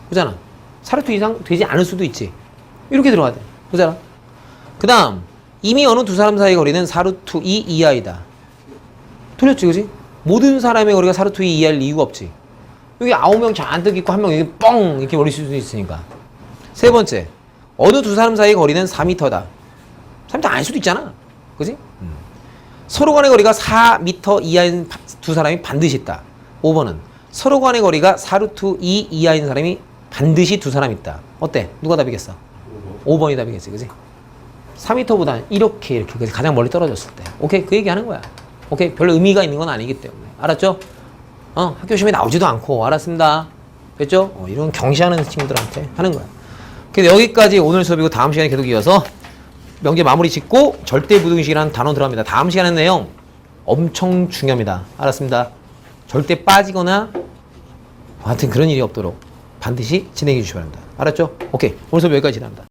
그잖아. 사루트 이상 되지 않을 수도 있지. 이렇게 들어가야 돼. 그잖아. 그 다음, 임의 어느 두 사람 사이의 거리는 사루트 2 이하이다. 틀렸지, 그지? 모든 사람의 거리가 사루트 2 이하일 이유가 없지. 여기 9명 잔뜩 있고 한 명 여기 뻥! 이렇게 머리 쓸 수 있으니까. 세 번째, 어느 두 사람 사이의 거리는 4m다. 4m 아닐 수도 있잖아. 그지? 서로 간의 거리가 4m 이하인 두 사람이 반드시 있다. 5번은 서로 간의 거리가 사루트 2 이하인 사람이 반드시 두 사람 있다. 어때? 누가 답이겠어? 5번이 답이겠지. 그지? 4m보다 이렇게 그지? 가장 멀리 떨어졌을 때. 오케이? 그 얘기 하는 거야. 오케이? 별로 의미가 있는 건 아니기 때문에. 알았죠? 학교 시험에 나오지도 않고. 알았습니다. 됐죠? 이런 경시하는 친구들한테 하는 거야. 그래서 여기까지 오늘 수업이고 다음 시간에 계속 이어서 명제 마무리 짓고 절대 부등식이라는 단어 들어갑니다. 다음 시간의 내용 엄청 중요합니다. 알았습니다. 절대 빠지거나 하여튼 그런 일이 없도록 반드시 진행해 주시기 바랍니다. 알았죠? 오케이. 오늘 수업 여기까지 진행합니다.